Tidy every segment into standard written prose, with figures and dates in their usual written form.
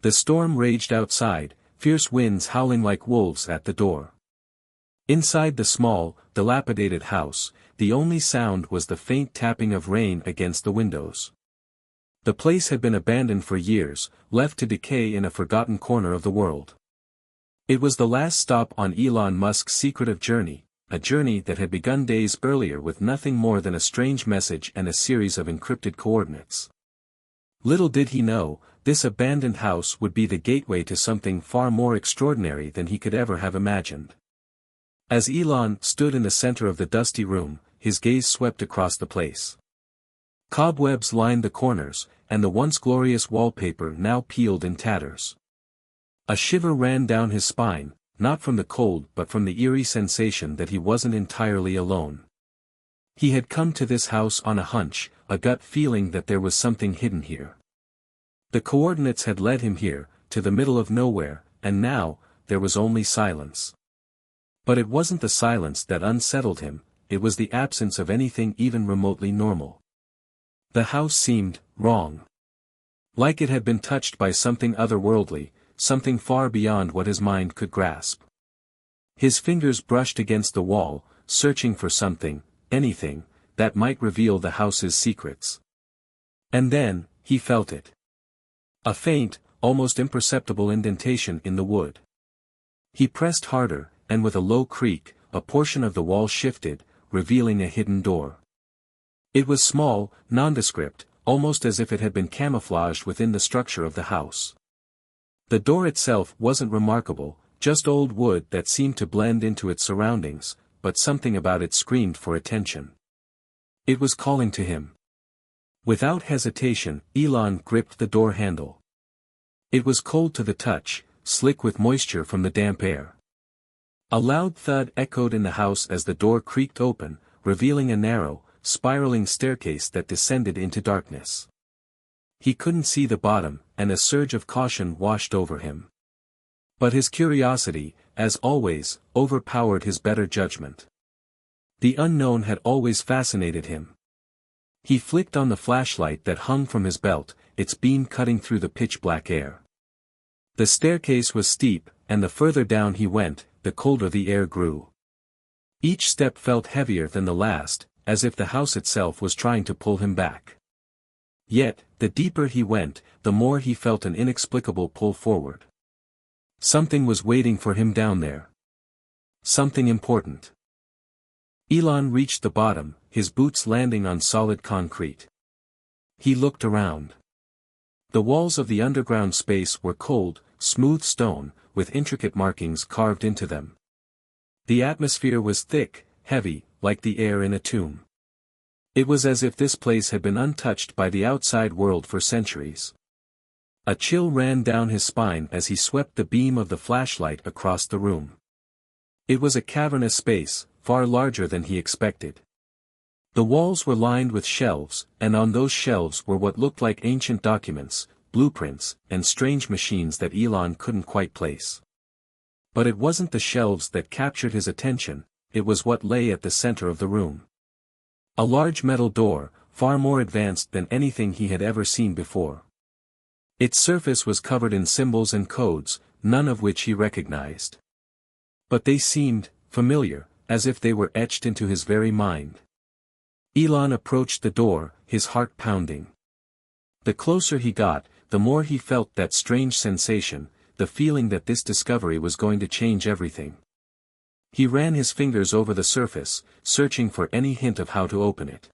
The storm raged outside, fierce winds howling like wolves at the door. Inside the small, dilapidated house, the only sound was the faint tapping of rain against the windows. The place had been abandoned for years, left to decay in a forgotten corner of the world. It was the last stop on Elon Musk's secretive journey, a journey that had begun days earlier with nothing more than a strange message and a series of encrypted coordinates. Little did he know, this abandoned house would be the gateway to something far more extraordinary than he could ever have imagined. As Elon stood in the center of the dusty room, his gaze swept across the place. Cobwebs lined the corners, and the once glorious wallpaper now peeled in tatters. A shiver ran down his spine, not from the cold but from the eerie sensation that he wasn't entirely alone. He had come to this house on a hunch, a gut feeling that there was something hidden here. The coordinates had led him here, to the middle of nowhere, and now, there was only silence. But it wasn't the silence that unsettled him, it was the absence of anything even remotely normal. The house seemed wrong. Like it had been touched by something otherworldly, something far beyond what his mind could grasp. His fingers brushed against the wall, searching for something, anything, that might reveal the house's secrets. And then, he felt it. A faint, almost imperceptible indentation in the wood. He pressed harder, and with a low creak, a portion of the wall shifted, revealing a hidden door. It was small, nondescript, almost as if it had been camouflaged within the structure of the house. The door itself wasn't remarkable, just old wood that seemed to blend into its surroundings, but something about it screamed for attention. It was calling to him. Without hesitation, Elon gripped the door handle. It was cold to the touch, slick with moisture from the damp air. A loud thud echoed in the house as the door creaked open, revealing a narrow, spiraling staircase that descended into darkness. He couldn't see the bottom, and a surge of caution washed over him. But his curiosity, as always, overpowered his better judgment. The unknown had always fascinated him. He flicked on the flashlight that hung from his belt, its beam cutting through the pitch-black air. The staircase was steep, and the further down he went, the colder the air grew. Each step felt heavier than the last, as if the house itself was trying to pull him back. Yet, the deeper he went, the more he felt an inexplicable pull forward. Something was waiting for him down there. Something important. Elon reached the bottom, his boots landing on solid concrete. He looked around. The walls of the underground space were cold, smooth stone, with intricate markings carved into them. The atmosphere was thick, heavy, like the air in a tomb. It was as if this place had been untouched by the outside world for centuries. A chill ran down his spine as he swept the beam of the flashlight across the room. It was a cavernous space, far larger than he expected. The walls were lined with shelves, and on those shelves were what looked like ancient documents, blueprints, and strange machines that Elon couldn't quite place. But it wasn't the shelves that captured his attention, it was what lay at the center of the room. A large metal door, far more advanced than anything he had ever seen before. Its surface was covered in symbols and codes, none of which he recognized. But they seemed familiar, as if they were etched into his very mind. Elon approached the door, his heart pounding. The closer he got, the more he felt that strange sensation, the feeling that this discovery was going to change everything. He ran his fingers over the surface, searching for any hint of how to open it.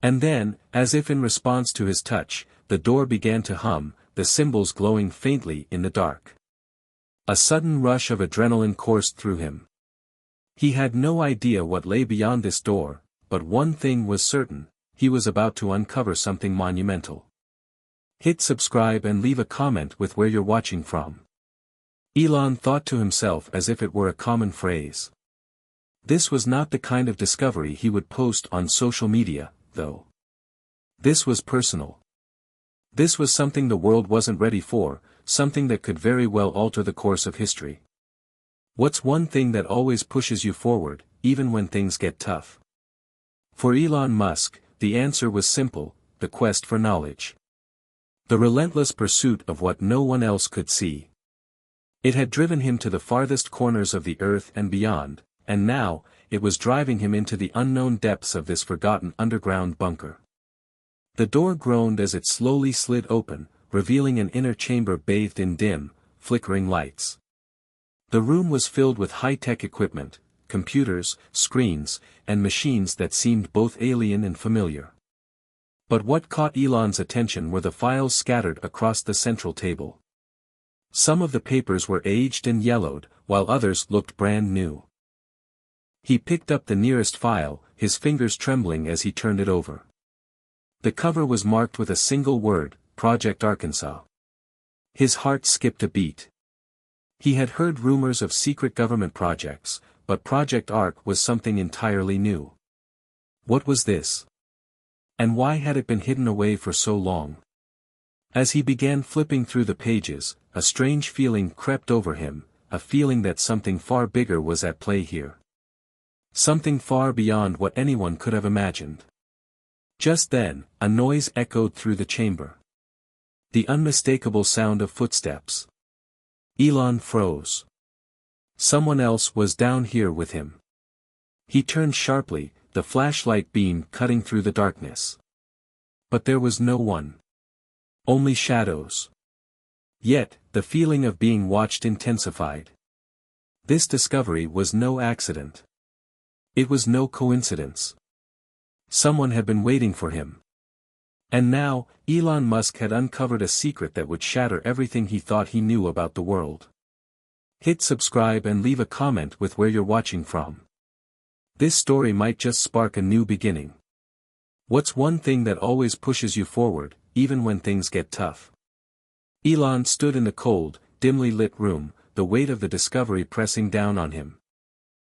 And then, as if in response to his touch, the door began to hum, the symbols glowing faintly in the dark. A sudden rush of adrenaline coursed through him. He had no idea what lay beyond this door, but one thing was certain, he was about to uncover something monumental. Hit subscribe and leave a comment with where you're watching from. Elon thought to himself as if it were a common phrase. This was not the kind of discovery he would post on social media, though. This was personal. This was something the world wasn't ready for, something that could very well alter the course of history. What's one thing that always pushes you forward, even when things get tough? For Elon Musk, the answer was simple, the quest for knowledge. The relentless pursuit of what no one else could see. It had driven him to the farthest corners of the earth and beyond, and now, it was driving him into the unknown depths of this forgotten underground bunker. The door groaned as it slowly slid open, revealing an inner chamber bathed in dim, flickering lights. The room was filled with high-tech equipment, computers, screens, and machines that seemed both alien and familiar. But what caught Elon's attention were the files scattered across the central table. Some of the papers were aged and yellowed, while others looked brand new. He picked up the nearest file, his fingers trembling as he turned it over. The cover was marked with a single word, Project Arkansas. His heart skipped a beat. He had heard rumors of secret government projects, but Project Ark was something entirely new. What was this? And why had it been hidden away for so long? As he began flipping through the pages, a strange feeling crept over him, a feeling that something far bigger was at play here. Something far beyond what anyone could have imagined. Just then, a noise echoed through the chamber. The unmistakable sound of footsteps. Elon froze. Someone else was down here with him. He turned sharply, the flashlight beam cutting through the darkness. But there was no one. Only shadows. Yet, the feeling of being watched intensified. This discovery was no accident. It was no coincidence. Someone had been waiting for him. And now, Elon Musk had uncovered a secret that would shatter everything he thought he knew about the world. Hit subscribe and leave a comment with where you're watching from. This story might just spark a new beginning. What's one thing that always pushes you forward, even when things get tough? Elon stood in the cold, dimly lit room, the weight of the discovery pressing down on him.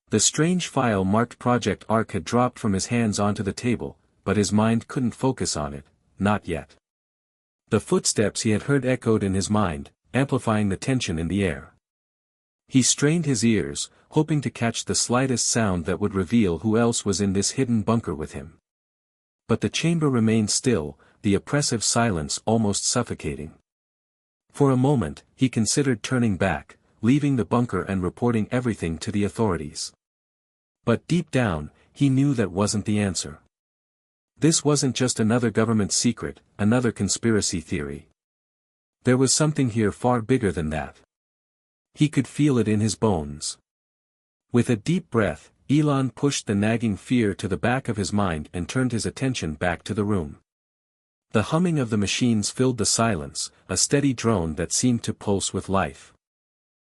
The strange file marked Project Ark had dropped from his hands onto the table, but his mind couldn't focus on it, not yet. The footsteps he had heard echoed in his mind, amplifying the tension in the air. He strained his ears, hoping to catch the slightest sound that would reveal who else was in this hidden bunker with him. But the chamber remained still, the oppressive silence almost suffocating. For a moment, he considered turning back, leaving the bunker and reporting everything to the authorities. But deep down, he knew that wasn't the answer. This wasn't just another government secret, another conspiracy theory. There was something here far bigger than that. He could feel it in his bones. With a deep breath, Elon pushed the nagging fear to the back of his mind and turned his attention back to the room. The humming of the machines filled the silence, a steady drone that seemed to pulse with life.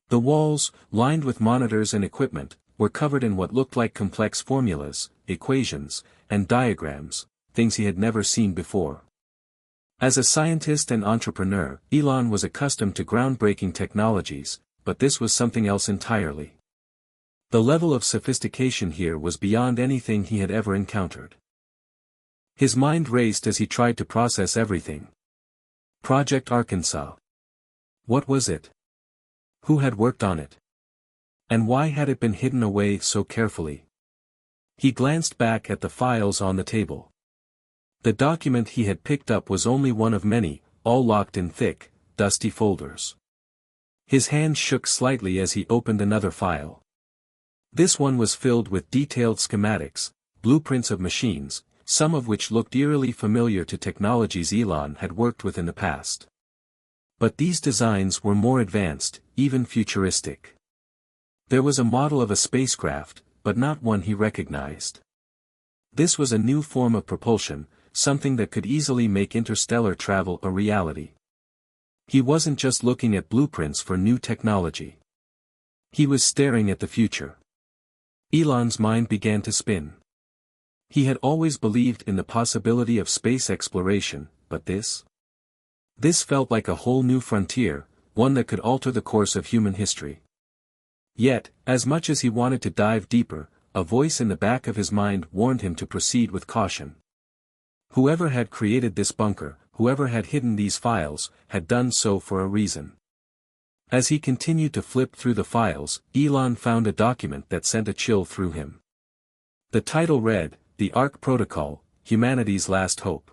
The walls, lined with monitors and equipment, were covered in what looked like complex formulas, equations, and diagrams, things he had never seen before. As a scientist and entrepreneur, Elon was accustomed to groundbreaking technologies, but this was something else entirely. The level of sophistication here was beyond anything he had ever encountered. His mind raced as he tried to process everything. Project Arkansas. What was it? Who had worked on it? And why had it been hidden away so carefully? He glanced back at the files on the table. The document he had picked up was only one of many, all locked in thick, dusty folders. His hand shook slightly as he opened another file. This one was filled with detailed schematics, blueprints of machines, some of which looked eerily familiar to technologies Elon had worked with in the past. But these designs were more advanced, even futuristic. There was a model of a spacecraft, but not one he recognized. This was a new form of propulsion, something that could easily make interstellar travel a reality. He wasn't just looking at blueprints for new technology. He was staring at the future. Elon's mind began to spin. He had always believed in the possibility of space exploration, but this? This felt like a whole new frontier, one that could alter the course of human history. Yet, as much as he wanted to dive deeper, a voice in the back of his mind warned him to proceed with caution. Whoever had created this bunker, whoever had hidden these files, had done so for a reason. As he continued to flip through the files, Elon found a document that sent a chill through him. The title read, "The Ark Protocol, Humanity's Last Hope."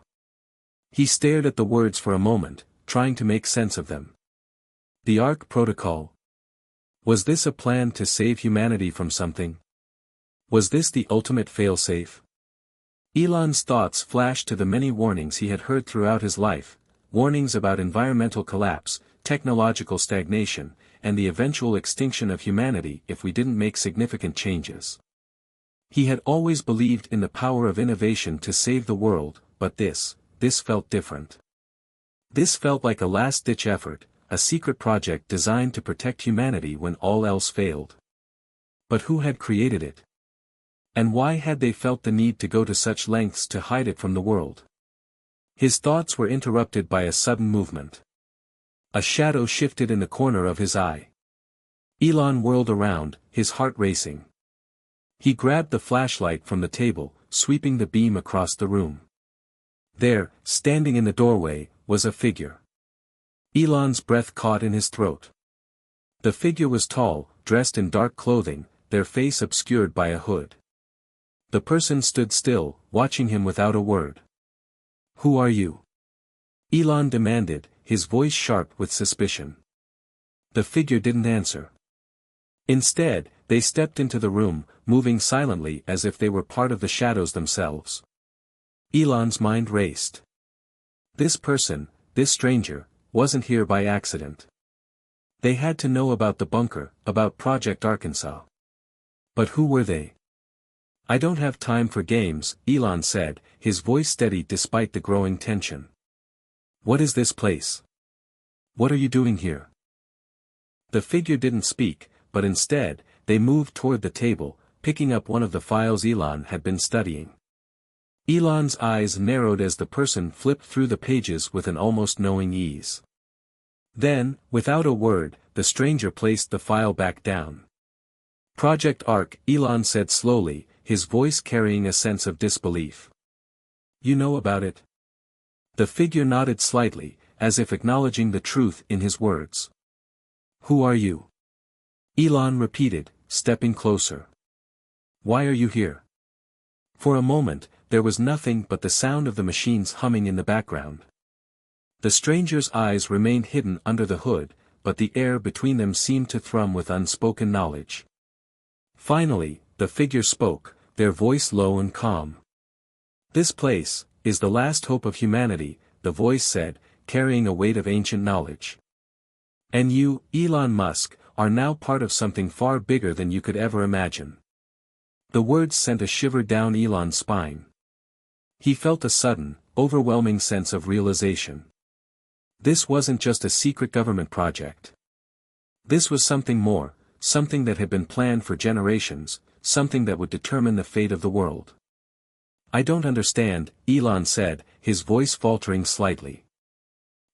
He stared at the words for a moment, trying to make sense of them. The Ark Protocol. Was this a plan to save humanity from something? Was this the ultimate failsafe? Elon's thoughts flashed to the many warnings he had heard throughout his life, warnings about environmental collapse, technological stagnation, and the eventual extinction of humanity if we didn't make significant changes. He had always believed in the power of innovation to save the world, but this felt different. This felt like a last-ditch effort, a secret project designed to protect humanity when all else failed. But who had created it? And why had they felt the need to go to such lengths to hide it from the world? His thoughts were interrupted by a sudden movement. A shadow shifted in the corner of his eye. Elon whirled around, his heart racing. He grabbed the flashlight from the table, sweeping the beam across the room. There, standing in the doorway, was a figure. Elon's breath caught in his throat. The figure was tall, dressed in dark clothing, their face obscured by a hood. The person stood still, watching him without a word. "Who are you?" Elon demanded, his voice sharp with suspicion. The figure didn't answer. Instead, they stepped into the room, moving silently as if they were part of the shadows themselves. Elon's mind raced. This person, this stranger, wasn't here by accident. They had to know about the bunker, about Project Arkansas. But who were they? "I don't have time for games," Elon said, his voice steady despite the growing tension. "What is this place? What are you doing here?" The figure didn't speak, but instead, they moved toward the table, picking up one of the files Elon had been studying. Elon's eyes narrowed as the person flipped through the pages with an almost knowing ease. Then, without a word, the stranger placed the file back down. "Project Ark," Elon said slowly, his voice carrying a sense of disbelief. "You know about it?" The figure nodded slightly, as if acknowledging the truth in his words. "Who are you?" Elon repeated, stepping closer. "Why are you here?" For a moment, there was nothing but the sound of the machines humming in the background. The stranger's eyes remained hidden under the hood, but the air between them seemed to thrum with unspoken knowledge. Finally, the figure spoke, their voice low and calm. "This place is the last hope of humanity," the voice said, carrying a weight of ancient knowledge. "And you, Elon Musk, are now part of something far bigger than you could ever imagine." The words sent a shiver down Elon's spine. He felt a sudden, overwhelming sense of realization. This wasn't just a secret government project. This was something more, something that had been planned for generations, something that would determine the fate of the world. "I don't understand," Elon said, his voice faltering slightly.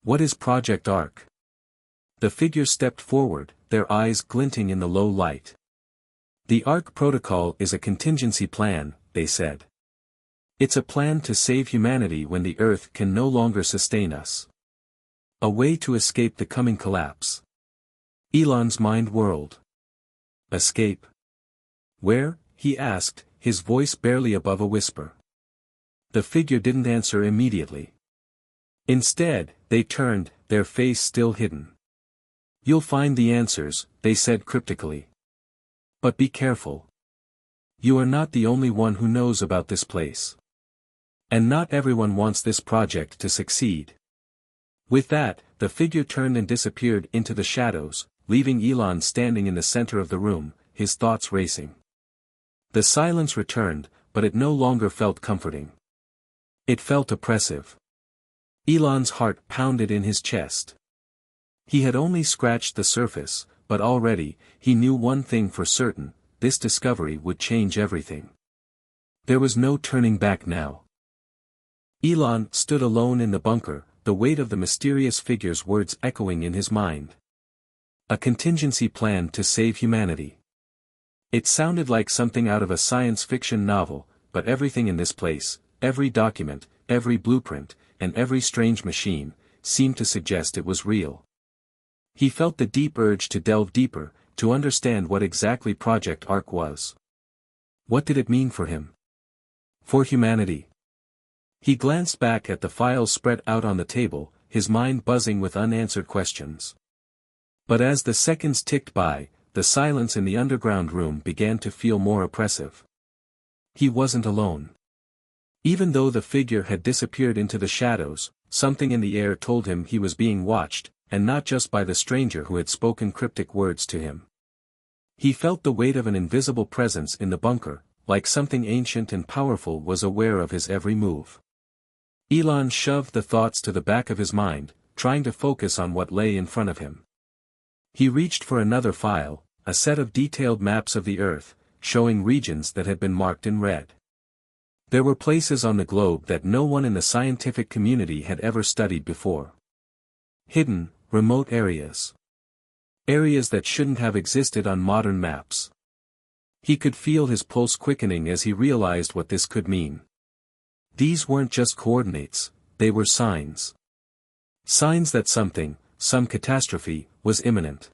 "What is Project Ark?" The figure stepped forward, their eyes glinting in the low light. "The Ark Protocol is a contingency plan," they said. "It's a plan to save humanity when the Earth can no longer sustain us. A way to escape the coming collapse." Elon's mind whirled. "Escape? Where?" he asked, his voice barely above a whisper. The figure didn't answer immediately. Instead, they turned, their face still hidden. "You'll find the answers," they said cryptically. "But be careful. You are not the only one who knows about this place. And not everyone wants this project to succeed." With that, the figure turned and disappeared into the shadows, leaving Elon standing in the center of the room, his thoughts racing. The silence returned, but it no longer felt comforting. It felt oppressive. Elon's heart pounded in his chest. He had only scratched the surface, but already, he knew one thing for certain: this discovery would change everything. There was no turning back now. Elon stood alone in the bunker, the weight of the mysterious figure's words echoing in his mind. A contingency plan to save humanity. It sounded like something out of a science fiction novel, but everything in this place, every document, every blueprint, and every strange machine, seemed to suggest it was real. He felt the deep urge to delve deeper, to understand what exactly Project Ark was. What did it mean for him? For humanity? He glanced back at the files spread out on the table, his mind buzzing with unanswered questions. But as the seconds ticked by, the silence in the underground room began to feel more oppressive. He wasn't alone. Even though the figure had disappeared into the shadows, something in the air told him he was being watched, and not just by the stranger who had spoken cryptic words to him. He felt the weight of an invisible presence in the bunker, like something ancient and powerful was aware of his every move. Elon shoved the thoughts to the back of his mind, trying to focus on what lay in front of him. He reached for another file, a set of detailed maps of the Earth, showing regions that had been marked in red. There were places on the globe that no one in the scientific community had ever studied before. Hidden, remote areas. Areas that shouldn't have existed on modern maps. He could feel his pulse quickening as he realized what this could mean. These weren't just coordinates, they were signs. Signs that something, some catastrophe, was imminent.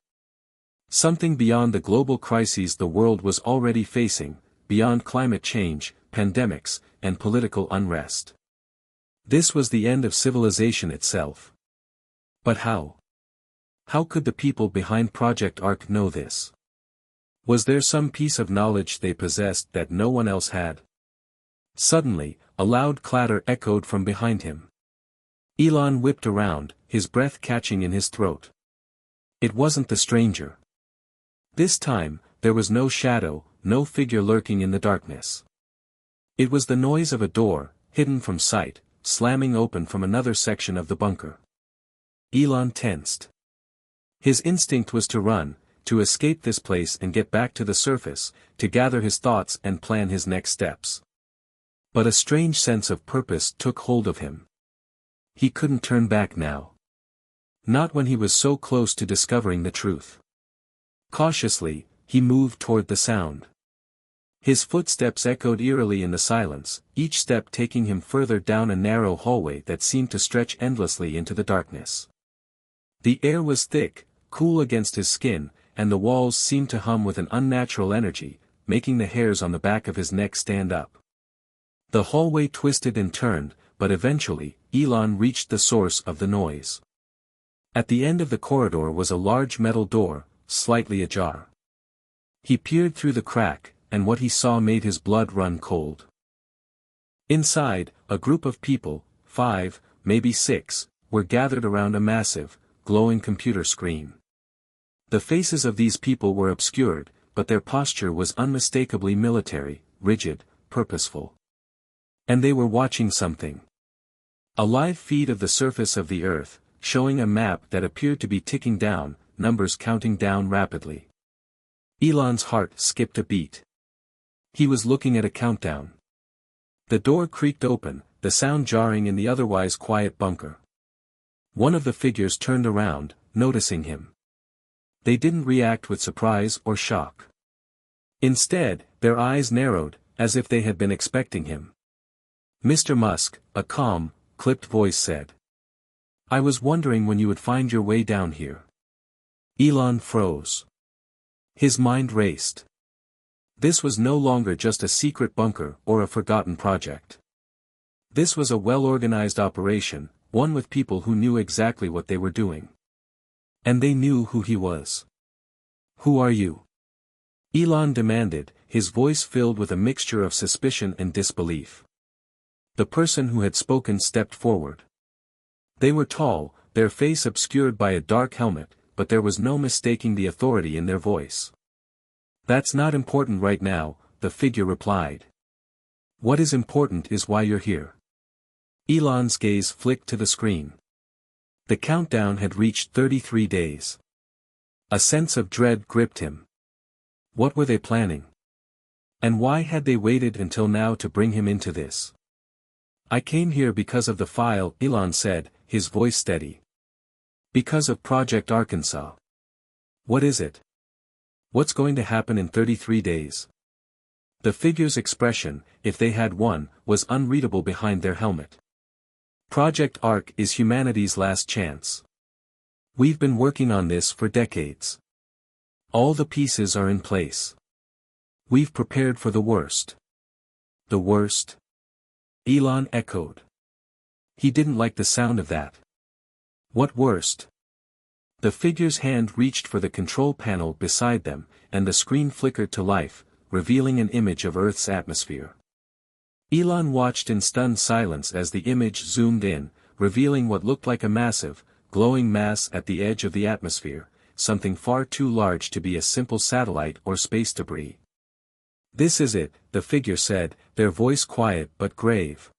Something beyond the global crises the world was already facing, beyond climate change, pandemics, and political unrest. This was the end of civilization itself. But how? How could the people behind Project Ark know this? Was there some piece of knowledge they possessed that no one else had? Suddenly, a loud clatter echoed from behind him. Elon whipped around, his breath catching in his throat. It wasn't the stranger. This time, there was no shadow, no figure lurking in the darkness. It was the noise of a door, hidden from sight, slamming open from another section of the bunker. Elon tensed. His instinct was to run, to escape this place and get back to the surface, to gather his thoughts and plan his next steps. But a strange sense of purpose took hold of him. He couldn't turn back now. Not when he was so close to discovering the truth. Cautiously, he moved toward the sound. His footsteps echoed eerily in the silence, each step taking him further down a narrow hallway that seemed to stretch endlessly into the darkness. The air was thick, cool against his skin, and the walls seemed to hum with an unnatural energy, making the hairs on the back of his neck stand up. The hallway twisted and turned, but eventually, Elon reached the source of the noise. At the end of the corridor was a large metal door, slightly ajar. He peered through the crack, and what he saw made his blood run cold. Inside, a group of people, 5, maybe 6, were gathered around a massive, glowing computer screen. The faces of these people were obscured, but their posture was unmistakably military, rigid, purposeful. And they were watching something. A live feed of the surface of the Earth, showing a map that appeared to be ticking down, numbers counting down rapidly. Elon's heart skipped a beat. He was looking at a countdown. The door creaked open, the sound jarring in the otherwise quiet bunker. One of the figures turned around, noticing him. They didn't react with surprise or shock. Instead, their eyes narrowed, as if they had been expecting him. Mr. Musk, a calm, clipped voice said. I was wondering when you would find your way down here. Elon froze. His mind raced. This was no longer just a secret bunker or a forgotten project. This was a well-organized operation, one with people who knew exactly what they were doing. And they knew who he was. Who are you? Elon demanded, his voice filled with a mixture of suspicion and disbelief. The person who had spoken stepped forward. They were tall, their face obscured by a dark helmet, but there was no mistaking the authority in their voice. That's not important right now, the figure replied. What is important is why you're here. Elon's gaze flicked to the screen. The countdown had reached 33 days. A sense of dread gripped him. What were they planning? And why had they waited until now to bring him into this? I came here because of the file, Elon said, his voice steady. Because of Project Arkansas. What is it? What's going to happen in 33 days? The figure's expression, if they had one, was unreadable behind their helmet. Project Ark is humanity's last chance. We've been working on this for decades. All the pieces are in place. We've prepared for the worst. The worst? Elon echoed. He didn't like the sound of that. What worst? The figure's hand reached for the control panel beside them, and the screen flickered to life, revealing an image of Earth's atmosphere. Elon watched in stunned silence as the image zoomed in, revealing what looked like a massive, glowing mass at the edge of the atmosphere, something far too large to be a simple satellite or space debris. "This is it," the figure said, their voice quiet but grave.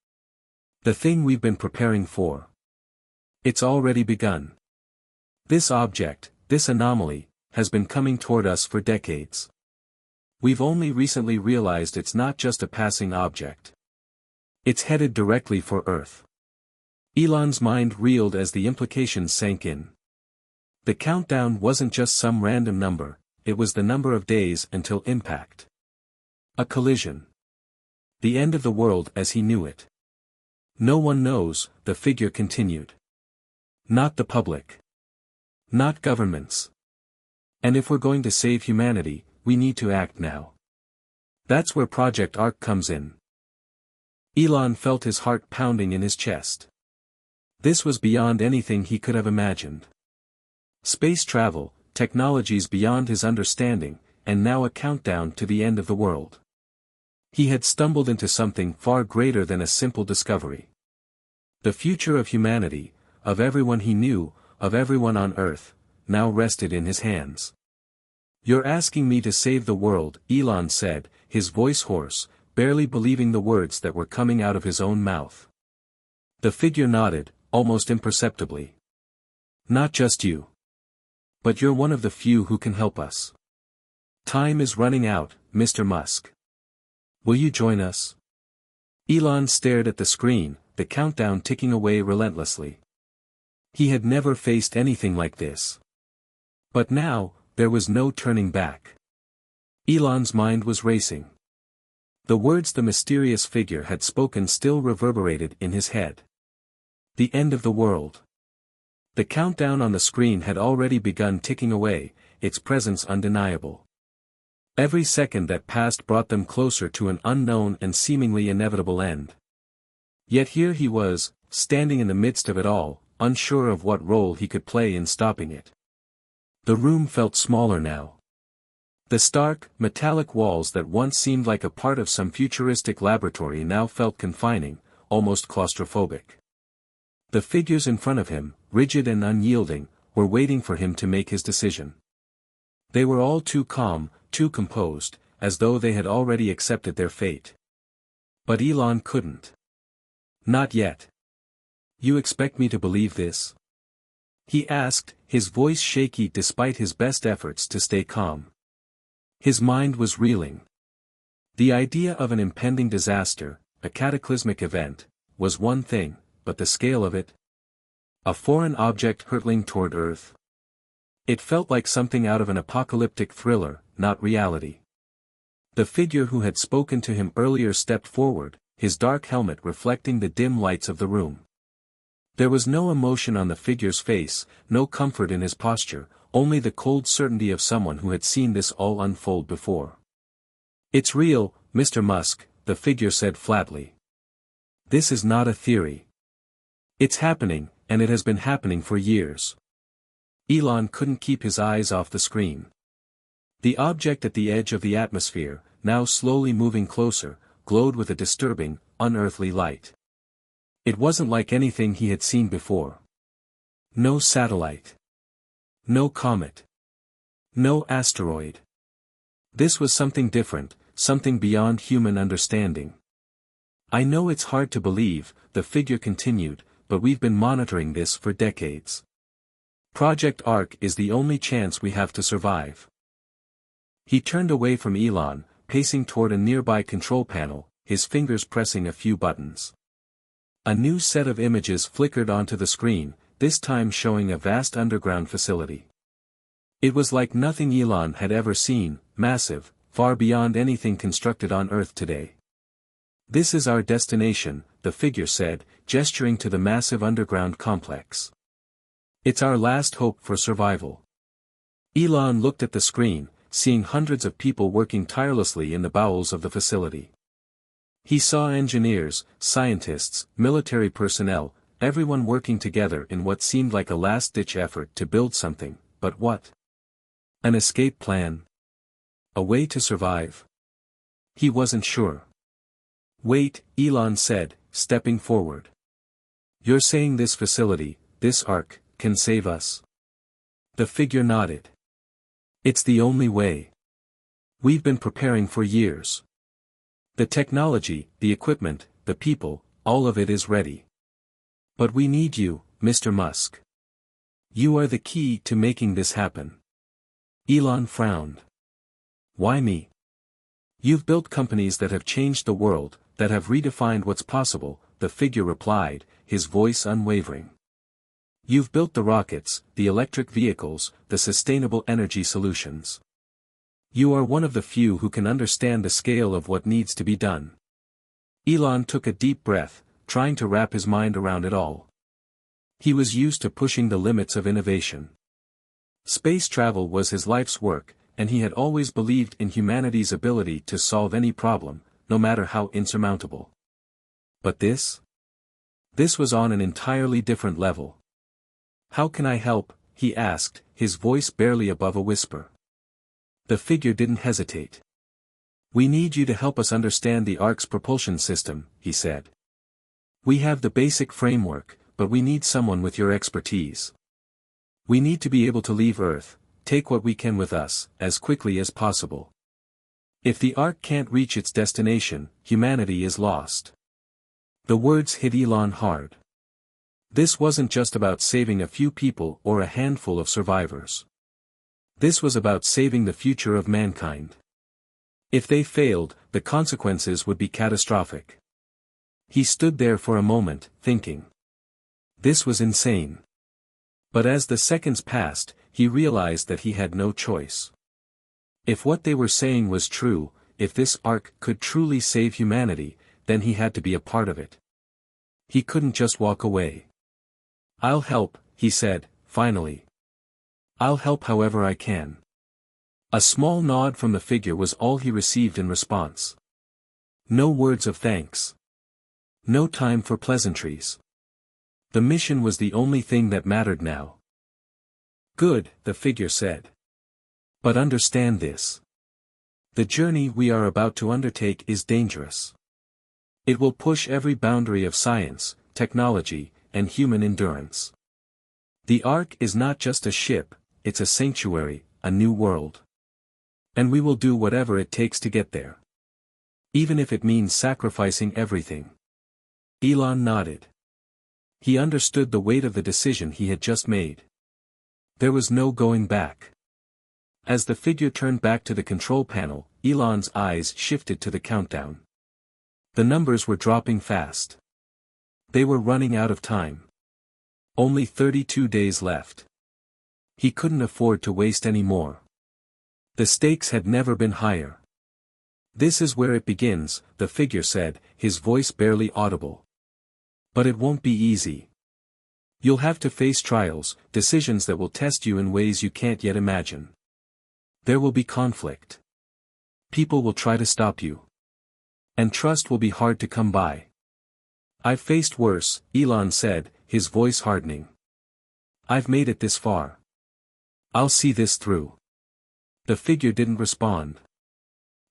"The thing we've been preparing for. It's already begun. This object, this anomaly, has been coming toward us for decades. We've only recently realized it's not just a passing object. It's headed directly for Earth." Elon's mind reeled as the implications sank in. The countdown wasn't just some random number, it was the number of days until impact. A collision. The end of the world as he knew it. "No one knows," the figure continued. "Not the public. Not governments. And if we're going to save humanity, we need to act now. That's where Project Ark comes in." Elon felt his heart pounding in his chest. This was beyond anything he could have imagined. Space travel, technologies beyond his understanding, and now a countdown to the end of the world. He had stumbled into something far greater than a simple discovery. The future of humanity, of everyone he knew, of everyone on Earth, now rested in his hands. "You're asking me to save the world," Elon said, his voice hoarse, barely believing the words that were coming out of his own mouth. The figure nodded, almost imperceptibly. "Not just you. But you're one of the few who can help us. Time is running out, Mr. Musk. Will you join us?" Elon stared at the screen, the countdown ticking away relentlessly. He had never faced anything like this. But now, there was no turning back. Elon's mind was racing. The words the mysterious figure had spoken still reverberated in his head. The end of the world. The countdown on the screen had already begun ticking away, its presence undeniable. Every second that passed brought them closer to an unknown and seemingly inevitable end. Yet here he was, standing in the midst of it all, unsure of what role he could play in stopping it. The room felt smaller now. The stark, metallic walls that once seemed like a part of some futuristic laboratory now felt confining, almost claustrophobic. The figures in front of him, rigid and unyielding, were waiting for him to make his decision. They were all too calm, too composed, as though they had already accepted their fate. But Elon couldn't. "Not yet. You expect me to believe this?" he asked, his voice shaky despite his best efforts to stay calm. His mind was reeling. The idea of an impending disaster, a cataclysmic event, was one thing, but the scale of it? A foreign object hurtling toward Earth? It felt like something out of an apocalyptic thriller, not reality. The figure who had spoken to him earlier stepped forward, his dark helmet reflecting the dim lights of the room. There was no emotion on the figure's face, no comfort in his posture, only the cold certainty of someone who had seen this all unfold before. "It's real, Mr. Musk," the figure said flatly. "This is not a theory. It's happening, and it has been happening for years." Elon couldn't keep his eyes off the screen. The object at the edge of the atmosphere, now slowly moving closer, glowed with a disturbing, unearthly light. It wasn't like anything he had seen before. No satellite. No comet. No asteroid. This was something different, something beyond human understanding. "I know it's hard to believe," the figure continued, "but we've been monitoring this for decades. Project Ark is the only chance we have to survive." He turned away from Elon, pacing toward a nearby control panel, his fingers pressing a few buttons. A new set of images flickered onto the screen, this time showing a vast underground facility. It was like nothing Elon had ever seen, massive, far beyond anything constructed on Earth today. "This is our destination," the figure said, gesturing to the massive underground complex. "It's our last hope for survival." Elon looked at the screen, seeing hundreds of people working tirelessly in the bowels of the facility. He saw engineers, scientists, military personnel, everyone working together in what seemed like a last-ditch effort to build something, but what? An escape plan? A way to survive? He wasn't sure. Wait, Elon said, stepping forward. You're saying this facility, this ark, can save us? The figure nodded. It's the only way. We've been preparing for years. The technology, the equipment, the people, all of it is ready. But we need you, Mr. Musk. You are the key to making this happen. Elon frowned. Why me? You've built companies that have changed the world, that have redefined what's possible, the figure replied, his voice unwavering. You've built the rockets, the electric vehicles, the sustainable energy solutions. You are one of the few who can understand the scale of what needs to be done. Elon took a deep breath, trying to wrap his mind around it all. He was used to pushing the limits of innovation. Space travel was his life's work, and he had always believed in humanity's ability to solve any problem, no matter how insurmountable. But this? This was on an entirely different level. How can I help? He asked, his voice barely above a whisper. The figure didn't hesitate. We need you to help us understand the Ark's propulsion system, he said. We have the basic framework, but we need someone with your expertise. We need to be able to leave Earth, take what we can with us, as quickly as possible. If the Ark can't reach its destination, humanity is lost. The words hit Elon hard. This wasn't just about saving a few people or a handful of survivors. This was about saving the future of mankind. If they failed, the consequences would be catastrophic. He stood there for a moment, thinking. This was insane. But as the seconds passed, he realized that he had no choice. If what they were saying was true, if this Ark could truly save humanity, then he had to be a part of it. He couldn't just walk away. I'll help, he said, finally. I'll help however I can. A small nod from the figure was all he received in response. No words of thanks. No time for pleasantries. The mission was the only thing that mattered now. Good, the figure said. But understand this. The journey we are about to undertake is dangerous. It will push every boundary of science, technology, and human endurance. The Ark is not just a ship, it's a sanctuary, a new world. And we will do whatever it takes to get there. Even if it means sacrificing everything. Elon nodded. He understood the weight of the decision he had just made. There was no going back. As the figure turned back to the control panel, Elon's eyes shifted to the countdown. The numbers were dropping fast. They were running out of time. Only 32 days left. He couldn't afford to waste any more. The stakes had never been higher. This is where it begins, the figure said, his voice barely audible. But it won't be easy. You'll have to face trials, decisions that will test you in ways you can't yet imagine. There will be conflict. People will try to stop you. And trust will be hard to come by. I've faced worse, Elon said, his voice hardening. I've made it this far. I'll see this through. The figure didn't respond.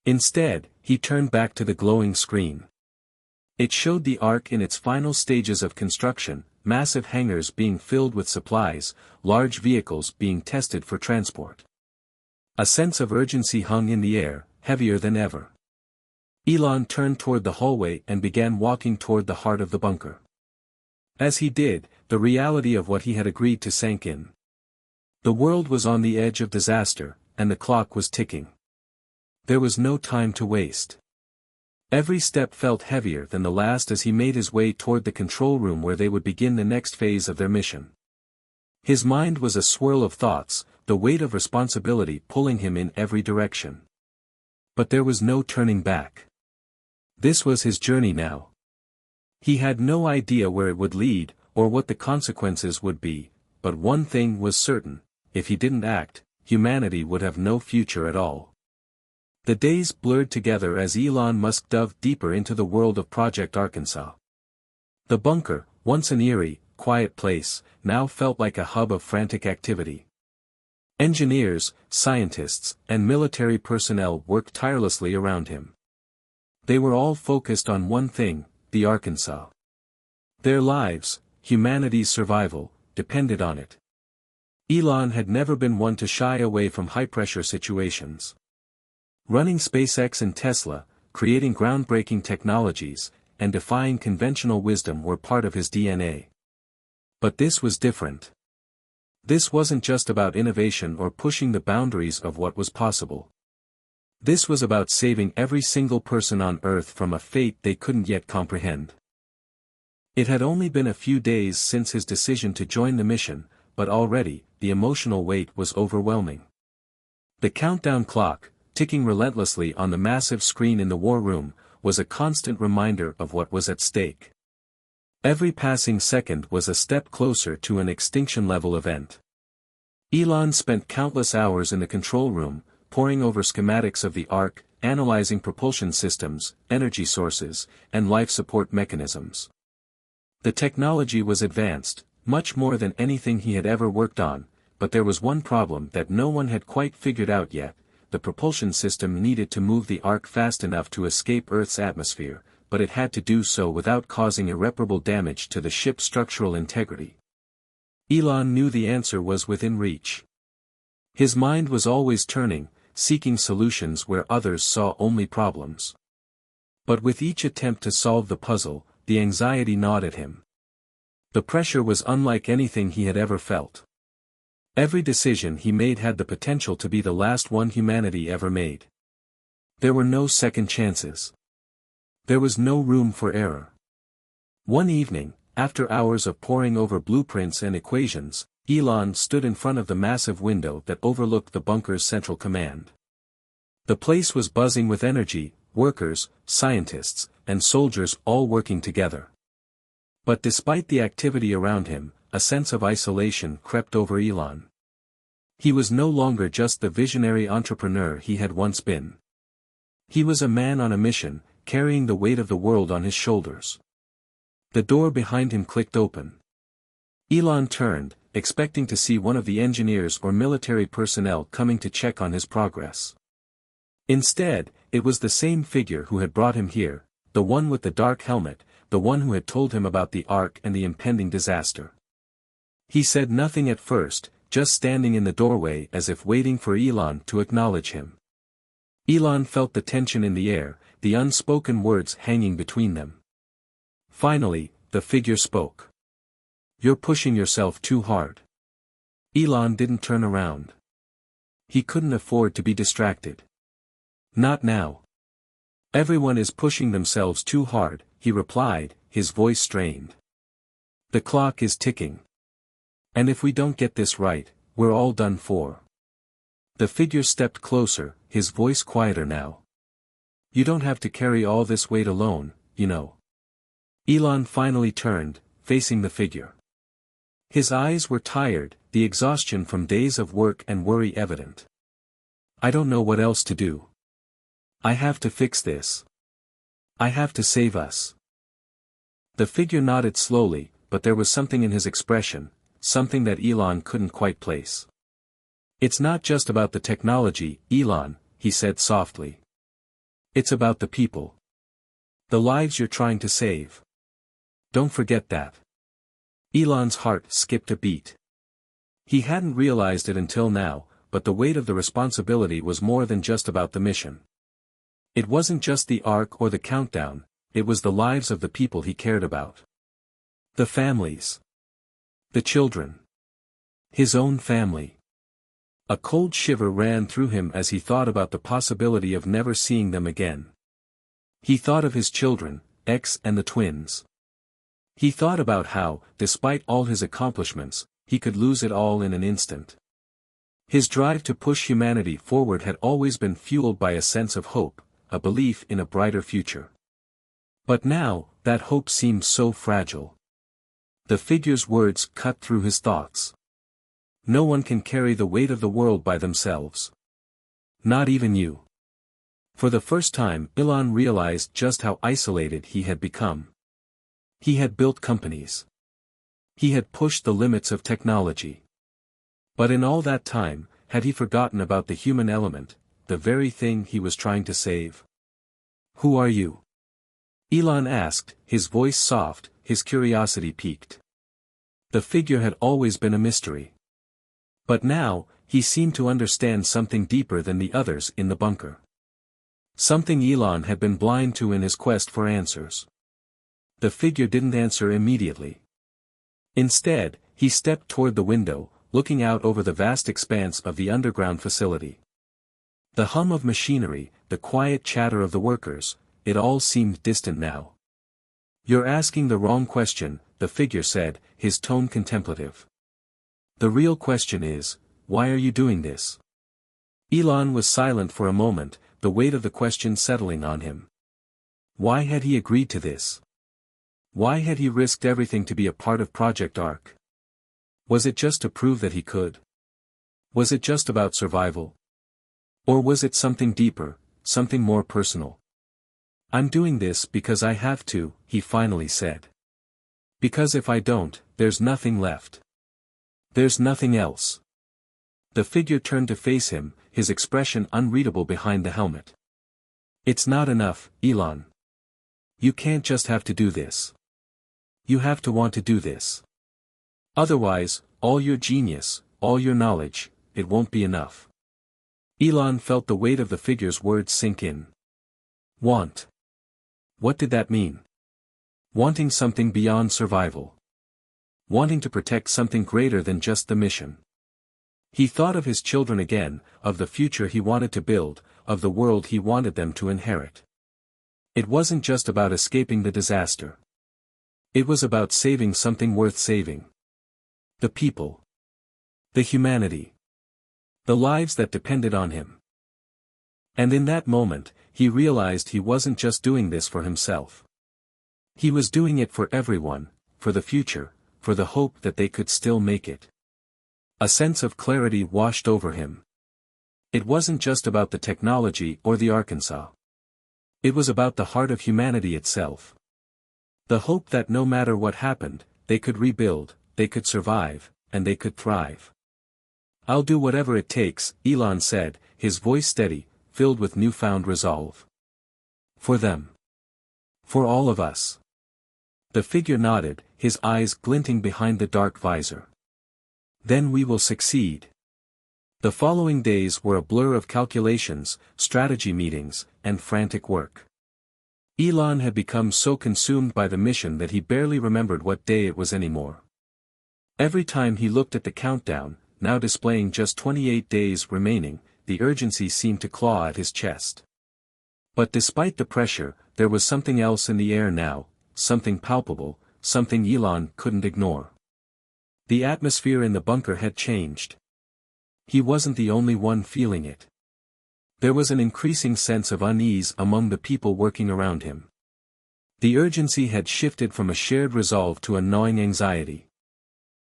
Instead, he turned back to the glowing screen. It showed the Ark in its final stages of construction, massive hangars being filled with supplies, large vehicles being tested for transport. A sense of urgency hung in the air, heavier than ever. Elon turned toward the hallway and began walking toward the heart of the bunker. As he did, the reality of what he had agreed to sank in. The world was on the edge of disaster, and the clock was ticking. There was no time to waste. Every step felt heavier than the last as he made his way toward the control room where they would begin the next phase of their mission. His mind was a swirl of thoughts, the weight of responsibility pulling him in every direction. But there was no turning back. This was his journey now. He had no idea where it would lead, or what the consequences would be, but one thing was certain, if he didn't act, humanity would have no future at all. The days blurred together as Elon Musk dove deeper into the world of Project Arkansas. The bunker, once an eerie, quiet place, now felt like a hub of frantic activity. Engineers, scientists, and military personnel worked tirelessly around him. They were all focused on one thing, the Arkansas. Their lives, humanity's survival, depended on it. Elon had never been one to shy away from high-pressure situations. Running SpaceX and Tesla, creating groundbreaking technologies, and defying conventional wisdom were part of his DNA. But this was different. This wasn't just about innovation or pushing the boundaries of what was possible. This was about saving every single person on Earth from a fate they couldn't yet comprehend. It had only been a few days since his decision to join the mission, but already, the emotional weight was overwhelming. The countdown clock, ticking relentlessly on the massive screen in the war room, was a constant reminder of what was at stake. Every passing second was a step closer to an extinction-level event. Elon spent countless hours in the control room, poring over schematics of the Ark, analyzing propulsion systems, energy sources, and life support mechanisms. The technology was advanced, much more than anything he had ever worked on, but there was one problem that no one had quite figured out yet. The propulsion system needed to move the Ark fast enough to escape Earth's atmosphere, but it had to do so without causing irreparable damage to the ship's structural integrity. Elon knew the answer was within reach. His mind was always turning, seeking solutions where others saw only problems. But with each attempt to solve the puzzle, the anxiety gnawed at him. The pressure was unlike anything he had ever felt. Every decision he made had the potential to be the last one humanity ever made. There were no second chances. There was no room for error. One evening, after hours of poring over blueprints and equations, Elon stood in front of the massive window that overlooked the bunker's central command. The place was buzzing with energy, workers, scientists, and soldiers all working together. But despite the activity around him, a sense of isolation crept over Elon. He was no longer just the visionary entrepreneur he had once been. He was a man on a mission, carrying the weight of the world on his shoulders. The door behind him clicked open. Elon turned, expecting to see one of the engineers or military personnel coming to check on his progress. Instead, it was the same figure who had brought him here, the one with the dark helmet, the one who had told him about the Ark and the impending disaster. He said nothing at first, just standing in the doorway as if waiting for Elon to acknowledge him. Elon felt the tension in the air, the unspoken words hanging between them. Finally, the figure spoke. "You're pushing yourself too hard." Elon didn't turn around. He couldn't afford to be distracted. Not now. "Everyone is pushing themselves too hard," he replied, his voice strained. "The clock is ticking. And if we don't get this right, we're all done for." The figure stepped closer, his voice quieter now. "You don't have to carry all this weight alone, you know." Elon finally turned, facing the figure. His eyes were tired, the exhaustion from days of work and worry evident. "I don't know what else to do. I have to fix this. I have to save us." The figure nodded slowly, but there was something in his expression, something that Elon couldn't quite place. "It's not just about the technology, Elon," he said softly. "It's about the people. The lives you're trying to save. Don't forget that." Elon's heart skipped a beat. He hadn't realized it until now, but the weight of the responsibility was more than just about the mission. It wasn't just the Ark or the countdown, it was the lives of the people he cared about. The families. The children. His own family. A cold shiver ran through him as he thought about the possibility of never seeing them again. He thought of his children, X and the twins. He thought about how, despite all his accomplishments, he could lose it all in an instant. His drive to push humanity forward had always been fueled by a sense of hope, a belief in a brighter future. But now, that hope seemed so fragile. The figure's words cut through his thoughts. "No one can carry the weight of the world by themselves. Not even you." For the first time, Elon realized just how isolated he had become. He had built companies. He had pushed the limits of technology. But in all that time, had he forgotten about the human element, the very thing he was trying to save? "Who are you?" Elon asked, his voice soft, his curiosity piqued. The figure had always been a mystery. But now, he seemed to understand something deeper than the others in the bunker. Something Elon had been blind to in his quest for answers. The figure didn't answer immediately. Instead, he stepped toward the window, looking out over the vast expanse of the underground facility. The hum of machinery, the quiet chatter of the workers, it all seemed distant now. "You're asking the wrong question," the figure said, his tone contemplative. "The real question is, why are you doing this?" Elon was silent for a moment, the weight of the question settling on him. Why had he agreed to this? Why had he risked everything to be a part of Project Ark? Was it just to prove that he could? Was it just about survival? Or was it something deeper, something more personal? "I'm doing this because I have to," he finally said. "Because if I don't, there's nothing left. There's nothing else." The figure turned to face him, his expression unreadable behind the helmet. "It's not enough, Elon. You can't just have to do this. You have to want to do this. Otherwise, all your genius, all your knowledge, it won't be enough." Elon felt the weight of the figure's words sink in. Want. What did that mean? Wanting something beyond survival. Wanting to protect something greater than just the mission. He thought of his children again, of the future he wanted to build, of the world he wanted them to inherit. It wasn't just about escaping the disaster. It was about saving something worth saving. The people. The humanity. The lives that depended on him. And in that moment, he realized he wasn't just doing this for himself. He was doing it for everyone, for the future, for the hope that they could still make it. A sense of clarity washed over him. It wasn't just about the technology or the Arkansas. It was about the heart of humanity itself. The hope that no matter what happened, they could rebuild, they could survive, and they could thrive. "I'll do whatever it takes," Elon said, his voice steady, filled with newfound resolve. "For them. For all of us." The figure nodded, his eyes glinting behind the dark visor. "Then we will succeed." The following days were a blur of calculations, strategy meetings, and frantic work. Elon had become so consumed by the mission that he barely remembered what day it was anymore. Every time he looked at the countdown, now displaying just 28 days remaining, the urgency seemed to claw at his chest. But despite the pressure, there was something else in the air now, something palpable, something Elon couldn't ignore. The atmosphere in the bunker had changed. He wasn't the only one feeling it. There was an increasing sense of unease among the people working around him. The urgency had shifted from a shared resolve to a gnawing anxiety.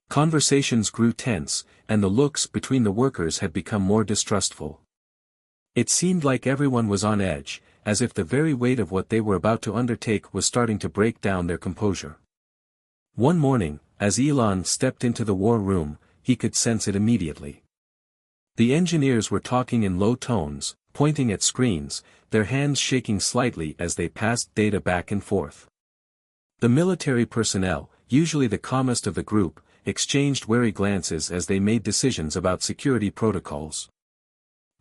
Conversations grew tense, and the looks between the workers had become more distrustful. It seemed like everyone was on edge, as if the very weight of what they were about to undertake was starting to break down their composure. One morning, as Elon stepped into the war room, he could sense it immediately. The engineers were talking in low tones, pointing at screens, their hands shaking slightly as they passed data back and forth. The military personnel, usually the calmest of the group, exchanged wary glances as they made decisions about security protocols.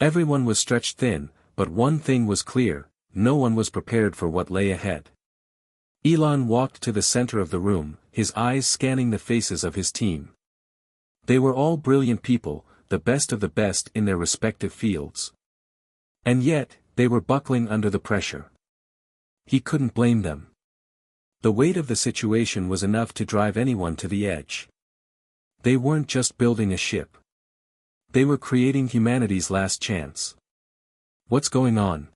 Everyone was stretched thin, but one thing was clear, no one was prepared for what lay ahead. Elon walked to the center of the room, his eyes scanning the faces of his team. They were all brilliant people, the best of the best in their respective fields. And yet, they were buckling under the pressure. He couldn't blame them. The weight of the situation was enough to drive anyone to the edge. They weren't just building a ship. They were creating humanity's last chance. "What's going on?"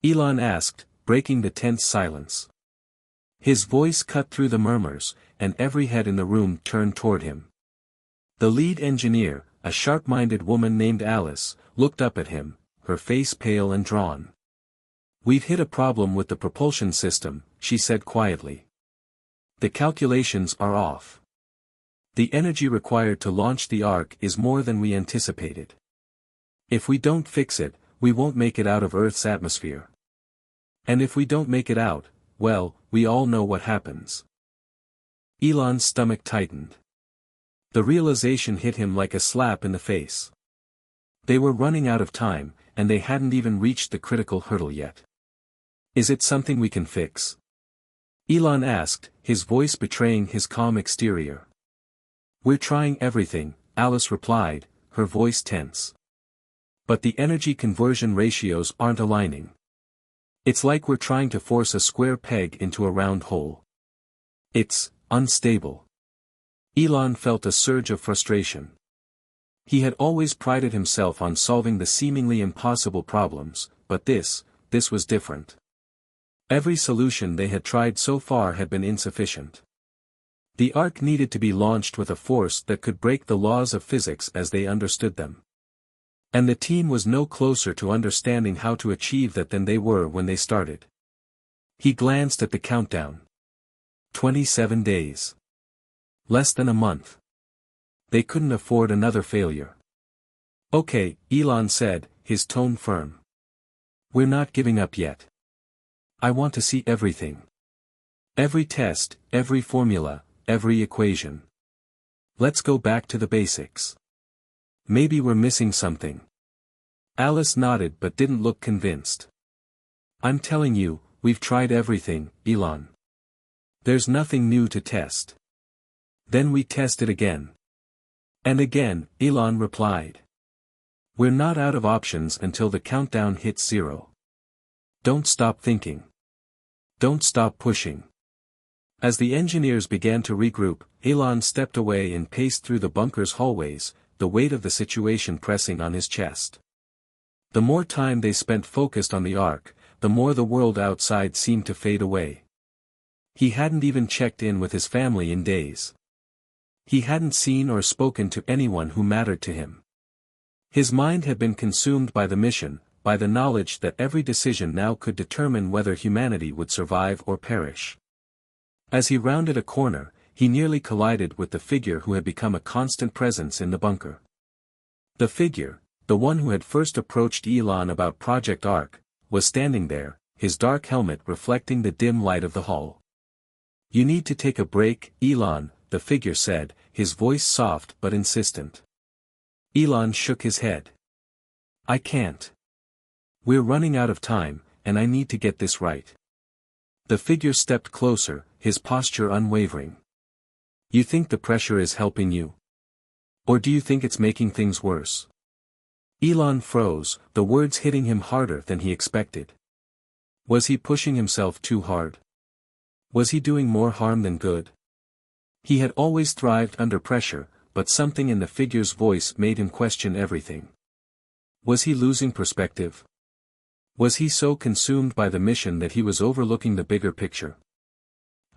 Elon asked, breaking the tense silence. His voice cut through the murmurs, and every head in the room turned toward him. The lead engineer, a sharp-minded woman named Alice, looked up at him, her face pale and drawn. "We've hit a problem with the propulsion system," she said quietly. "The calculations are off. The energy required to launch the Ark is more than we anticipated. If we don't fix it, we won't make it out of Earth's atmosphere. And if we don't make it out, well, we all know what happens. Elon's stomach tightened. The realization hit him like a slap in the face. They were running out of time, and they hadn't even reached the critical hurdle yet. Is it something we can fix? Elon asked, his voice betraying his calm exterior. We're trying everything, Alice replied, her voice tense. But the energy conversion ratios aren't aligning. It's like we're trying to force a square peg into a round hole. It's unstable. Elon felt a surge of frustration. He had always prided himself on solving the seemingly impossible problems, but this was different. Every solution they had tried so far had been insufficient. The Ark needed to be launched with a force that could break the laws of physics as they understood them. And the team was no closer to understanding how to achieve that than they were when they started. He glanced at the countdown. 27 days. Less than a month. They couldn't afford another failure. Okay, Elon said, his tone firm. We're not giving up yet. I want to see everything. Every test, every formula, every equation. Let's go back to the basics. Maybe we're missing something. Alice nodded but didn't look convinced. I'm telling you, we've tried everything, Elon. There's nothing new to test. Then we test it again. And again, Elon replied. We're not out of options until the countdown hits 0. Don't stop thinking. Don't stop pushing. As the engineers began to regroup, Elon stepped away and paced through the bunker's hallways, the weight of the situation pressing on his chest. The more time they spent focused on the Ark, the more the world outside seemed to fade away. He hadn't even checked in with his family in days. He hadn't seen or spoken to anyone who mattered to him. His mind had been consumed by the mission, by the knowledge that every decision now could determine whether humanity would survive or perish. As he rounded a corner, he nearly collided with the figure who had become a constant presence in the bunker. The figure, the one who had first approached Elon about Project Ark, was standing there, his dark helmet reflecting the dim light of the hall. You need to take a break, Elon, the figure said, his voice soft but insistent. Elon shook his head. I can't. We're running out of time, and I need to get this right. The figure stepped closer, his posture unwavering. You think the pressure is helping you? Or do you think it's making things worse? Elon froze, the words hitting him harder than he expected. Was he pushing himself too hard? Was he doing more harm than good? He had always thrived under pressure, but something in the figure's voice made him question everything. Was he losing perspective? Was he so consumed by the mission that he was overlooking the bigger picture?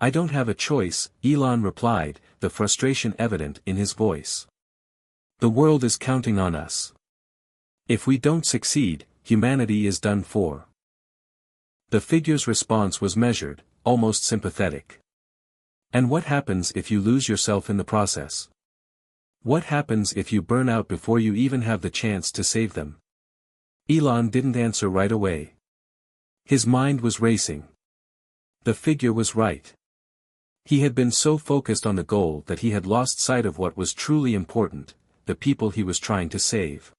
I don't have a choice, Elon replied, the frustration evident in his voice. The world is counting on us. If we don't succeed, humanity is done for. The figure's response was measured, almost sympathetic. And what happens if you lose yourself in the process? What happens if you burn out before you even have the chance to save them? Elon didn't answer right away. His mind was racing. The figure was right. He had been so focused on the goal that he had lost sight of what was truly important, the people he was trying to save.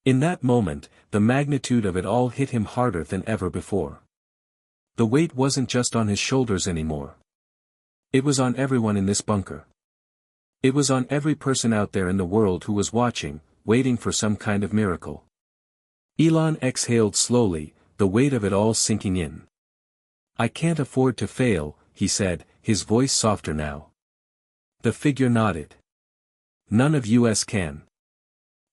In that moment, the magnitude of it all hit him harder than ever before. The weight wasn't just on his shoulders anymore. It was on everyone in this bunker. It was on every person out there in the world who was watching, waiting for some kind of miracle. Elon exhaled slowly, the weight of it all sinking in. I can't afford to fail, he said, his voice softer now. The figure nodded. None of us can.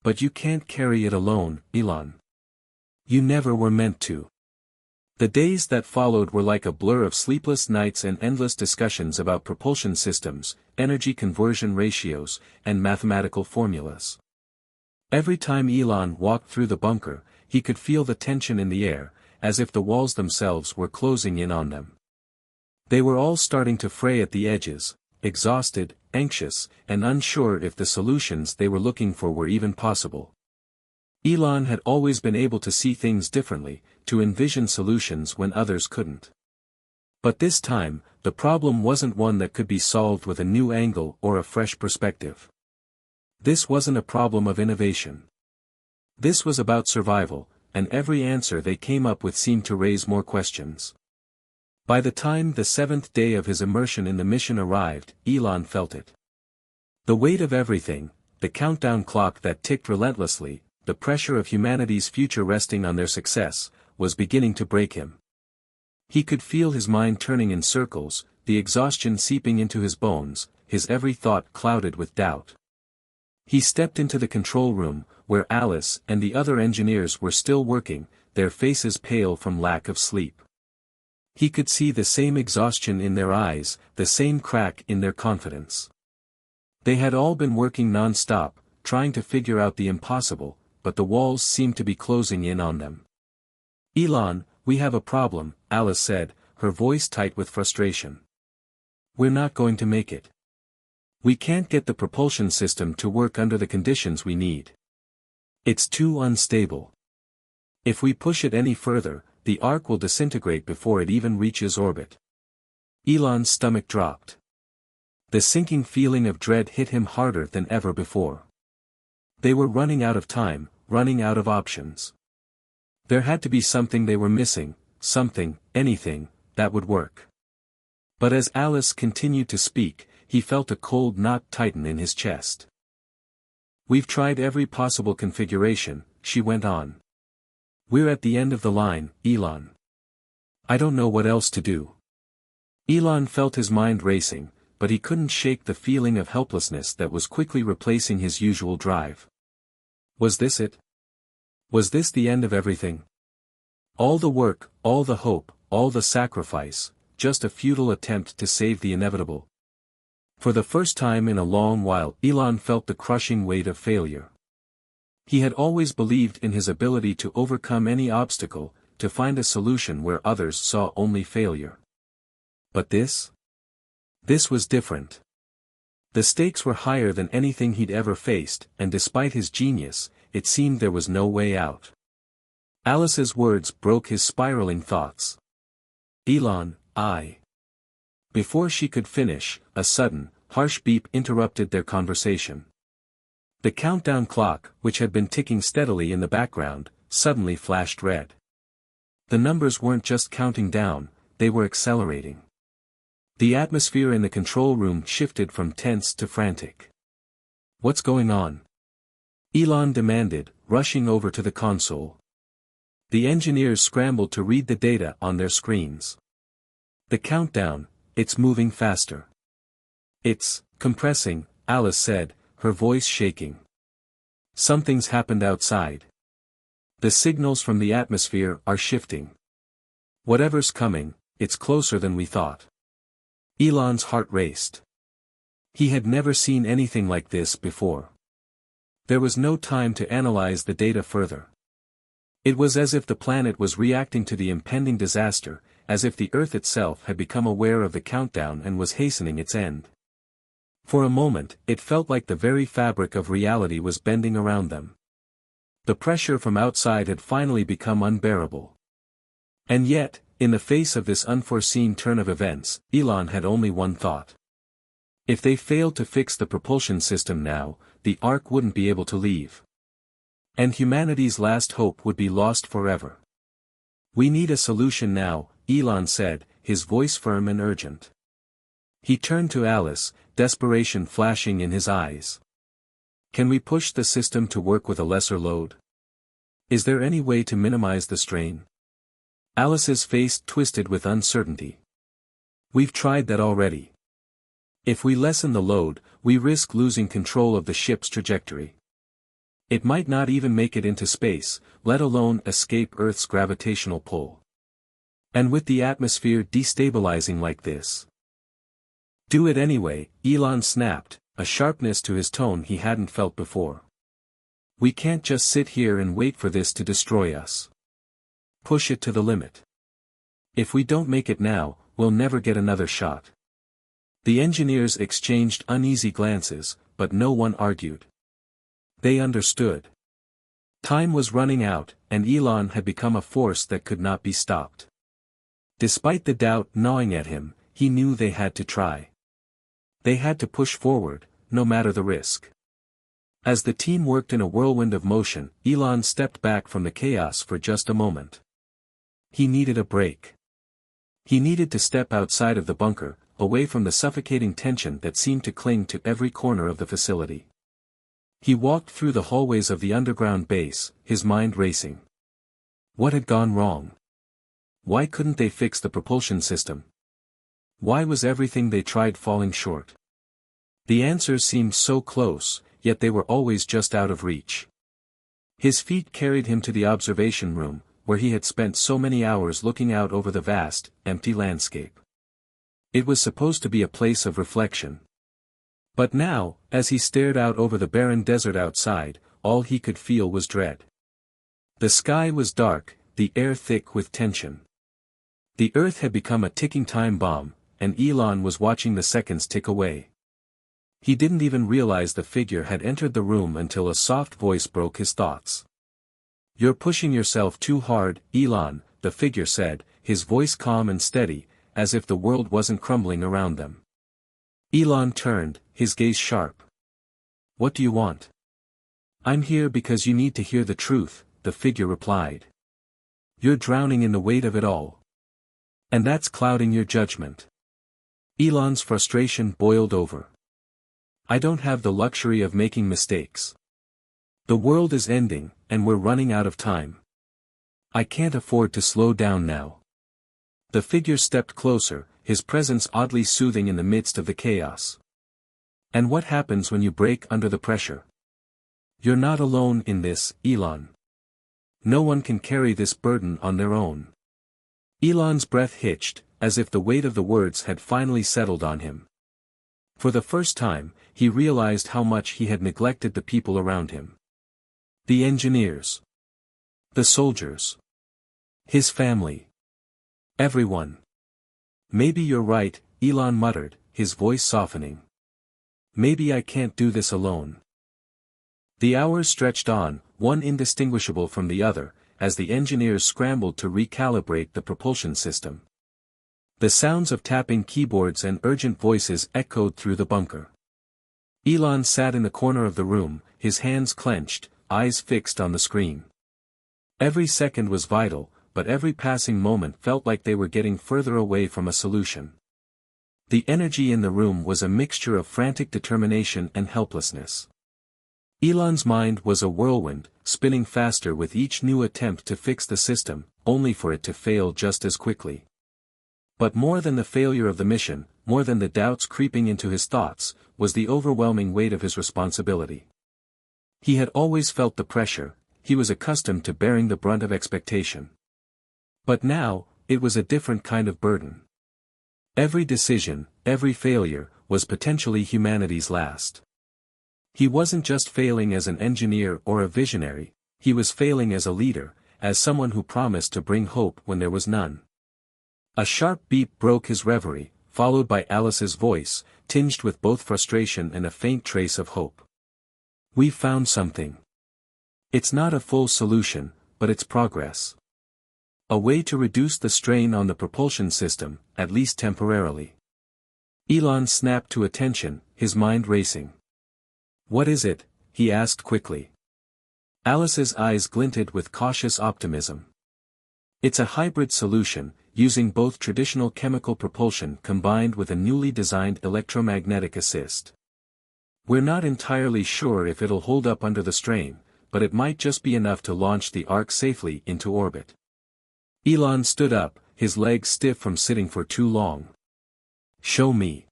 But you can't carry it alone, Elon. You never were meant to. The days that followed were like a blur of sleepless nights and endless discussions about propulsion systems, energy conversion ratios, and mathematical formulas. Every time Elon walked through the bunker, he could feel the tension in the air, as if the walls themselves were closing in on them. They were all starting to fray at the edges, exhausted, anxious, and unsure if the solutions they were looking for were even possible. Elon had always been able to see things differently, to envision solutions when others couldn't. But this time, the problem wasn't one that could be solved with a new angle or a fresh perspective. This wasn't a problem of innovation. This was about survival, and every answer they came up with seemed to raise more questions. By the time the 7th day of his immersion in the mission arrived, Elon felt it. The weight of everything, the countdown clock that ticked relentlessly, the pressure of humanity's future resting on their success, was beginning to break him. He could feel his mind turning in circles, the exhaustion seeping into his bones, his every thought clouded with doubt. He stepped into the control room, where Alice and the other engineers were still working, their faces pale from lack of sleep. He could see the same exhaustion in their eyes, the same crack in their confidence. They had all been working non-stop, trying to figure out the impossible, but the walls seemed to be closing in on them. "Elon, we have a problem," Alice said, her voice tight with frustration. "We're not going to make it. We can't get the propulsion system to work under the conditions we need. It's too unstable. If we push it any further, the Ark will disintegrate before it even reaches orbit." Elon's stomach dropped. The sinking feeling of dread hit him harder than ever before. They were running out of time, running out of options. There had to be something they were missing, something, anything, that would work. But as Alice continued to speak, he felt a cold knot tighten in his chest. "We've tried every possible configuration," she went on. "We're at the end of the line, Elon. I don't know what else to do." Elon felt his mind racing, but he couldn't shake the feeling of helplessness that was quickly replacing his usual drive. Was this it? Was this the end of everything? All the work, all the hope, all the sacrifice, just a futile attempt to save the inevitable? For the first time in a long while, Elon felt the crushing weight of failure. He had always believed in his ability to overcome any obstacle, to find a solution where others saw only failure. But this? This was different. The stakes were higher than anything he'd ever faced, and despite his genius, it seemed there was no way out. Alice's words broke his spiraling thoughts. "Elon, I..." Before she could finish, a sudden, harsh beep interrupted their conversation. The countdown clock, which had been ticking steadily in the background, suddenly flashed red. The numbers weren't just counting down, they were accelerating. The atmosphere in the control room shifted from tense to frantic. "What's going on?" Elon demanded, rushing over to the console. The engineers scrambled to read the data on their screens. "The countdown, it's moving faster." "It's compressing," Alice said, her voice shaking. "Something's happened outside. The signals from the atmosphere are shifting. Whatever's coming, it's closer than we thought." Elon's heart raced. He had never seen anything like this before. There was no time to analyze the data further. It was as if the planet was reacting to the impending disaster, as if the Earth itself had become aware of the countdown and was hastening its end. For a moment, it felt like the very fabric of reality was bending around them. The pressure from outside had finally become unbearable. And yet, in the face of this unforeseen turn of events, Elon had only one thought. If they failed to fix the propulsion system now, the Ark wouldn't be able to leave. And humanity's last hope would be lost forever. "We need a solution now," Elon said, his voice firm and urgent. He turned to Alice, desperation flashing in his eyes. "Can we push the system to work with a lesser load? Is there any way to minimize the strain?" Alice's face twisted with uncertainty. "We've tried that already. If we lessen the load, we risk losing control of the ship's trajectory. It might not even make it into space, let alone escape Earth's gravitational pull. And with the atmosphere destabilizing like this." "Do it anyway," Elon snapped, a sharpness to his tone he hadn't felt before. "We can't just sit here and wait for this to destroy us. Push it to the limit. If we don't make it now, we'll never get another shot." The engineers exchanged uneasy glances, but no one argued. They understood. Time was running out, and Elon had become a force that could not be stopped. Despite the doubt gnawing at him, he knew they had to try. They had to push forward, no matter the risk. As the team worked in a whirlwind of motion, Elon stepped back from the chaos for just a moment. He needed a break. He needed to step outside of the bunker, away from the suffocating tension that seemed to cling to every corner of the facility. He walked through the hallways of the underground base, his mind racing. What had gone wrong? Why couldn't they fix the propulsion system? Why was everything they tried falling short? The answers seemed so close, yet they were always just out of reach. His feet carried him to the observation room, where he had spent so many hours looking out over the vast, empty landscape. It was supposed to be a place of reflection. But now, as he stared out over the barren desert outside, all he could feel was dread. The sky was dark, the air thick with tension. The Earth had become a ticking time bomb, and Elon was watching the seconds tick away. He didn't even realize the figure had entered the room until a soft voice broke his thoughts. "You're pushing yourself too hard, Elon," the figure said, his voice calm and steady, as if the world wasn't crumbling around them. Elon turned, his gaze sharp. "What do you want?" "I'm here because you need to hear the truth," the figure replied. "You're drowning in the weight of it all. And that's clouding your judgment." Elon's frustration boiled over. "I don't have the luxury of making mistakes. The world is ending, and we're running out of time. I can't afford to slow down now." The figure stepped closer, his presence oddly soothing in the midst of the chaos. "And what happens when you break under the pressure? You're not alone in this, Elon. No one can carry this burden on their own." Elon's breath hitched, as if the weight of the words had finally settled on him. For the first time, he realized how much he had neglected the people around him. The engineers. The soldiers. His family. Everyone. "Maybe you're right," Elon muttered, his voice softening. "Maybe I can't do this alone." The hours stretched on, one indistinguishable from the other, as the engineers scrambled to recalibrate the propulsion system. The sounds of tapping keyboards and urgent voices echoed through the bunker. Elon sat in the corner of the room, his hands clenched, eyes fixed on the screen. Every second was vital, but every passing moment felt like they were getting further away from a solution. The energy in the room was a mixture of frantic determination and helplessness. Elon's mind was a whirlwind, spinning faster with each new attempt to fix the system, only for it to fail just as quickly. But more than the failure of the mission, more than the doubts creeping into his thoughts, was the overwhelming weight of his responsibility. He had always felt the pressure, he was accustomed to bearing the brunt of expectation. But now, it was a different kind of burden. Every decision, every failure, was potentially humanity's last. He wasn't just failing as an engineer or a visionary, he was failing as a leader, as someone who promised to bring hope when there was none. A sharp beep broke his reverie, followed by Alice's voice, tinged with both frustration and a faint trace of hope. "We've found something. It's not a full solution, but it's progress. A way to reduce the strain on the propulsion system, at least temporarily." Elon snapped to attention, his mind racing. "What is it?" he asked quickly. Alice's eyes glinted with cautious optimism. "It's a hybrid solution, using both traditional chemical propulsion combined with a newly designed electromagnetic assist. We're not entirely sure if it'll hold up under the strain, but it might just be enough to launch the Ark safely into orbit." Elon stood up, his legs stiff from sitting for too long. "Show me."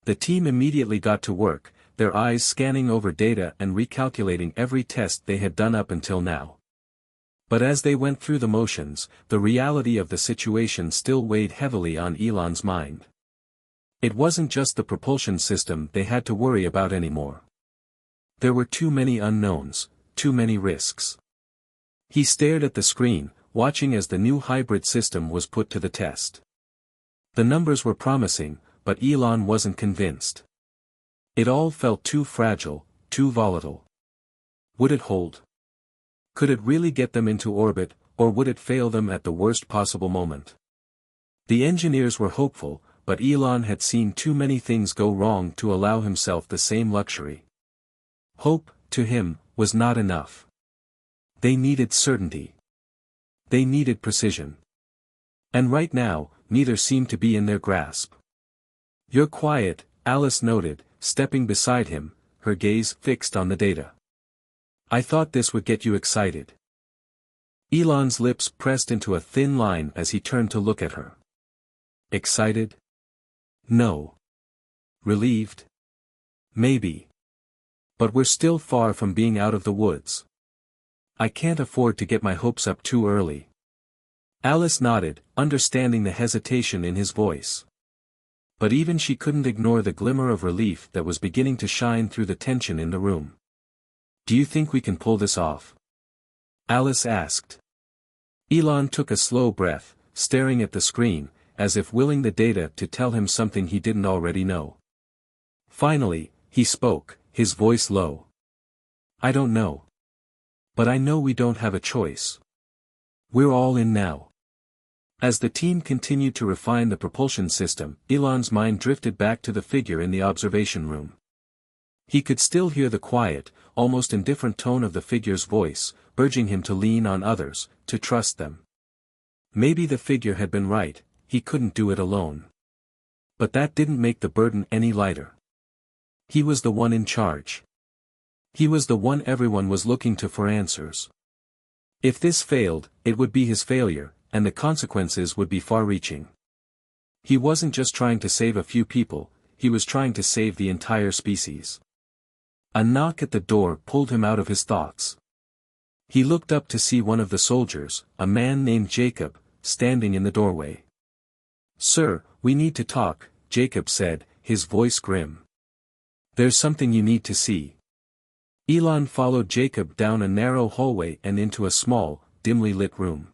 The team immediately got to work, their eyes scanning over data and recalculating every test they had done up until now. But as they went through the motions, the reality of the situation still weighed heavily on Elon's mind. It wasn't just the propulsion system they had to worry about anymore. There were too many unknowns, too many risks. He stared at the screen, watching as the new hybrid system was put to the test. The numbers were promising, but Elon wasn't convinced. It all felt too fragile, too volatile. Would it hold? Could it really get them into orbit, or would it fail them at the worst possible moment? The engineers were hopeful, but Elon had seen too many things go wrong to allow himself the same luxury. Hope, to him, was not enough. They needed certainty. They needed precision. And right now, neither seemed to be in their grasp. "You're quiet," Alice noted, stepping beside him, her gaze fixed on the data. "I thought this would get you excited." Elon's lips pressed into a thin line as he turned to look at her. Excited? No. Relieved? Maybe. But we're still far from being out of the woods. I can't afford to get my hopes up too early. Alice nodded, understanding the hesitation in his voice. But even she couldn't ignore the glimmer of relief that was beginning to shine through the tension in the room. "Do you think we can pull this off?" Alice asked. Elon took a slow breath, staring at the screen, as if willing the data to tell him something he didn't already know. Finally, he spoke, his voice low. "I don't know. But I know we don't have a choice. We're all in now." As the team continued to refine the propulsion system, Elon's mind drifted back to the figure in the observation room. He could still hear the quiet, almost indifferent tone of the figure's voice, urging him to lean on others, to trust them. Maybe the figure had been right, he couldn't do it alone. But that didn't make the burden any lighter. He was the one in charge. He was the one everyone was looking to for answers. If this failed, it would be his failure, and the consequences would be far-reaching. He wasn't just trying to save a few people, he was trying to save the entire species. A knock at the door pulled him out of his thoughts. He looked up to see one of the soldiers, a man named Jacob, standing in the doorway. "Sir, we need to talk," Jacob said, his voice grim. "There's something you need to see." Elon followed Jacob down a narrow hallway and into a small, dimly lit room.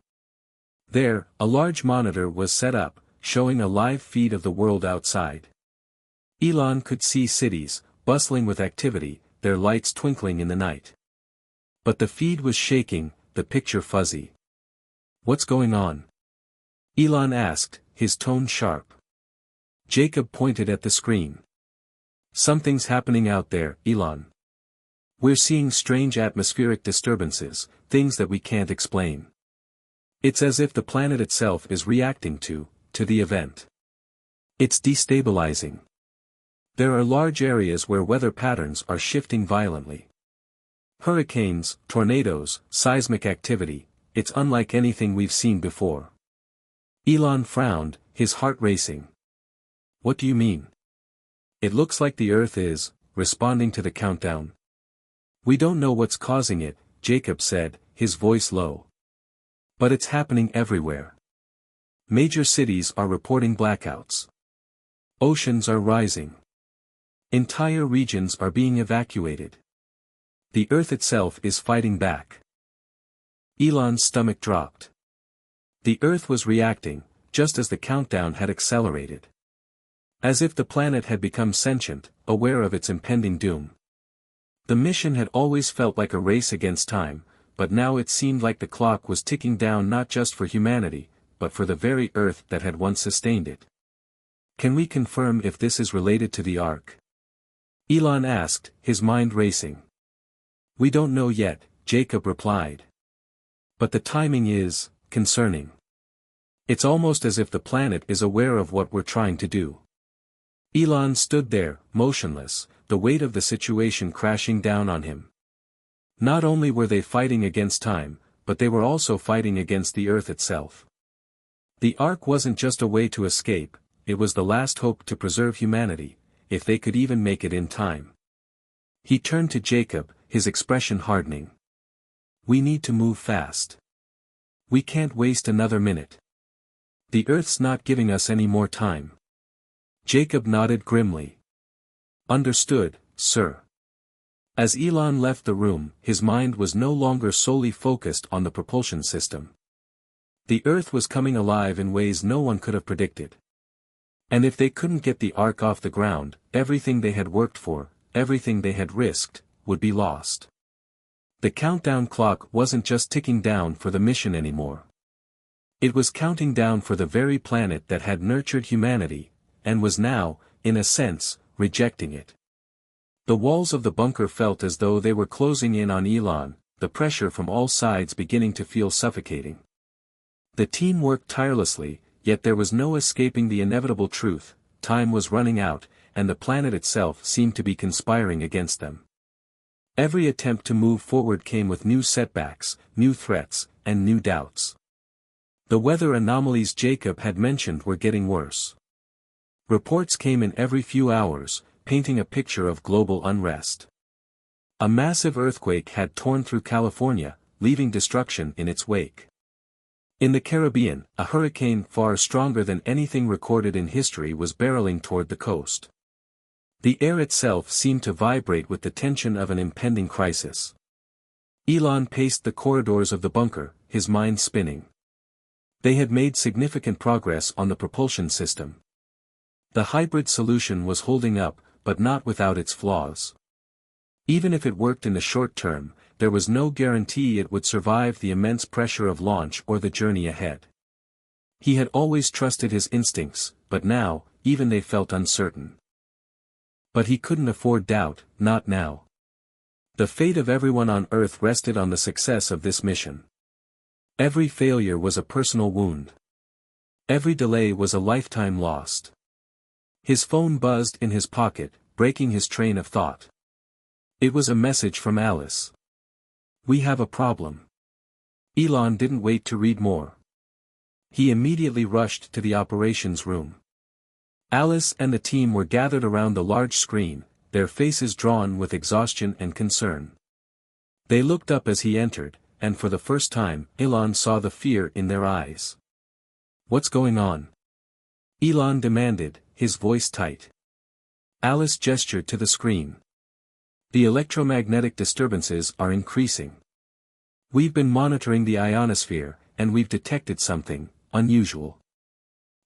There, a large monitor was set up, showing a live feed of the world outside. Elon could see cities, bustling with activity, their lights twinkling in the night. But the feed was shaking, the picture fuzzy. "What's going on?" Elon asked, his tone sharp. Jacob pointed at the screen. "Something's happening out there, Elon. We're seeing strange atmospheric disturbances, things that we can't explain. It's as if the planet itself is reacting to the event. It's destabilizing. There are large areas where weather patterns are shifting violently. Hurricanes, tornadoes, seismic activity, it's unlike anything we've seen before." Elon frowned, his heart racing. "What do you mean?" "It looks like the Earth is responding to the countdown." "We don't know what's causing it," Jacob said, his voice low. "But it's happening everywhere. Major cities are reporting blackouts. Oceans are rising. Entire regions are being evacuated. The Earth itself is fighting back." Elon's stomach dropped. The Earth was reacting, just as the countdown had accelerated. As if the planet had become sentient, aware of its impending doom. The mission had always felt like a race against time, but now it seemed like the clock was ticking down not just for humanity, but for the very Earth that had once sustained it. "Can we confirm if this is related to the Ark?" Elon asked, his mind racing. "We don't know yet," Jacob replied. "But the timing is concerning. It's almost as if the planet is aware of what we're trying to do." Elon stood there, motionless, the weight of the situation crashing down on him. Not only were they fighting against time, but they were also fighting against the Earth itself. The Ark wasn't just a way to escape, it was the last hope to preserve humanity, if they could even make it in time. He turned to Jacob, his expression hardening. "We need to move fast. We can't waste another minute. The Earth's not giving us any more time." Jacob nodded grimly. "Understood, sir." As Elon left the room, his mind was no longer solely focused on the propulsion system. The Earth was coming alive in ways no one could have predicted. And if they couldn't get the Ark off the ground, everything they had worked for, everything they had risked, would be lost. The countdown clock wasn't just ticking down for the mission anymore. It was counting down for the very planet that had nurtured humanity, and was now, in a sense, rejecting it. The walls of the bunker felt as though they were closing in on Elon, the pressure from all sides beginning to feel suffocating. The team worked tirelessly, yet there was no escaping the inevitable truth: time was running out, and the planet itself seemed to be conspiring against them. Every attempt to move forward came with new setbacks, new threats, and new doubts. The weather anomalies Jacob had mentioned were getting worse. Reports came in every few hours, painting a picture of global unrest. A massive earthquake had torn through California, leaving destruction in its wake. In the Caribbean, a hurricane far stronger than anything recorded in history was barreling toward the coast. The air itself seemed to vibrate with the tension of an impending crisis. Elon paced the corridors of the bunker, his mind spinning. They had made significant progress on the propulsion system. The hybrid solution was holding up, but not without its flaws. Even if it worked in the short term, there was no guarantee it would survive the immense pressure of launch or the journey ahead. He had always trusted his instincts, but now, even they felt uncertain. But he couldn't afford doubt, not now. The fate of everyone on Earth rested on the success of this mission. Every failure was a personal wound. Every delay was a lifetime lost. His phone buzzed in his pocket, breaking his train of thought. It was a message from Alice. "We have a problem." Elon didn't wait to read more. He immediately rushed to the operations room. Alice and the team were gathered around the large screen, their faces drawn with exhaustion and concern. They looked up as he entered, and for the first time, Elon saw the fear in their eyes. "What's going on?" Elon demanded, his voice tight. Alice gestured to the screen. "The electromagnetic disturbances are increasing. We've been monitoring the ionosphere, and we've detected something unusual.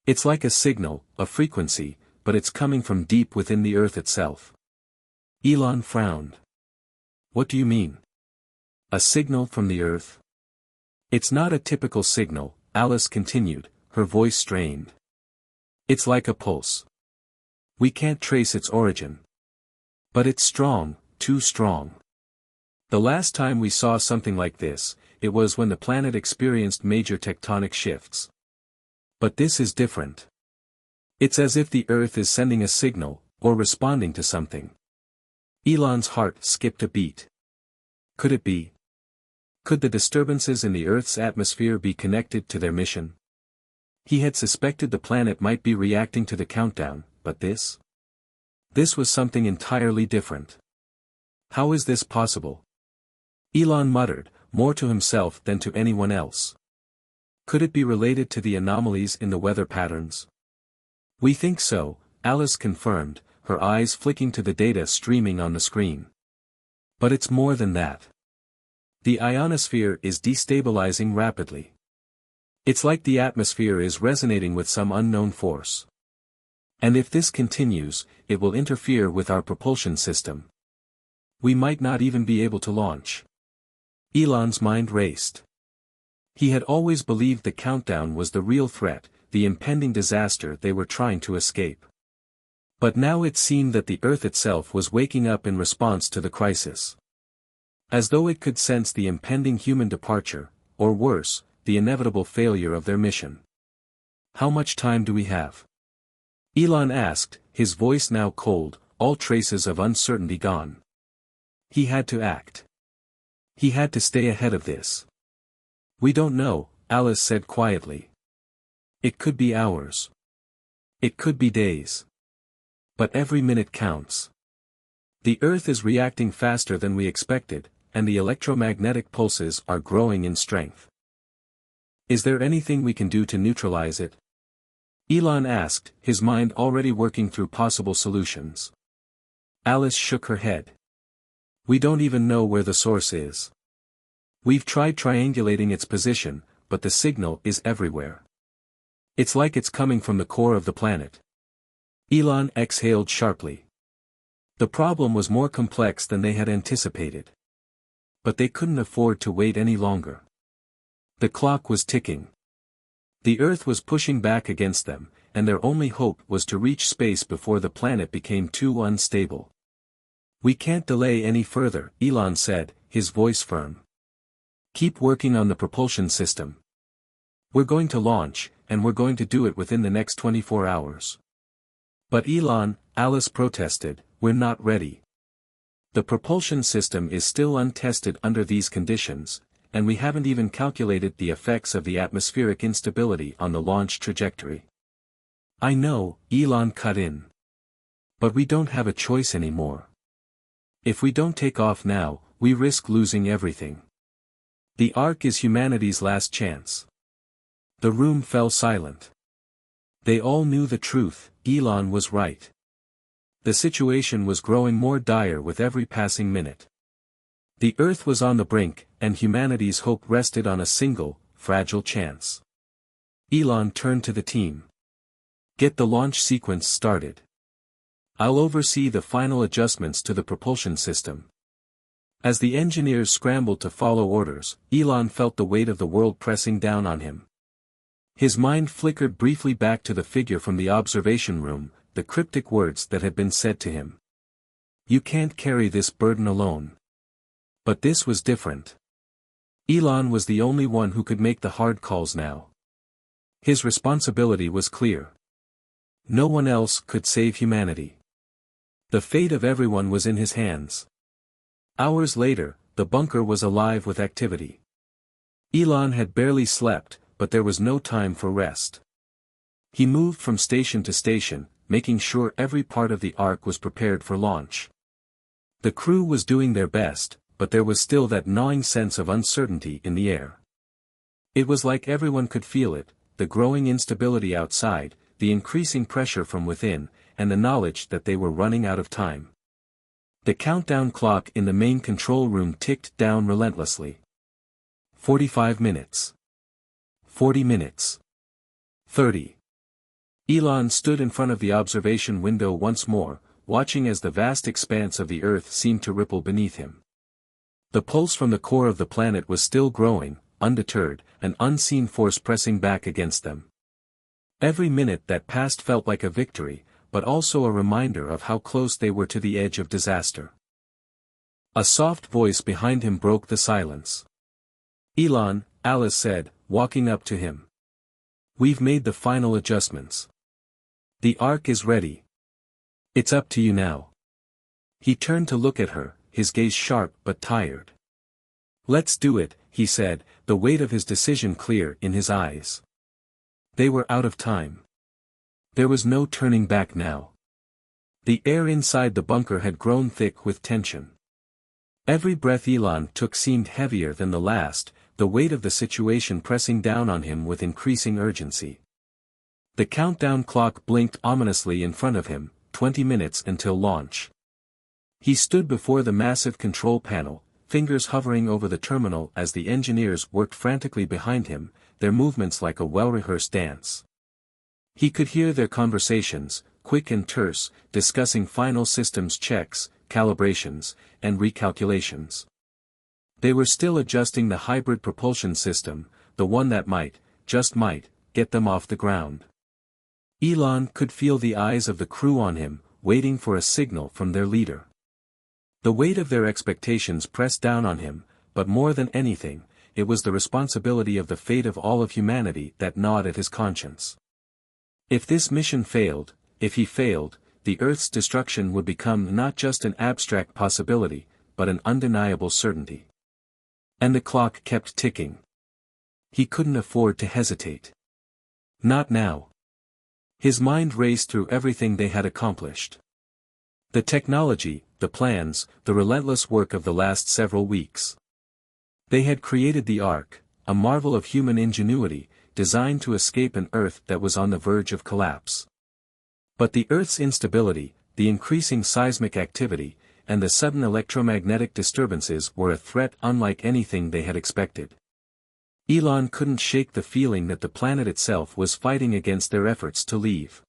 It's like a signal, a frequency, but it's coming from deep within the Earth itself." Elon frowned. "What do you mean? A signal from the Earth?" "It's not a typical signal," Alice continued, her voice strained. "It's like a pulse. We can't trace its origin. But it's strong, too strong. The last time we saw something like this, it was when the planet experienced major tectonic shifts. But this is different. It's as if the Earth is sending a signal, or responding to something." Elon's heart skipped a beat. Could it be? Could the disturbances in the Earth's atmosphere be connected to their mission? He had suspected the planet might be reacting to the countdown, but this? This was something entirely different. How is this possible? Elon muttered, more to himself than to anyone else. Could it be related to the anomalies in the weather patterns? "We think so," Alice confirmed, her eyes flicking to the data streaming on the screen. "But it's more than that. The ionosphere is destabilizing rapidly. It's like the atmosphere is resonating with some unknown force. And if this continues, it will interfere with our propulsion system. We might not even be able to launch." Elon's mind raced. He had always believed the countdown was the real threat, the impending disaster they were trying to escape. But now it seemed that the Earth itself was waking up in response to the crisis. As though it could sense the impending human departure, or worse, the inevitable failure of their mission. "How much time do we have?" Elon asked, his voice now cold, all traces of uncertainty gone. He had to act. He had to stay ahead of this. "We don't know," Alice said quietly. "It could be hours. It could be days. But every minute counts. The Earth is reacting faster than we expected, and the electromagnetic pulses are growing in strength. Is there anything we can do to neutralize it?" Elon asked, his mind already working through possible solutions. Alice shook her head. "We don't even know where the source is. We've tried triangulating its position, but the signal is everywhere. It's like it's coming from the core of the planet. Elon exhaled sharply. The problem was more complex than they had anticipated. But they couldn't afford to wait any longer. The clock was ticking. The Earth was pushing back against them, and their only hope was to reach space before the planet became too unstable. "We can't delay any further," Elon said, his voice firm. "Keep working on the propulsion system. We're going to launch, and we're going to do it within the next 24 hours. "But Elon," Alice protested, "we're not ready. The propulsion system is still untested under these conditions, and we haven't even calculated the effects of the atmospheric instability on the launch trajectory." "I know," Elon cut in. "But we don't have a choice anymore. If we don't take off now, we risk losing everything. The Ark is humanity's last chance." The room fell silent. They all knew the truth, Elon was right. The situation was growing more dire with every passing minute. The Earth was on the brink, and humanity's hope rested on a single, fragile chance. Elon turned to the team. "Get the launch sequence started. I'll oversee the final adjustments to the propulsion system." As the engineers scrambled to follow orders, Elon felt the weight of the world pressing down on him. His mind flickered briefly back to the figure from the observation room, the cryptic words that had been said to him. "You can't carry this burden alone." But this was different. Elon was the only one who could make the hard calls now. His responsibility was clear. No one else could save humanity. The fate of everyone was in his hands. Hours later, the bunker was alive with activity. Elon had barely slept, but there was no time for rest. He moved from station to station, making sure every part of the Ark was prepared for launch. The crew was doing their best, but there was still that gnawing sense of uncertainty in the air. It was like everyone could feel it, the growing instability outside, the increasing pressure from within, and the knowledge that they were running out of time. The countdown clock in the main control room ticked down relentlessly. 45 minutes. 40 minutes. 30. Elon stood in front of the observation window once more, watching as the vast expanse of the Earth seemed to ripple beneath him. The pulse from the core of the planet was still growing, undeterred, an unseen force pressing back against them. Every minute that passed felt like a victory, but also a reminder of how close they were to the edge of disaster. A soft voice behind him broke the silence. "Elon," Alice said, walking up to him. "We've made the final adjustments. The Ark is ready. It's up to you now." He turned to look at her, his gaze sharp but tired. "Let's do it," he said, the weight of his decision clear in his eyes. They were out of time. There was no turning back now. The air inside the bunker had grown thick with tension. Every breath Elon took seemed heavier than the last, the weight of the situation pressing down on him with increasing urgency. The countdown clock blinked ominously in front of him, 20 minutes until launch. He stood before the massive control panel, fingers hovering over the terminal as the engineers worked frantically behind him, their movements like a well-rehearsed dance. He could hear their conversations, quick and terse, discussing final systems checks, calibrations, and recalculations. They were still adjusting the hybrid propulsion system, the one that might, just might, get them off the ground. Elon could feel the eyes of the crew on him, waiting for a signal from their leader. The weight of their expectations pressed down on him, but more than anything, it was the responsibility of the fate of all of humanity that gnawed at his conscience. If this mission failed, if he failed, the Earth's destruction would become not just an abstract possibility, but an undeniable certainty. And the clock kept ticking. He couldn't afford to hesitate. Not now. His mind raced through everything they had accomplished. The technology, the plans, the relentless work of the last several weeks. They had created the Ark, a marvel of human ingenuity, designed to escape an Earth that was on the verge of collapse. But the Earth's instability, the increasing seismic activity, and the sudden electromagnetic disturbances were a threat unlike anything they had expected. Elon couldn't shake the feeling that the planet itself was fighting against their efforts to leave.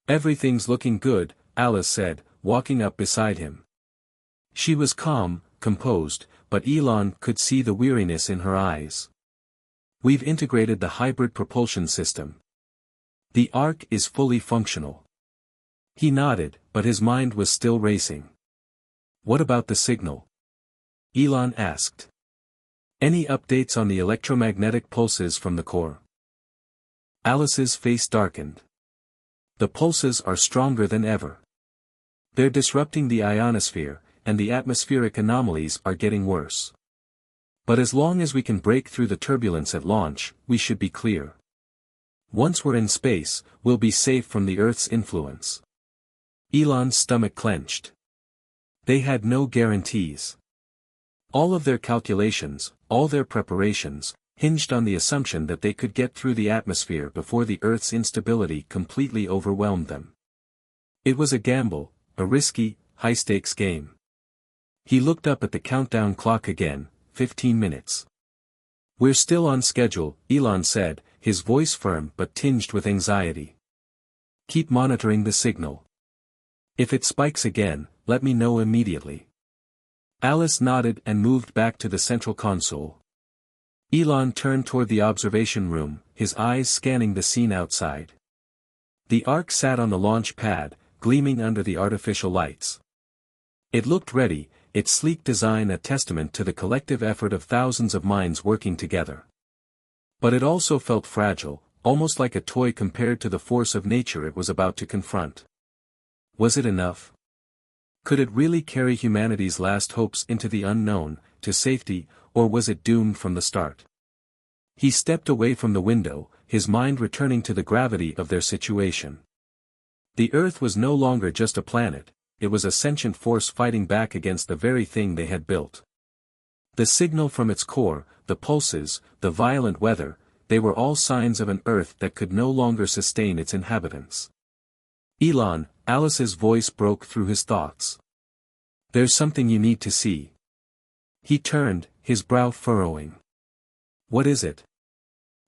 Everything's looking good, Alice said, walking up beside him. She was calm, composed, but Elon could see the weariness in her eyes. We've integrated the hybrid propulsion system. The Ark is fully functional. He nodded, but his mind was still racing. What about the signal? Elon asked. Any updates on the electromagnetic pulses from the core? Alice's face darkened. The pulses are stronger than ever. They're disrupting the ionosphere, and the atmospheric anomalies are getting worse. But as long as we can break through the turbulence at launch, we should be clear. Once we're in space, we'll be safe from the Earth's influence. Elon's stomach clenched. They had no guarantees. All of their calculations, all their preparations, hinged on the assumption that they could get through the atmosphere before the Earth's instability completely overwhelmed them. It was a gamble, a risky, high-stakes game. He looked up at the countdown clock again, 15 minutes. We're still on schedule, Elon said, his voice firm but tinged with anxiety. Keep monitoring the signal. If it spikes again, let me know immediately. Alice nodded and moved back to the central console. Elon turned toward the observation room, his eyes scanning the scene outside. The Ark sat on the launch pad, gleaming under the artificial lights. It looked ready, its sleek design a testament to the collective effort of thousands of minds working together. But it also felt fragile, almost like a toy compared to the force of nature it was about to confront. Was it enough? Could it really carry humanity's last hopes into the unknown, to safety, or was it doomed from the start? He stepped away from the window, his mind returning to the gravity of their situation. The Earth was no longer just a planet, it was a sentient force fighting back against the very thing they had built. The signal from its core, the pulses, the violent weather, they were all signs of an Earth that could no longer sustain its inhabitants. Elon, Alice's voice broke through his thoughts. There's something you need to see. He turned, his brow furrowing. What is it?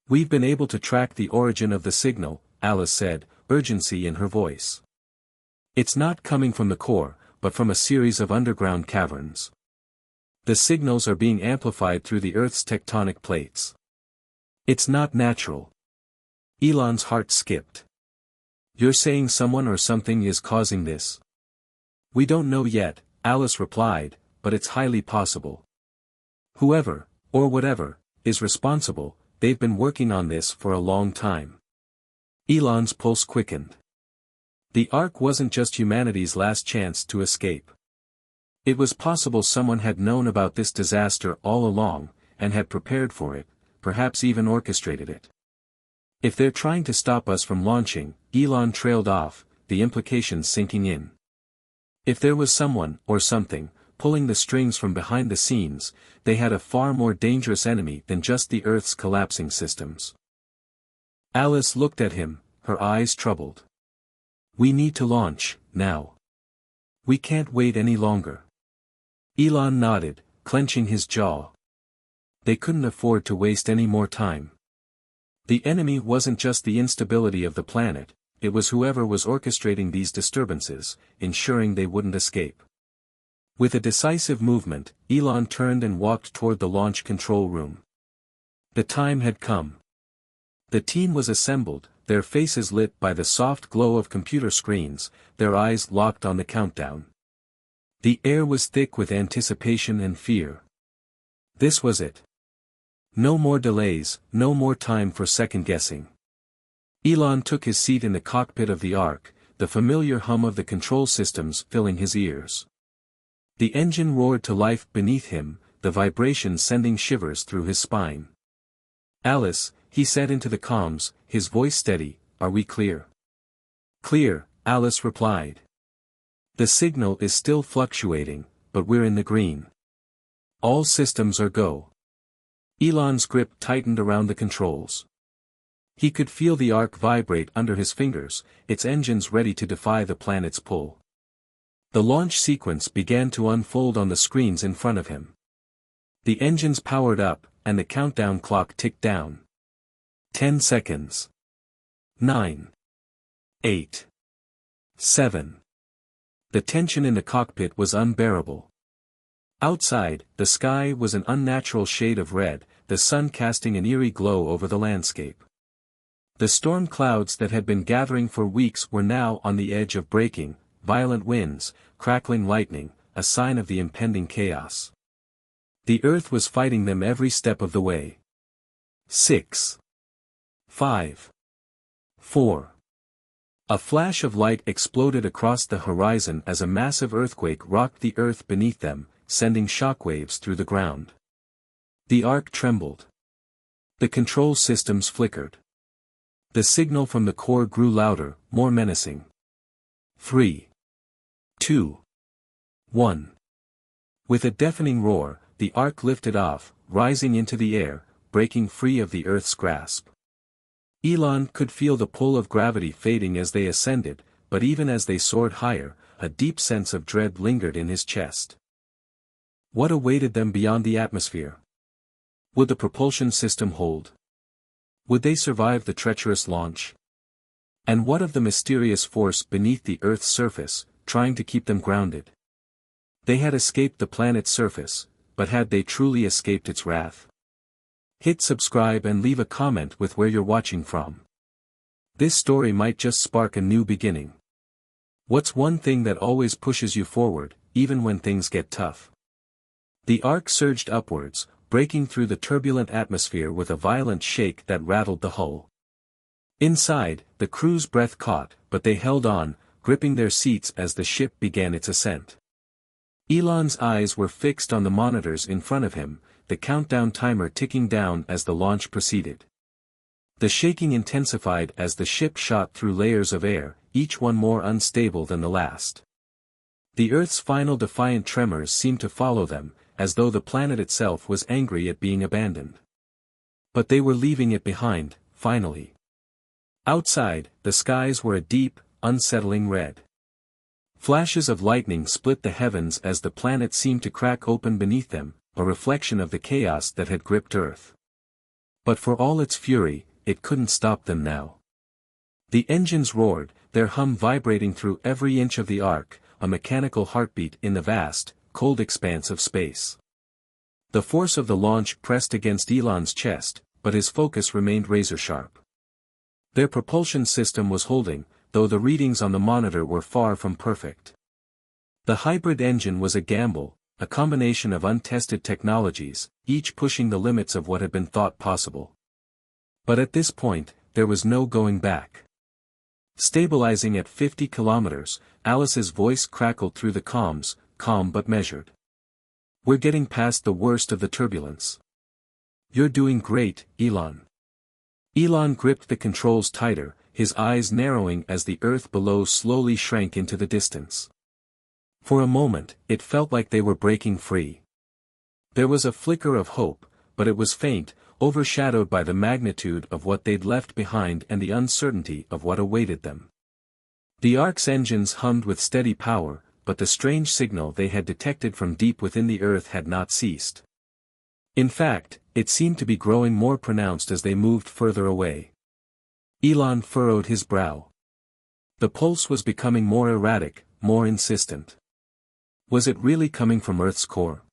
We've been able to track the origin of the signal, Alice said, urgency in her voice. It's not coming from the core, but from a series of underground caverns. The signals are being amplified through the Earth's tectonic plates. It's not natural. Elon's heart skipped. You're saying someone or something is causing this? We don't know yet, Alice replied, but it's highly possible. Whoever, or whatever, is responsible, they've been working on this for a long time. Elon's pulse quickened. The Ark wasn't just humanity's last chance to escape. It was possible someone had known about this disaster all along, and had prepared for it, perhaps even orchestrated it. If they're trying to stop us from launching, Elon trailed off, the implications sinking in. If there was someone, or something, pulling the strings from behind the scenes, they had a far more dangerous enemy than just the Earth's collapsing systems. Alice looked at him, her eyes troubled. We need to launch, now. We can't wait any longer. Elon nodded, clenching his jaw. They couldn't afford to waste any more time. The enemy wasn't just the instability of the planet, it was whoever was orchestrating these disturbances, ensuring they wouldn't escape. With a decisive movement, Elon turned and walked toward the launch control room. The time had come. The team was assembled, their faces lit by the soft glow of computer screens, their eyes locked on the countdown. The air was thick with anticipation and fear. This was it. No more delays, no more time for second-guessing. Elon took his seat in the cockpit of the Ark, the familiar hum of the control systems filling his ears. The engine roared to life beneath him, the vibration sending shivers through his spine. Alice, he said into the comms, his voice steady, are we clear? Clear, Alice replied. The signal is still fluctuating, but we're in the green. All systems are go. Elon's grip tightened around the controls. He could feel the Ark vibrate under his fingers, its engines ready to defy the planet's pull. The launch sequence began to unfold on the screens in front of him. The engines powered up, and the countdown clock ticked down. 10 seconds. 9. 8. 7. The tension in the cockpit was unbearable. Outside, the sky was an unnatural shade of red, the sun casting an eerie glow over the landscape. The storm clouds that had been gathering for weeks were now on the edge of breaking, violent winds, crackling lightning, a sign of the impending chaos. The earth was fighting them every step of the way. 6. 5. 4. A flash of light exploded across the horizon as a massive earthquake rocked the earth beneath them, sending shockwaves through the ground. The ark trembled. The control systems flickered. The signal from the core grew louder, more menacing. 3. 2. 1. With a deafening roar, the ark lifted off, rising into the air, breaking free of the Earth's grasp. Elon could feel the pull of gravity fading as they ascended, but even as they soared higher, a deep sense of dread lingered in his chest. What awaited them beyond the atmosphere? Would the propulsion system hold? Would they survive the treacherous launch? And what of the mysterious force beneath the Earth's surface, trying to keep them grounded? They had escaped the planet's surface, but had they truly escaped its wrath? Hit subscribe and leave a comment with where you're watching from. This story might just spark a new beginning. What's one thing that always pushes you forward, even when things get tough? The ark surged upwards, breaking through the turbulent atmosphere with a violent shake that rattled the hull. Inside, the crew's breath caught, but they held on, gripping their seats as the ship began its ascent. Elon's eyes were fixed on the monitors in front of him, the countdown timer ticking down as the launch proceeded. The shaking intensified as the ship shot through layers of air, each one more unstable than the last. The Earth's final defiant tremors seemed to follow them, as though the planet itself was angry at being abandoned. But they were leaving it behind, finally. Outside, the skies were a deep, unsettling red. Flashes of lightning split the heavens as the planet seemed to crack open beneath them, a reflection of the chaos that had gripped Earth. But for all its fury, it couldn't stop them now. The engines roared, their hum vibrating through every inch of the ark, a mechanical heartbeat in the vast, cold expanse of space. The force of the launch pressed against Elon's chest, but his focus remained razor-sharp. Their propulsion system was holding, though the readings on the monitor were far from perfect. The hybrid engine was a gamble, a combination of untested technologies, each pushing the limits of what had been thought possible. But at this point, there was no going back. Stabilizing at 50 kilometers, Alice's voice crackled through the comms, calm but measured. "We're getting past the worst of the turbulence. You're doing great, Elon." Elon gripped the controls tighter, his eyes narrowing as the Earth below slowly shrank into the distance. For a moment, it felt like they were breaking free. There was a flicker of hope, but it was faint, overshadowed by the magnitude of what they'd left behind and the uncertainty of what awaited them. The ark's engines hummed with steady power, but the strange signal they had detected from deep within the Earth had not ceased. In fact, it seemed to be growing more pronounced as they moved further away. Elon furrowed his brow. The pulse was becoming more erratic, more insistent. Was it really coming from Earth's core?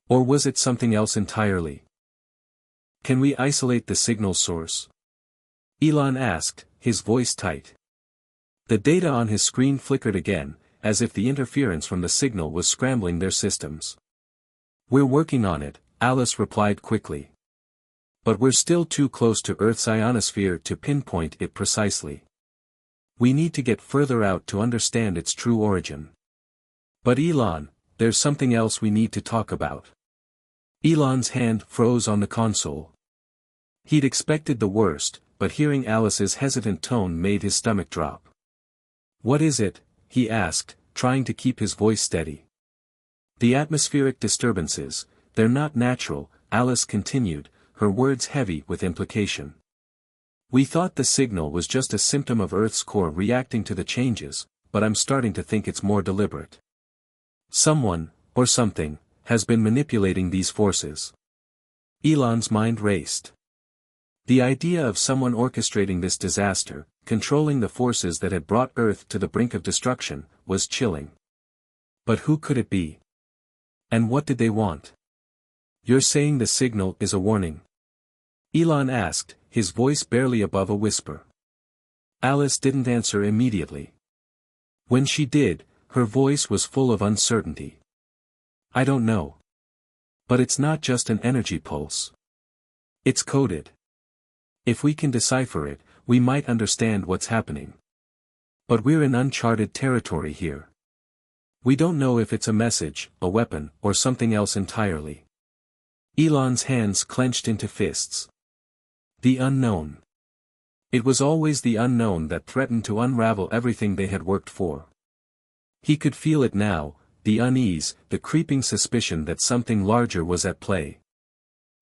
Or was it something else entirely? "Can we isolate the signal source?" Elon asked, his voice tight. The data on his screen flickered again, as if the interference from the signal was scrambling their systems. "We're working on it," Alice replied quickly. "But we're still too close to Earth's ionosphere to pinpoint it precisely. We need to get further out to understand its true origin." "But Elon, there's something else we need to talk about." Elon's hand froze on the console. He'd expected the worst, but hearing Alice's hesitant tone made his stomach drop. "What is it?" he asked, trying to keep his voice steady. "The atmospheric disturbances, they're not natural," Alice continued, her words heavy with implication. "We thought the signal was just a symptom of Earth's core reacting to the changes, but I'm starting to think it's more deliberate. Someone, or something, has been manipulating these forces." Elon's mind raced. The idea of someone orchestrating this disaster, controlling the forces that had brought Earth to the brink of destruction, was chilling. But who could it be? And what did they want? "You're saying the signal is a warning?" Elon asked, his voice barely above a whisper. Alice didn't answer immediately. When she did, her voice was full of uncertainty. "I don't know. But it's not just an energy pulse. It's coded. If we can decipher it, we might understand what's happening. But we're in uncharted territory here. We don't know if it's a message, a weapon, or something else entirely." Elon's hands clenched into fists. The unknown. It was always the unknown that threatened to unravel everything they had worked for. He could feel it now, the unease, the creeping suspicion that something larger was at play.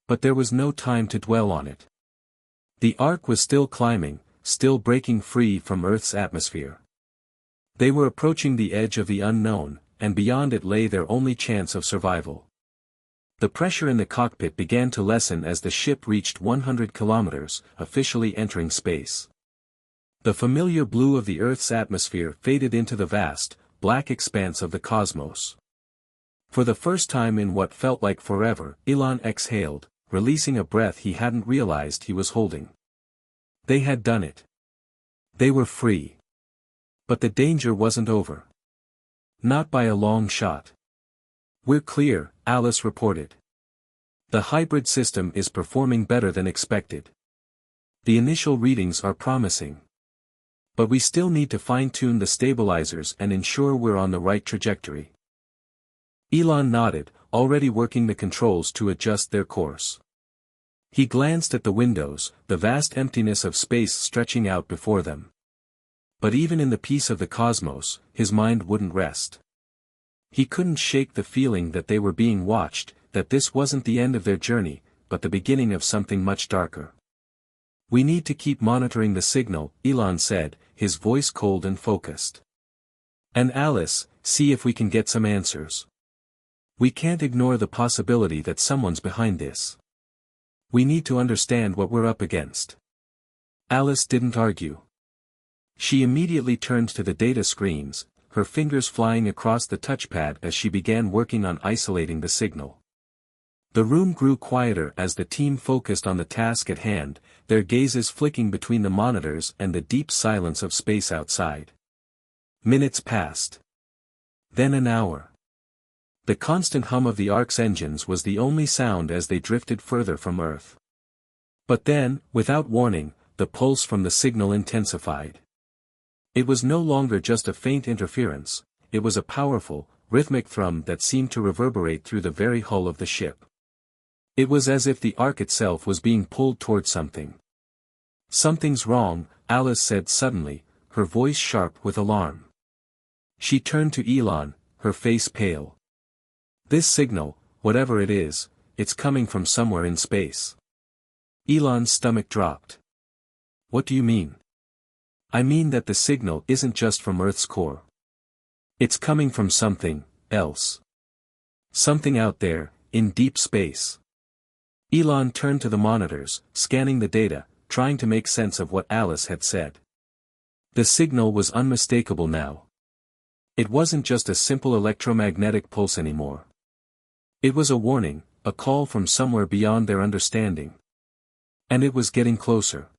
But there was no time to dwell on it. The Ark was still climbing, still breaking free from Earth's atmosphere. They were approaching the edge of the unknown, and beyond it lay their only chance of survival. The pressure in the cockpit began to lessen as the ship reached 100 kilometers, officially entering space. The familiar blue of the Earth's atmosphere faded into the vast, black expanse of the cosmos. For the first time in what felt like forever, Elon exhaled, releasing a breath he hadn't realized he was holding. They had done it. They were free. But the danger wasn't over. Not by a long shot. "We're clear," Alice reported. "The hybrid system is performing better than expected. The initial readings are promising. But we still need to fine-tune the stabilizers and ensure we're on the right trajectory." Elon nodded, already working the controls to adjust their course. He glanced at the windows, the vast emptiness of space stretching out before them. But even in the peace of the cosmos, his mind wouldn't rest. He couldn't shake the feeling that they were being watched, that this wasn't the end of their journey, but the beginning of something much darker. "We need to keep monitoring the signal," Elon said, his voice cold and focused. "And Alice, see if we can get some answers. We can't ignore the possibility that someone's behind this. We need to understand what we're up against." Alice didn't argue. She immediately turned to the data screens, her fingers flying across the touchpad as she began working on isolating the signal. The room grew quieter as the team focused on the task at hand, their gazes flicking between the monitors and the deep silence of space outside. Minutes passed. Then an hour. The constant hum of the Ark's engines was the only sound as they drifted further from Earth. But then, without warning, the pulse from the signal intensified. It was no longer just a faint interference, it was a powerful, rhythmic thrum that seemed to reverberate through the very hull of the ship. It was as if the Ark itself was being pulled toward something. "Something's wrong," Alice said suddenly, her voice sharp with alarm. She turned to Elon, her face pale. "This signal, whatever it is, it's coming from somewhere in space." Elon's stomach dropped. "What do you mean?" "I mean that the signal isn't just from Earth's core. It's coming from something else. Something out there, in deep space." Elon turned to the monitors, scanning the data, trying to make sense of what Alice had said. The signal was unmistakable now. It wasn't just a simple electromagnetic pulse anymore. It was a warning, a call from somewhere beyond their understanding. And it was getting closer.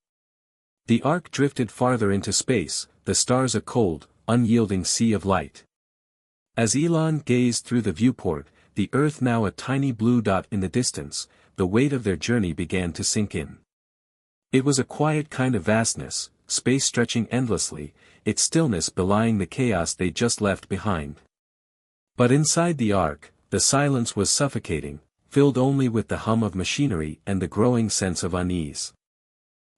The Ark drifted farther into space, the stars a cold, unyielding sea of light. As Elon gazed through the viewport, the Earth now a tiny blue dot in the distance, the weight of their journey began to sink in. It was a quiet kind of vastness, space stretching endlessly, its stillness belying the chaos they just left behind. But inside the Ark, the silence was suffocating, filled only with the hum of machinery and the growing sense of unease.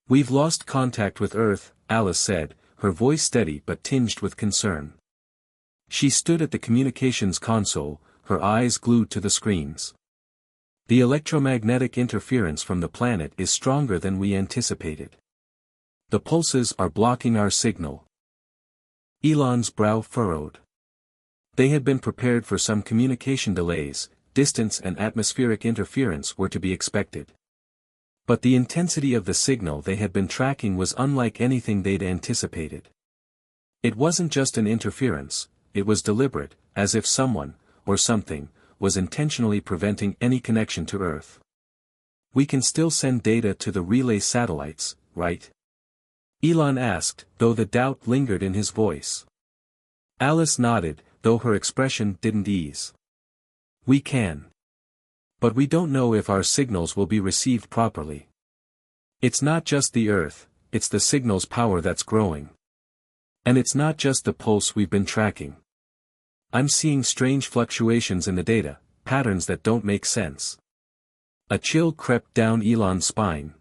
"We've lost contact with Earth," Alice said, her voice steady but tinged with concern. She stood at the communications console, her eyes glued to the screens. "The electromagnetic interference from the planet is stronger than we anticipated. The pulses are blocking our signal." Elon's brow furrowed. They had been prepared for some communication delays, distance and atmospheric interference were to be expected. But the intensity of the signal they had been tracking was unlike anything they'd anticipated. It wasn't just an interference, it was deliberate, as if someone, or something, was intentionally preventing any connection to Earth. "We can still send data to the relay satellites, right?" Elon asked, though the doubt lingered in his voice. Alice nodded, though her expression didn't ease. "We can. But we don't know if our signals will be received properly. It's not just the Earth, it's the signal's power that's growing. And it's not just the pulse we've been tracking. I'm seeing strange fluctuations in the data, patterns that don't make sense." A chill crept down Elon's spine.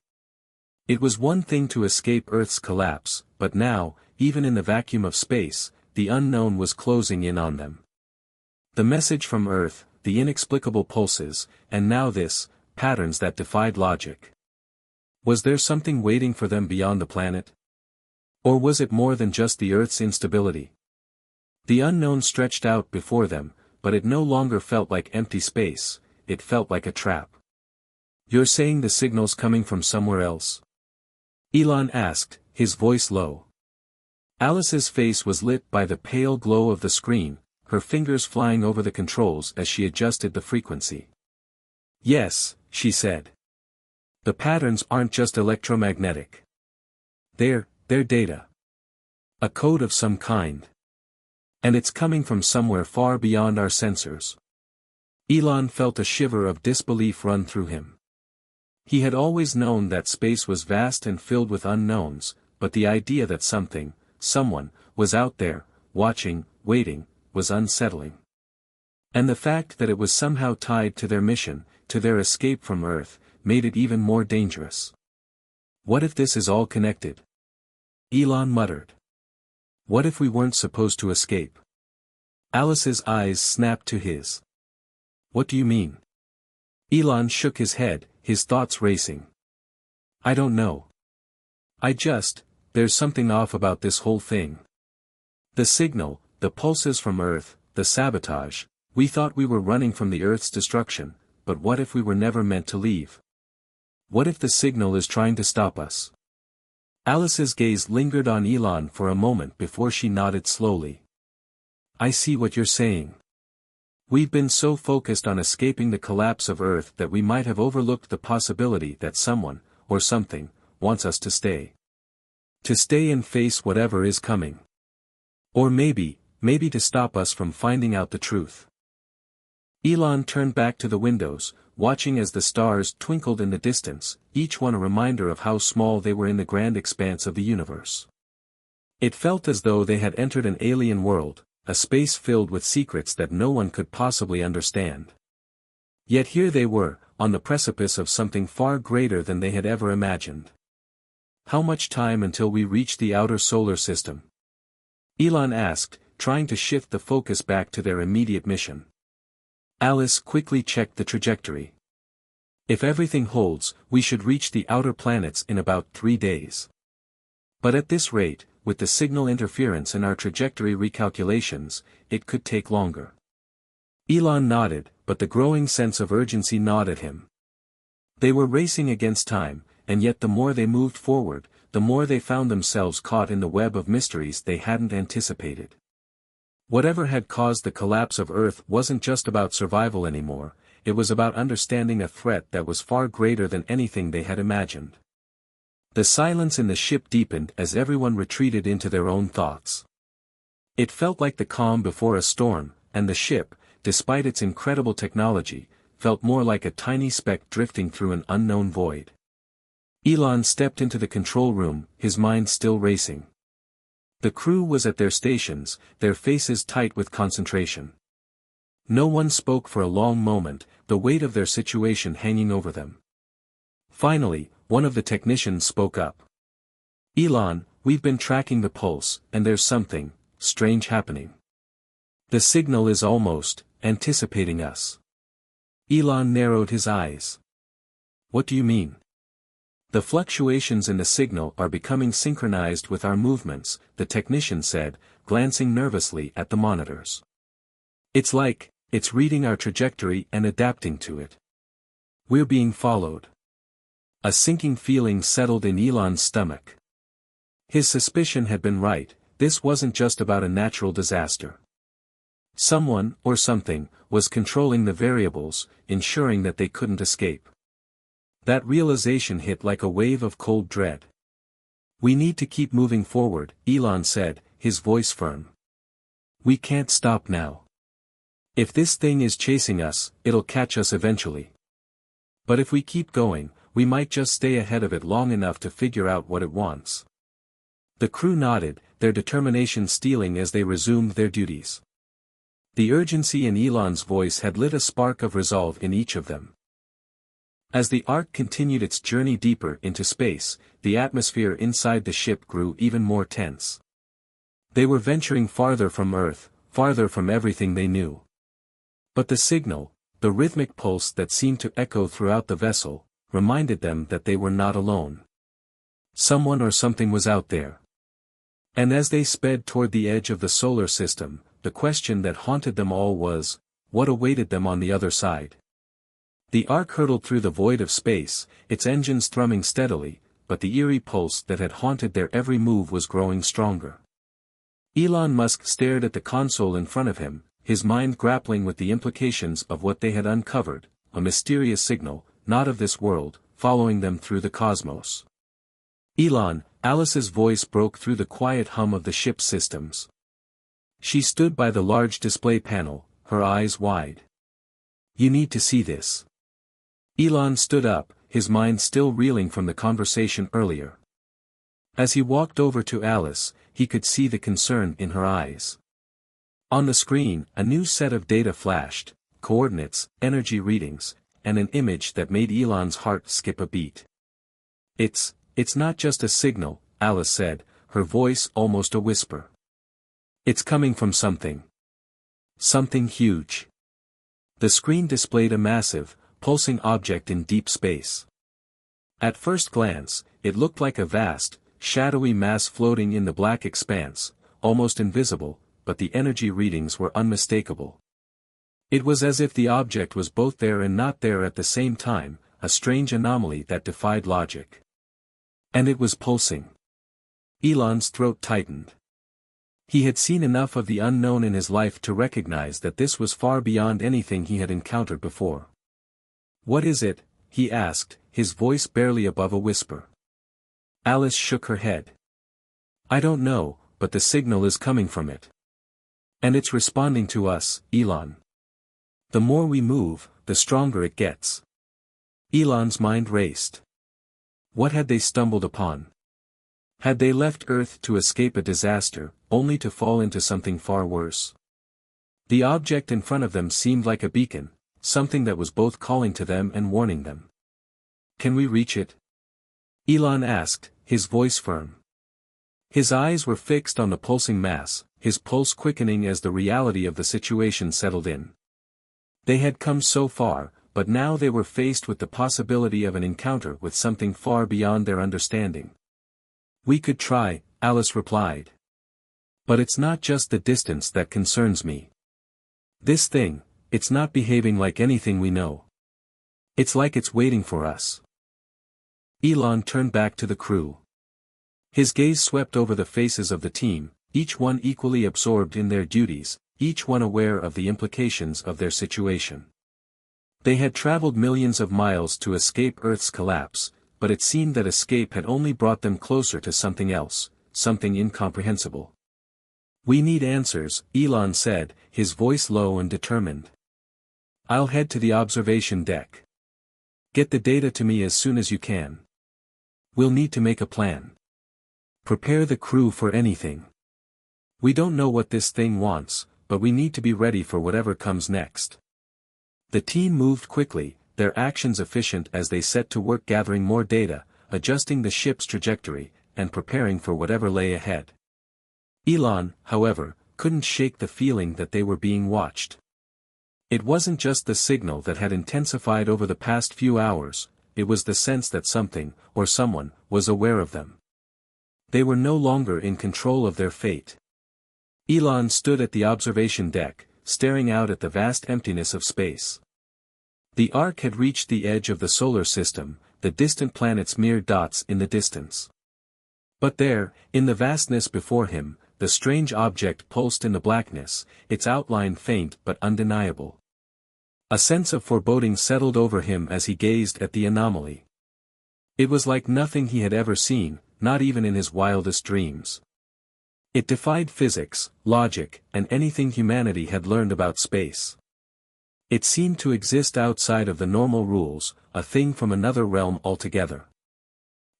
It was one thing to escape Earth's collapse, but now, even in the vacuum of space, the unknown was closing in on them. The message from Earth, the inexplicable pulses, and now this, patterns that defied logic. Was there something waiting for them beyond the planet? Or was it more than just the Earth's instability? The unknown stretched out before them, but it no longer felt like empty space, it felt like a trap. "You're saying the signal's coming from somewhere else?" Elon asked, his voice low. Alice's face was lit by the pale glow of the screen, her fingers flying over the controls as she adjusted the frequency. "Yes," she said. "The patterns aren't just electromagnetic. They're data. A code of some kind. And it's coming from somewhere far beyond our sensors." Elon felt a shiver of disbelief run through him. He had always known that space was vast and filled with unknowns, but the idea that something, someone, was out there, watching, waiting, was unsettling. And the fact that it was somehow tied to their mission, to their escape from Earth, made it even more dangerous. "What if this is all connected?" Elon muttered. "What if we weren't supposed to escape?" Alice's eyes snapped to his. "What do you mean?" Elon shook his head, his thoughts racing. "I don't know. There's something off about this whole thing. The signal, the pulses from Earth, the sabotage, we thought we were running from the Earth's destruction, but what if we were never meant to leave? What if the signal is trying to stop us?" Alice's gaze lingered on Elon for a moment before she nodded slowly. "I see what you're saying. We've been so focused on escaping the collapse of Earth that we might have overlooked the possibility that someone, or something, wants us to stay. To stay and face whatever is coming. Or maybe to stop us from finding out the truth." Elon turned back to the windows, watching as the stars twinkled in the distance, each one a reminder of how small they were in the grand expanse of the universe. It felt as though they had entered an alien world, a space filled with secrets that no one could possibly understand. Yet here they were, on the precipice of something far greater than they had ever imagined. "How much time until we reach the outer solar system?" Elon asked, trying to shift the focus back to their immediate mission. Alice quickly checked the trajectory. "If everything holds, we should reach the outer planets in about 3 days. But at this rate, with the signal interference and our trajectory recalculations, it could take longer." Elon nodded, but the growing sense of urgency gnawed at him. They were racing against time, and yet the more they moved forward, the more they found themselves caught in the web of mysteries they hadn't anticipated. Whatever had caused the collapse of Earth wasn't just about survival anymore, it was about understanding a threat that was far greater than anything they had imagined. The silence in the ship deepened as everyone retreated into their own thoughts. It felt like the calm before a storm, and the ship, despite its incredible technology, felt more like a tiny speck drifting through an unknown void. Elon stepped into the control room, his mind still racing. The crew was at their stations, their faces tight with concentration. No one spoke for a long moment, the weight of their situation hanging over them. Finally, one of the technicians spoke up. "Elon, we've been tracking the pulse, and there's something strange happening. The signal is almost anticipating us." Elon narrowed his eyes. "What do you mean?" "The fluctuations in the signal are becoming synchronized with our movements," the technician said, glancing nervously at the monitors. "It's like, it's reading our trajectory and adapting to it. We're being followed." A sinking feeling settled in Elon's stomach. His suspicion had been right, this wasn't just about a natural disaster. Someone, or something, was controlling the variables, ensuring that they couldn't escape. That realization hit like a wave of cold dread. "We need to keep moving forward," Elon said, his voice firm. "We can't stop now. If this thing is chasing us, it'll catch us eventually. But if we keep going, we might just stay ahead of it long enough to figure out what it wants." The crew nodded, their determination stealing as they resumed their duties. The urgency in Elon's voice had lit a spark of resolve in each of them. As the Ark continued its journey deeper into space, the atmosphere inside the ship grew even more tense. They were venturing farther from Earth, farther from everything they knew. But the signal, the rhythmic pulse that seemed to echo throughout the vessel, reminded them that they were not alone. Someone or something was out there. And as they sped toward the edge of the solar system, the question that haunted them all was, what awaited them on the other side? The Ark hurtled through the void of space, its engines thrumming steadily, but the eerie pulse that had haunted their every move was growing stronger. Elon Musk stared at the console in front of him, his mind grappling with the implications of what they had uncovered, a mysterious signal, not of this world, following them through the cosmos. "Elon," Alice's voice broke through the quiet hum of the ship's systems. She stood by the large display panel, her eyes wide. "You need to see this." Elon stood up, his mind still reeling from the conversation earlier. As he walked over to Alice, he could see the concern in her eyes. On the screen, a new set of data flashed, coordinates, energy readings, and an image that made Elon's heart skip a beat. It's not just a signal," Alice said, her voice almost a whisper. "It's coming from something. Something huge." The screen displayed a massive, pulsing object in deep space. At first glance, it looked like a vast, shadowy mass floating in the black expanse, almost invisible, but the energy readings were unmistakable. It was as if the object was both there and not there at the same time, a strange anomaly that defied logic. And it was pulsing. Elon's throat tightened. He had seen enough of the unknown in his life to recognize that this was far beyond anything he had encountered before. "What is it?" he asked, his voice barely above a whisper. Alice shook her head. "I don't know, but the signal is coming from it. And it's responding to us, Elon. The more we move, the stronger it gets." Elon's mind raced. What had they stumbled upon? Had they left Earth to escape a disaster, only to fall into something far worse? The object in front of them seemed like a beacon, something that was both calling to them and warning them. "Can we reach it?" Elon asked, his voice firm. His eyes were fixed on the pulsing mass, his pulse quickening as the reality of the situation settled in. They had come so far, but now they were faced with the possibility of an encounter with something far beyond their understanding. "We could try," Alice replied. "But it's not just the distance that concerns me. This thing, it's not behaving like anything we know. It's like it's waiting for us." Elon turned back to the crew. His gaze swept over the faces of the team, each one equally absorbed in their duties, each one aware of the implications of their situation. They had traveled millions of miles to escape Earth's collapse, but it seemed that escape had only brought them closer to something else, something incomprehensible. "We need answers," Elon said, his voice low and determined. "I'll head to the observation deck. Get the data to me as soon as you can. We'll need to make a plan. Prepare the crew for anything. We don't know what this thing wants, but we need to be ready for whatever comes next." The team moved quickly, their actions efficient as they set to work gathering more data, adjusting the ship's trajectory, and preparing for whatever lay ahead. Elon, however, couldn't shake the feeling that they were being watched. It wasn't just the signal that had intensified over the past few hours, it was the sense that something, or someone, was aware of them. They were no longer in control of their fate. Elon stood at the observation deck, staring out at the vast emptiness of space. The Ark had reached the edge of the solar system, the distant planets mere dots in the distance. But there, in the vastness before him, the strange object pulsed in the blackness, its outline faint but undeniable. A sense of foreboding settled over him as he gazed at the anomaly. It was like nothing he had ever seen, not even in his wildest dreams. It defied physics, logic, and anything humanity had learned about space. It seemed to exist outside of the normal rules, a thing from another realm altogether.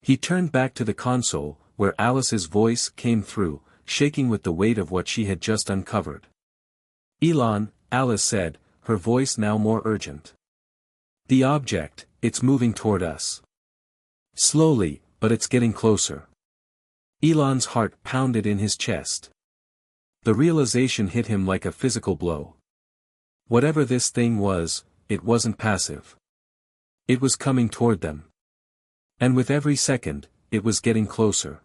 He turned back to the console, where Alice's voice came through, shaking with the weight of what she had just uncovered. "Elon," Alice said, her voice now more urgent. "The object, it's moving toward us. Slowly, but it's getting closer." Elon's heart pounded in his chest. The realization hit him like a physical blow. Whatever this thing was, it wasn't passive. It was coming toward them. And with every second, it was getting closer.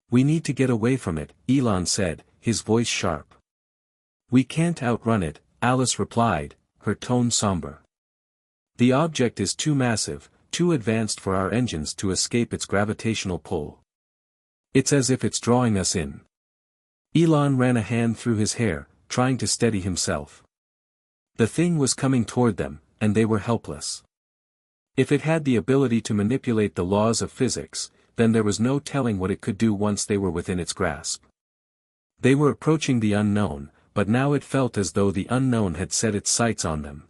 "We need to get away from it," Elon said, his voice sharp. "We can't outrun it," Alice replied, her tone somber. "The object is too massive, too advanced for our engines to escape its gravitational pull. It's as if it's drawing us in." Elon ran a hand through his hair, trying to steady himself. The thing was coming toward them, and they were helpless. If it had the ability to manipulate the laws of physics, then there was no telling what it could do once they were within its grasp. They were approaching the unknown, but now it felt as though the unknown had set its sights on them.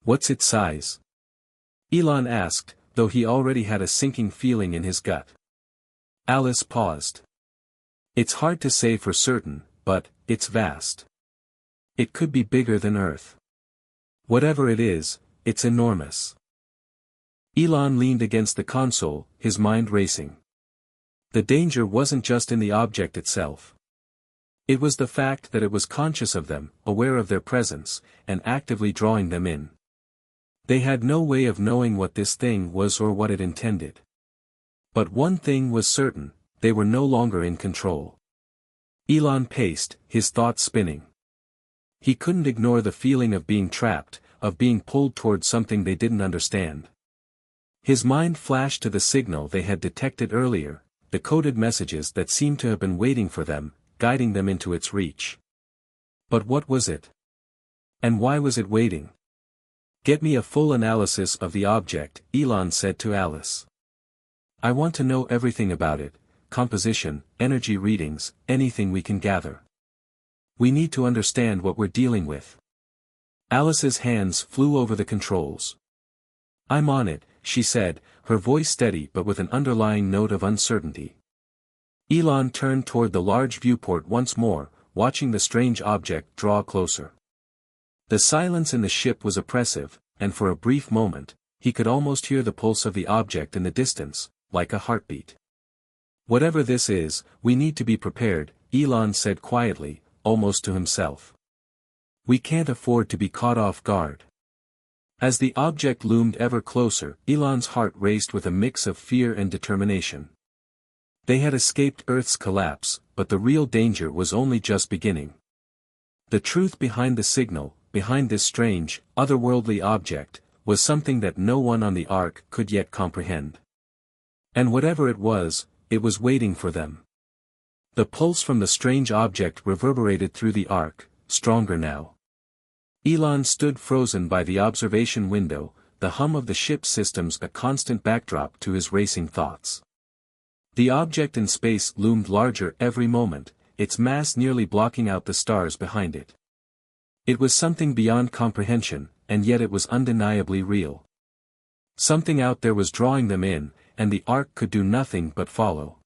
"What's its size?" Elon asked, though he already had a sinking feeling in his gut. Alice paused. "It's hard to say for certain, but it's vast. It could be bigger than Earth. Whatever it is, it's enormous." Elon leaned against the console, his mind racing. The danger wasn't just in the object itself. It was the fact that it was conscious of them, aware of their presence, and actively drawing them in. They had no way of knowing what this thing was or what it intended. But one thing was certain, they were no longer in control. Elon paced, his thoughts spinning. He couldn't ignore the feeling of being trapped, of being pulled toward something they didn't understand. His mind flashed to the signal they had detected earlier, the coded messages that seemed to have been waiting for them, guiding them into its reach. But what was it? And why was it waiting? "Get me a full analysis of the object," Elon said to Alice. "I want to know everything about it, composition, energy readings, anything we can gather. We need to understand what we're dealing with." Alice's hands flew over the controls. "I'm on it," she said, her voice steady but with an underlying note of uncertainty. Elon turned toward the large viewport once more, watching the strange object draw closer. The silence in the ship was oppressive, and for a brief moment, he could almost hear the pulse of the object in the distance, like a heartbeat. "Whatever this is, we need to be prepared," Elon said quietly, almost to himself. "We can't afford to be caught off guard." As the object loomed ever closer, Elon's heart raced with a mix of fear and determination. They had escaped Earth's collapse, but the real danger was only just beginning. The truth behind the signal, behind this strange, otherworldly object, was something that no one on the Ark could yet comprehend. And whatever it was waiting for them. The pulse from the strange object reverberated through the Ark, stronger now. Elon stood frozen by the observation window, the hum of the ship's systems a constant backdrop to his racing thoughts. The object in space loomed larger every moment, its mass nearly blocking out the stars behind it. It was something beyond comprehension, and yet it was undeniably real. Something out there was drawing them in, and the Ark could do nothing but follow.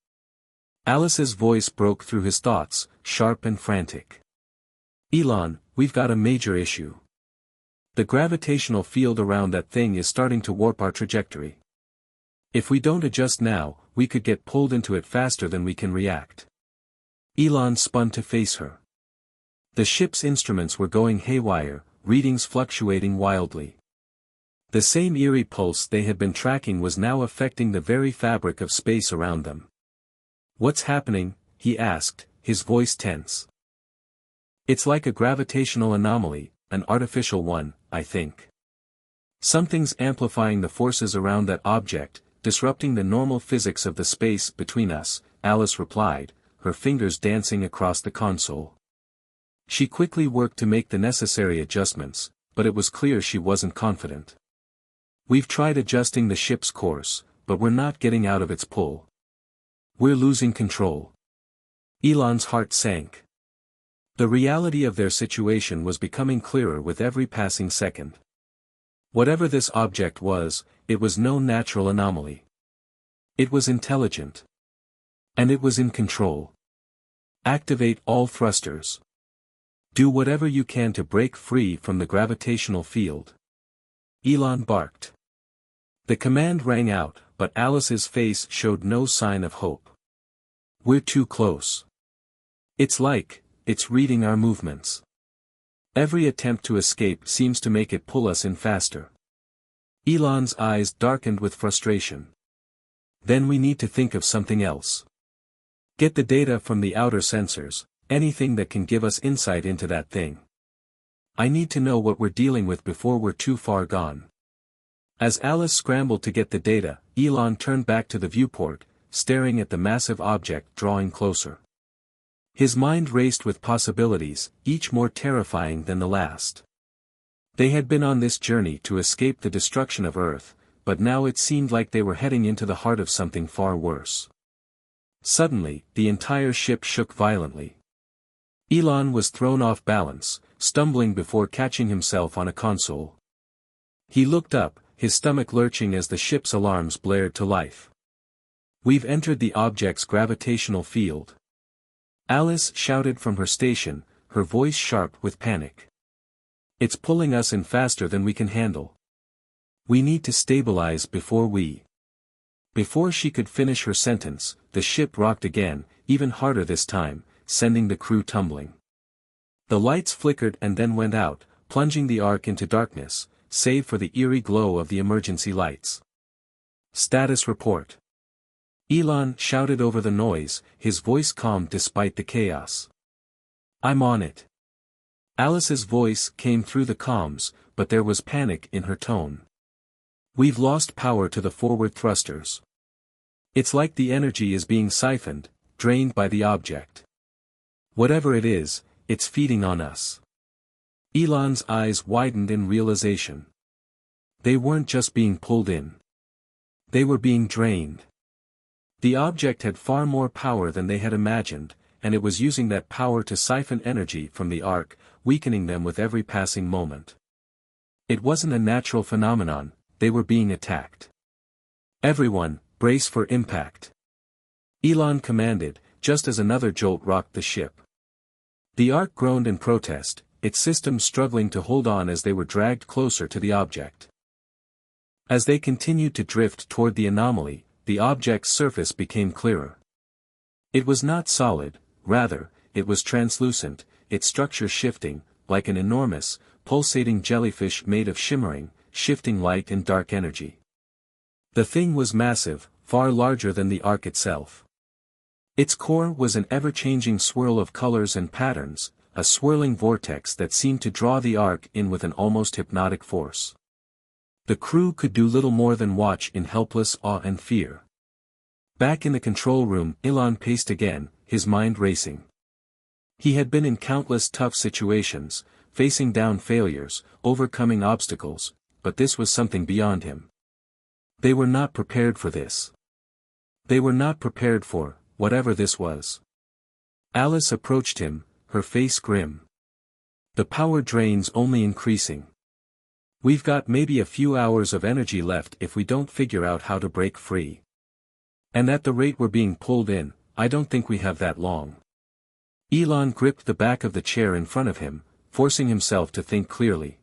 Alice's voice broke through his thoughts, sharp and frantic. "Elon, we've got a major issue. The gravitational field around that thing is starting to warp our trajectory. If we don't adjust now, we could get pulled into it faster than we can react." Elon spun to face her. The ship's instruments were going haywire, readings fluctuating wildly. The same eerie pulse they had been tracking was now affecting the very fabric of space around them. "What's happening?" he asked, his voice tense. "It's like a gravitational anomaly, an artificial one, I think. Something's amplifying the forces around that object, disrupting the normal physics of the space between us, Alice replied, her fingers dancing across the console. She quickly worked to make the necessary adjustments, but it was clear she wasn't confident. We've tried adjusting the ship's course, but we're not getting out of its pull. We're losing control. Elon's heart sank. The reality of their situation was becoming clearer with every passing second. Whatever this object was, it was no natural anomaly. It was intelligent. And it was in control. Activate all thrusters. Do whatever you can to break free from the gravitational field. Elon barked. The command rang out, but Alice's face showed no sign of hope. We're too close. It's reading our movements. Every attempt to escape seems to make it pull us in faster. Elon's eyes darkened with frustration. Then we need to think of something else. Get the data from the outer sensors, anything that can give us insight into that thing. I need to know what we're dealing with before we're too far gone. As Alice scrambled to get the data, Elon turned back to the viewport, staring at the massive object drawing closer. His mind raced with possibilities, each more terrifying than the last. They had been on this journey to escape the destruction of Earth, but now it seemed like they were heading into the heart of something far worse. Suddenly, the entire ship shook violently. Elon was thrown off balance, stumbling before catching himself on a console. He looked up, his stomach lurching as the ship's alarms blared to life. We've entered the object's gravitational field. Alice shouted from her station, her voice sharp with panic. It's pulling us in faster than we can handle. We need to stabilize Before she could finish her sentence, the ship rocked again, even harder this time, sending the crew tumbling. The lights flickered and then went out, plunging the Ark into darkness, save for the eerie glow of the emergency lights. Status report. Elon shouted over the noise, his voice calm despite the chaos. I'm on it. Alice's voice came through the comms, but there was panic in her tone. We've lost power to the forward thrusters. It's like the energy is being siphoned, drained by the object. Whatever it is, it's feeding on us. Elon's eyes widened in realization. They weren't just being pulled in. They were being drained. The object had far more power than they had imagined, and it was using that power to siphon energy from the Ark, weakening them with every passing moment. It wasn't a natural phenomenon, they were being attacked. Everyone, brace for impact. Elon commanded, just as another jolt rocked the ship. The Ark groaned in protest, its systems struggling to hold on as they were dragged closer to the object. As they continued to drift toward the anomaly, the object's surface became clearer. It was not solid, rather, it was translucent, its structure shifting, like an enormous, pulsating jellyfish made of shimmering, shifting light and dark energy. The thing was massive, far larger than the Ark itself. Its core was an ever-changing swirl of colors and patterns, a swirling vortex that seemed to draw the Ark in with an almost hypnotic force. The crew could do little more than watch in helpless awe and fear. Back in the control room, Elon paced again, his mind racing. He had been in countless tough situations, facing down failures, overcoming obstacles, but this was something beyond him. They were not prepared for this. They were not prepared for whatever this was. Alice approached him, her face grim. The power drain's only increasing. We've got maybe a few hours of energy left if we don't figure out how to break free. And at the rate we're being pulled in, I don't think we have that long. Elon gripped the back of the chair in front of him, forcing himself to think clearly.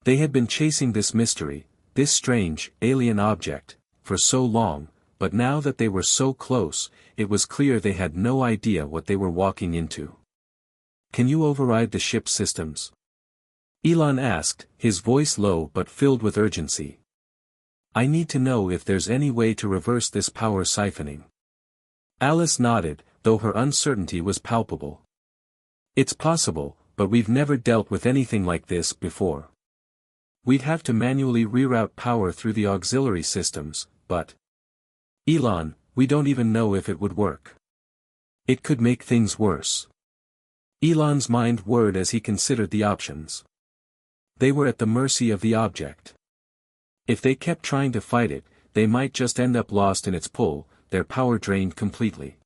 They had been chasing this mystery, this strange, alien object, for so long, but now that they were so close, it was clear they had no idea what they were walking into. Can you override the ship's systems? Elon asked, his voice low but filled with urgency. I need to know if there's any way to reverse this power siphoning. Alice nodded, though her uncertainty was palpable. It's possible, but we've never dealt with anything like this before. We'd have to manually reroute power through the auxiliary systems, but... Elon, we don't even know if it would work. It could make things worse. Elon's mind whirred as he considered the options. They were at the mercy of the object. If they kept trying to fight it, they might just end up lost in its pull, their power drained completely.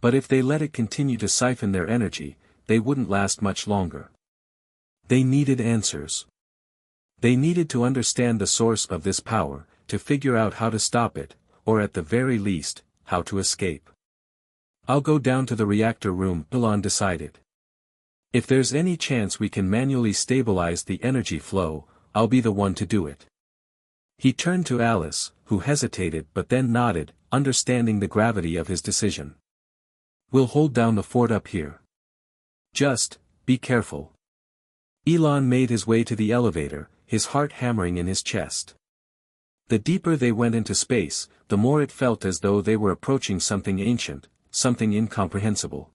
But if they let it continue to siphon their energy, they wouldn't last much longer. They needed answers. They needed to understand the source of this power, to figure out how to stop it, or at the very least, how to escape. I'll go down to the reactor room, Elon decided. If there's any chance we can manually stabilize the energy flow, I'll be the one to do it. He turned to Alice, who hesitated but then nodded, understanding the gravity of his decision. We'll hold down the fort up here. Just, be careful. Elon made his way to the elevator, his heart hammering in his chest. The deeper they went into space, the more it felt as though they were approaching something ancient, something incomprehensible.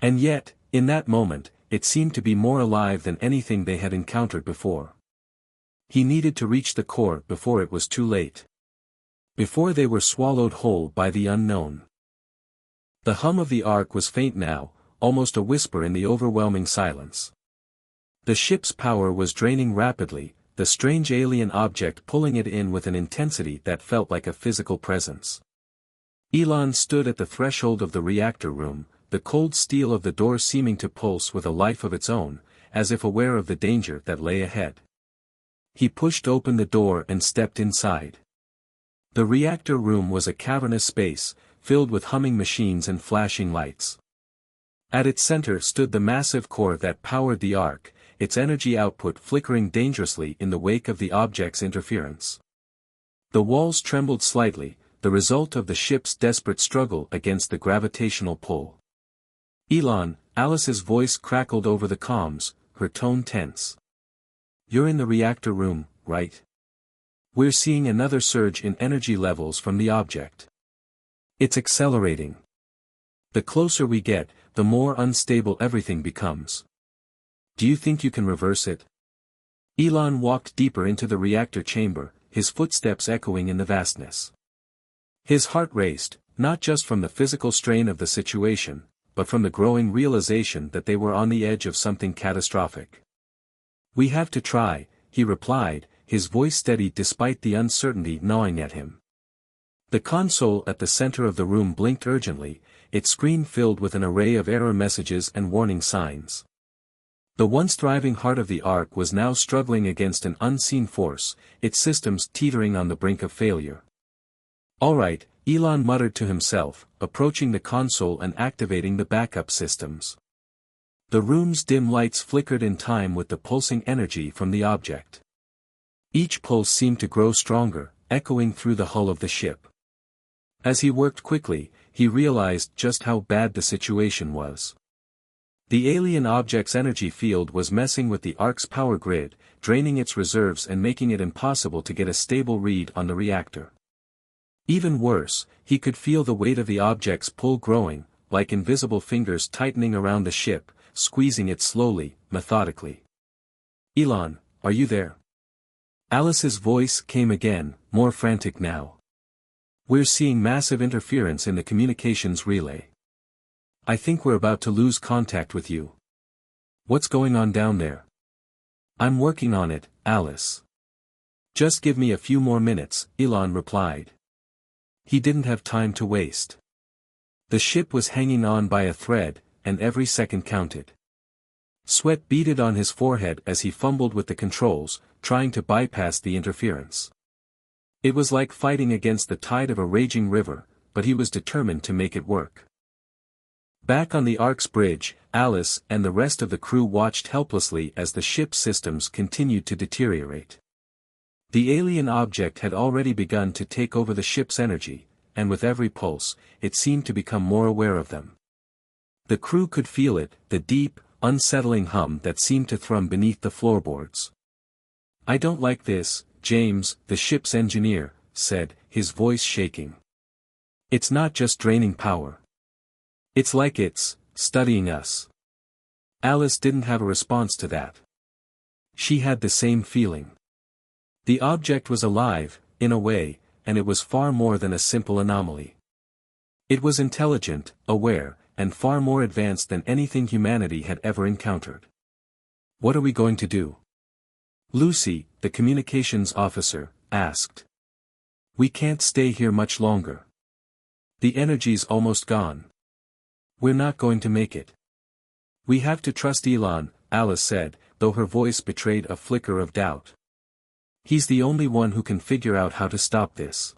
And yet, in that moment, it seemed to be more alive than anything they had encountered before. He needed to reach the core before it was too late. Before they were swallowed whole by the unknown. The hum of the Ark was faint now, almost a whisper in the overwhelming silence. The ship's power was draining rapidly, the strange alien object pulling it in with an intensity that felt like a physical presence. Elon stood at the threshold of the reactor room, the cold steel of the door seeming to pulse with a life of its own, as if aware of the danger that lay ahead. He pushed open the door and stepped inside. The reactor room was a cavernous space, filled with humming machines and flashing lights. At its center stood the massive core that powered the Ark, its energy output flickering dangerously in the wake of the object's interference. The walls trembled slightly, the result of the ship's desperate struggle against the gravitational pull. Elon, Alice's voice crackled over the comms, her tone tense. You're in the reactor room, right? We're seeing another surge in energy levels from the object. It's accelerating. The closer we get, the more unstable everything becomes. Do you think you can reverse it? Elon walked deeper into the reactor chamber, his footsteps echoing in the vastness. His heart raced, not just from the physical strain of the situation, but from the growing realization that they were on the edge of something catastrophic. We have to try, he replied, his voice steady despite the uncertainty gnawing at him. The console at the center of the room blinked urgently, its screen filled with an array of error messages and warning signs. The once thriving heart of the Ark was now struggling against an unseen force, its systems teetering on the brink of failure. All right, Elon muttered to himself, approaching the console and activating the backup systems. The room's dim lights flickered in time with the pulsing energy from the object. Each pulse seemed to grow stronger, echoing through the hull of the ship. As he worked quickly, he realized just how bad the situation was. The alien object's energy field was messing with the Ark's power grid, draining its reserves and making it impossible to get a stable read on the reactor. Even worse, he could feel the weight of the object's pull growing, like invisible fingers tightening around the ship, squeezing it slowly, methodically. Elon, are you there? Alice's voice came again, more frantic now. We're seeing massive interference in the communications relay. I think we're about to lose contact with you. What's going on down there? I'm working on it, Alice. Just give me a few more minutes, Elon replied. He didn't have time to waste. The ship was hanging on by a thread, and every second counted. Sweat beaded on his forehead as he fumbled with the controls, trying to bypass the interference. It was like fighting against the tide of a raging river, but he was determined to make it work. Back on the Ark's bridge, Alice and the rest of the crew watched helplessly as the ship's systems continued to deteriorate. The alien object had already begun to take over the ship's energy, and with every pulse, it seemed to become more aware of them. The crew could feel it, the deep, unsettling hum that seemed to thrum beneath the floorboards. I don't like this, James, the ship's engineer, said, his voice shaking. It's not just draining power. It's like it's studying us. Alice didn't have a response to that. She had the same feeling. The object was alive, in a way, and it was far more than a simple anomaly. It was intelligent, aware, and far more advanced than anything humanity had ever encountered. "What are we going to do?" Lucy, the communications officer, asked. "We can't stay here much longer. The energy's almost gone. We're not going to make it." "We have to trust Elon," Alice said, though her voice betrayed a flicker of doubt. "He's the only one who can figure out how to stop this."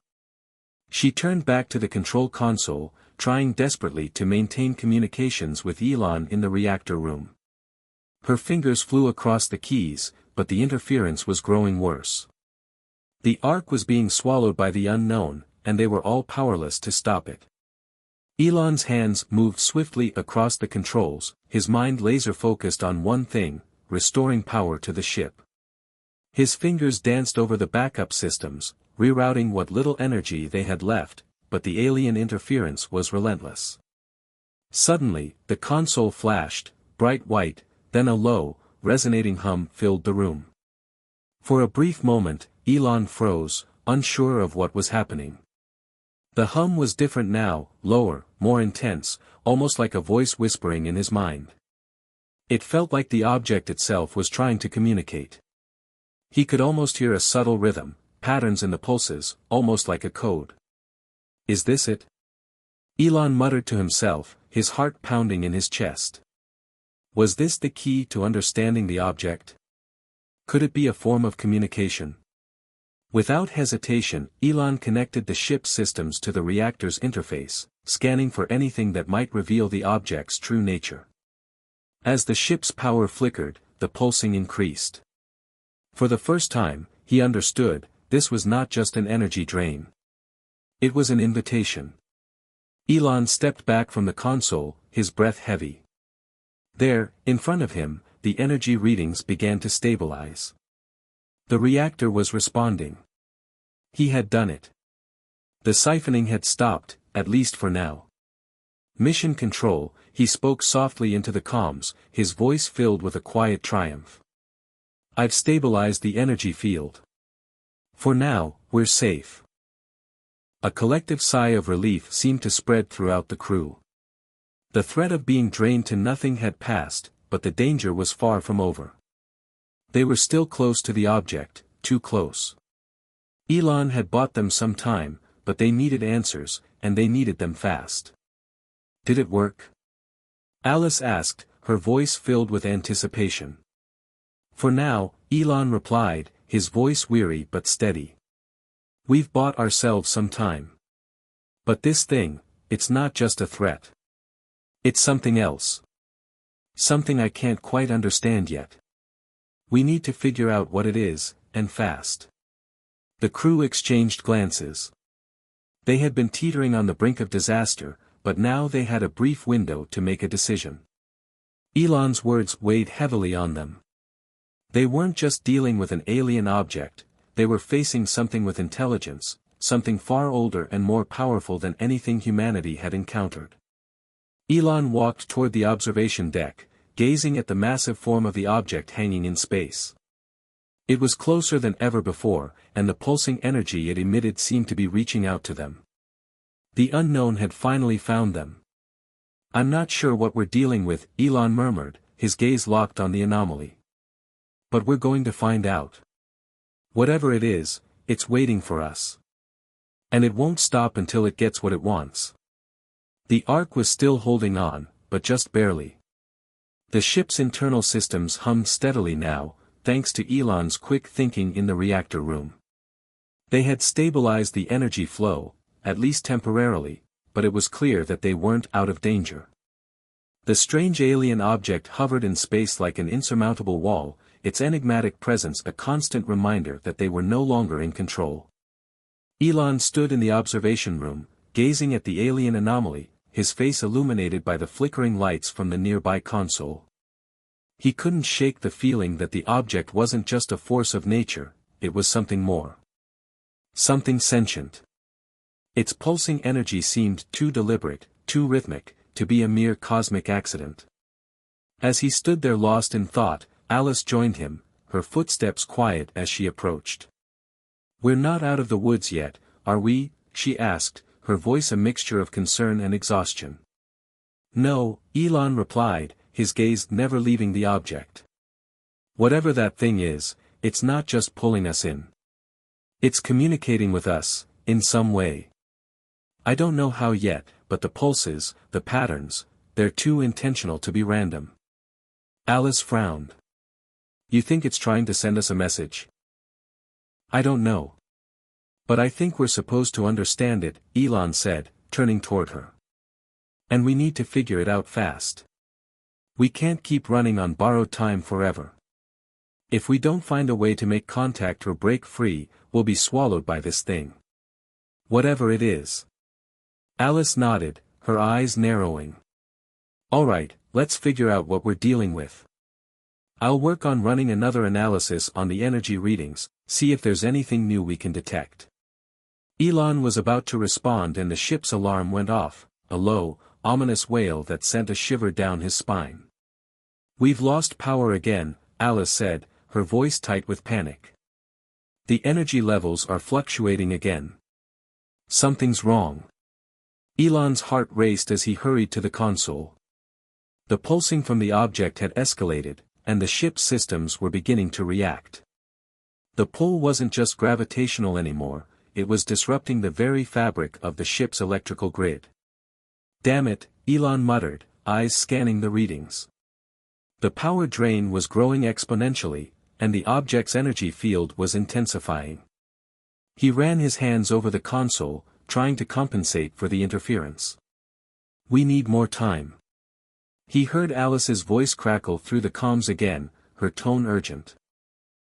She turned back to the control console, trying desperately to maintain communications with Elon in the reactor room. Her fingers flew across the keys, but the interference was growing worse. The Ark was being swallowed by the unknown, and they were all powerless to stop it. Elon's hands moved swiftly across the controls, his mind laser-focused on one thing: restoring power to the ship. His fingers danced over the backup systems, rerouting what little energy they had left, but the alien interference was relentless. Suddenly, the console flashed, bright white, then a low, resonating hum filled the room. For a brief moment, Elon froze, unsure of what was happening. The hum was different now, lower, more intense, almost like a voice whispering in his mind. It felt like the object itself was trying to communicate. He could almost hear a subtle rhythm, patterns in the pulses, almost like a code. "Is this it?" Elon muttered to himself, his heart pounding in his chest. Was this the key to understanding the object? Could it be a form of communication? Without hesitation, Elon connected the ship's systems to the reactor's interface, scanning for anything that might reveal the object's true nature. As the ship's power flickered, the pulsing increased. For the first time, he understood, this was not just an energy drain. It was an invitation. Elon stepped back from the console, his breath heavy. There, in front of him, the energy readings began to stabilize. The reactor was responding. He had done it. The siphoning had stopped, at least for now. "Mission Control," he spoke softly into the comms, his voice filled with a quiet triumph. "I've stabilized the energy field. For now, we're safe." A collective sigh of relief seemed to spread throughout the crew. The threat of being drained to nothing had passed, but the danger was far from over. They were still close to the object, too close. Elon had bought them some time, but they needed answers, and they needed them fast. "Did it work?" Alice asked, her voice filled with anticipation. "For now," Elon replied, his voice weary but steady. "We've bought ourselves some time. But this thing, it's not just a threat. It's something else. Something I can't quite understand yet. We need to figure out what it is, and fast." The crew exchanged glances. They had been teetering on the brink of disaster, but now they had a brief window to make a decision. Elon's words weighed heavily on them. They weren't just dealing with an alien object, they were facing something with intelligence, something far older and more powerful than anything humanity had encountered. Elon walked toward the observation deck, gazing at the massive form of the object hanging in space. It was closer than ever before, and the pulsing energy it emitted seemed to be reaching out to them. The unknown had finally found them. "I'm not sure what we're dealing with," Elon murmured, his gaze locked on the anomaly. "But we're going to find out. Whatever it is, it's waiting for us. And it won't stop until it gets what it wants." The Ark was still holding on, but just barely. The ship's internal systems hummed steadily now, thanks to Elon's quick thinking in the reactor room. They had stabilized the energy flow, at least temporarily, but it was clear that they weren't out of danger. The strange alien object hovered in space like an insurmountable wall, its enigmatic presence a constant reminder that they were no longer in control. Elon stood in the observation room, gazing at the alien anomaly, his face illuminated by the flickering lights from the nearby console. He couldn't shake the feeling that the object wasn't just a force of nature, it was something more. Something sentient. Its pulsing energy seemed too deliberate, too rhythmic, to be a mere cosmic accident. As he stood there lost in thought, Alice joined him, her footsteps quiet as she approached. "We're not out of the woods yet, are we?" she asked, her voice a mixture of concern and exhaustion. "No," Elon replied, his gaze never leaving the object. "Whatever that thing is, it's not just pulling us in. It's communicating with us, in some way. I don't know how yet, but the pulses, the patterns, they're too intentional to be random." Alice frowned. "You think it's trying to send us a message?" "I don't know. But I think we're supposed to understand it," Elon said, turning toward her. "And we need to figure it out fast. We can't keep running on borrowed time forever. If we don't find a way to make contact or break free, we'll be swallowed by this thing. Whatever it is." Alice nodded, her eyes narrowing. "All right, let's figure out what we're dealing with. I'll work on running another analysis on the energy readings, see if there's anything new we can detect." Elon was about to respond and the ship's alarm went off, a low, ominous wail that sent a shiver down his spine. "We've lost power again," Alice said, her voice tight with panic. "The energy levels are fluctuating again. Something's wrong." Elon's heart raced as he hurried to the console. The pulsing from the object had escalated, and the ship's systems were beginning to react. The pull wasn't just gravitational anymore, it was disrupting the very fabric of the ship's electrical grid. "Damn it," Elon muttered, eyes scanning the readings. The power drain was growing exponentially, and the object's energy field was intensifying. He ran his hands over the console, trying to compensate for the interference. "We need more time." He heard Alice's voice crackle through the comms again, her tone urgent.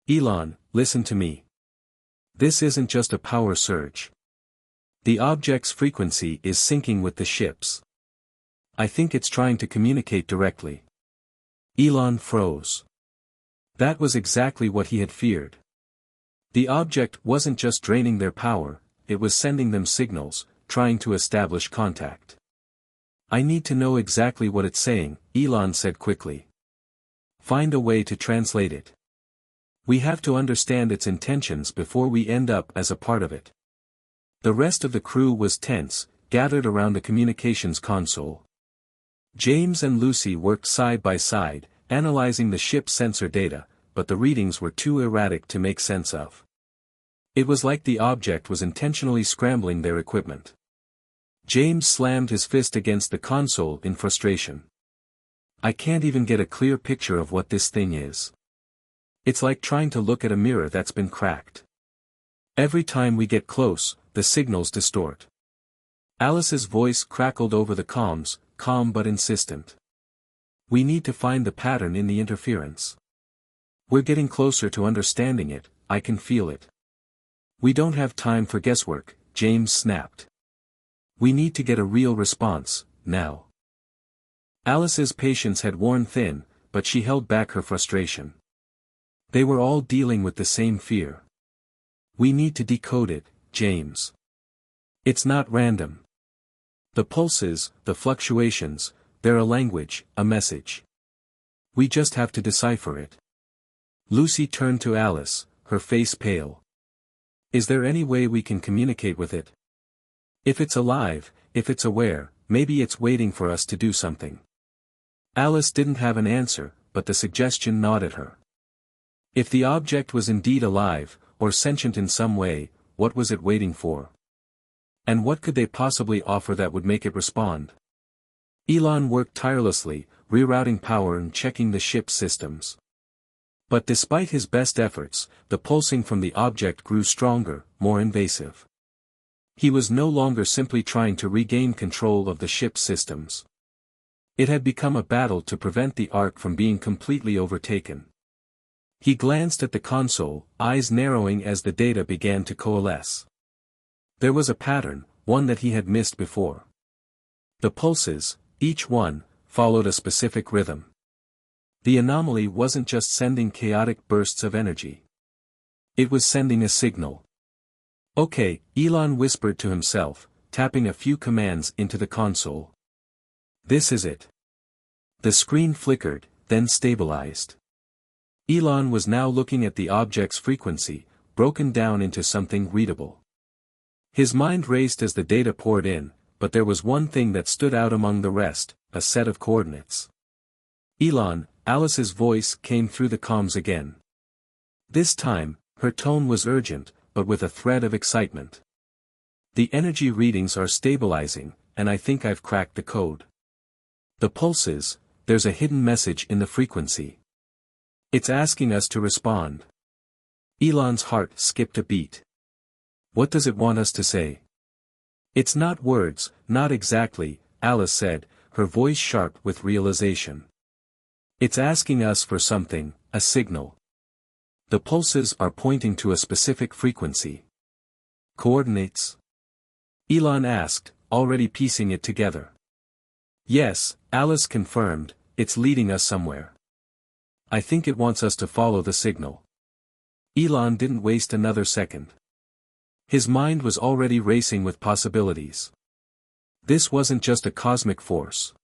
"Elon, listen to me. This isn't just a power surge. The object's frequency is syncing with the ship's. I think it's trying to communicate directly." Elon froze. That was exactly what he had feared. The object wasn't just draining their power, it was sending them signals, trying to establish contact. "I need to know exactly what it's saying," Elon said quickly. "Find a way to translate it. We have to understand its intentions before we end up as a part of it." The rest of the crew was tense, gathered around the communications console. James and Lucy worked side by side, analyzing the ship's sensor data, but the readings were too erratic to make sense of. It was like the object was intentionally scrambling their equipment. James slammed his fist against the console in frustration. "I can't even get a clear picture of what this thing is. It's like trying to look at a mirror that's been cracked. Every time we get close, the signals distort." Alice's voice crackled over the comms, calm but insistent. "We need to find the pattern in the interference. We're getting closer to understanding it, I can feel it." "We don't have time for guesswork," James snapped. "We need to get a real response, now." Alice's patience had worn thin, but she held back her frustration. They were all dealing with the same fear. "We need to decode it, James. It's not random. The pulses, the fluctuations, they're a language, a message. We just have to decipher it." Lucy turned to Alice, her face pale. "Is there any way we can communicate with it? If it's alive, if it's aware, maybe it's waiting for us to do something." Alice didn't have an answer, but the suggestion gnawed at her. If the object was indeed alive, or sentient in some way, what was it waiting for? And what could they possibly offer that would make it respond? Elon worked tirelessly, rerouting power and checking the ship's systems. But despite his best efforts, the pulsing from the object grew stronger, more invasive. He was no longer simply trying to regain control of the ship's systems. It had become a battle to prevent the Ark from being completely overtaken. He glanced at the console, eyes narrowing as the data began to coalesce. There was a pattern, one that he had missed before. The pulses, each one, followed a specific rhythm. The anomaly wasn't just sending chaotic bursts of energy. It was sending a signal. "Okay," Elon whispered to himself, tapping a few commands into the console. "This is it." The screen flickered, then stabilized. Elon was now looking at the object's frequency, broken down into something readable. His mind raced as the data poured in, but there was one thing that stood out among the rest, a set of coordinates. Elon, Alice's voice came through the comms again. This time, her tone was urgent, but with a thread of excitement. The energy readings are stabilizing, and I think I've cracked the code. The pulses, there's a hidden message in the frequency. It's asking us to respond. Elon's heart skipped a beat. What does it want us to say? It's not words, not exactly, Alice said, her voice sharp with realization. It's asking us for something, a signal. The pulses are pointing to a specific frequency. Coordinates? Elon asked, already piecing it together. Yes, Alice confirmed, it's leading us somewhere. I think it wants us to follow the signal. Elon didn't waste another second. His mind was already racing with possibilities. This wasn't just a cosmic force.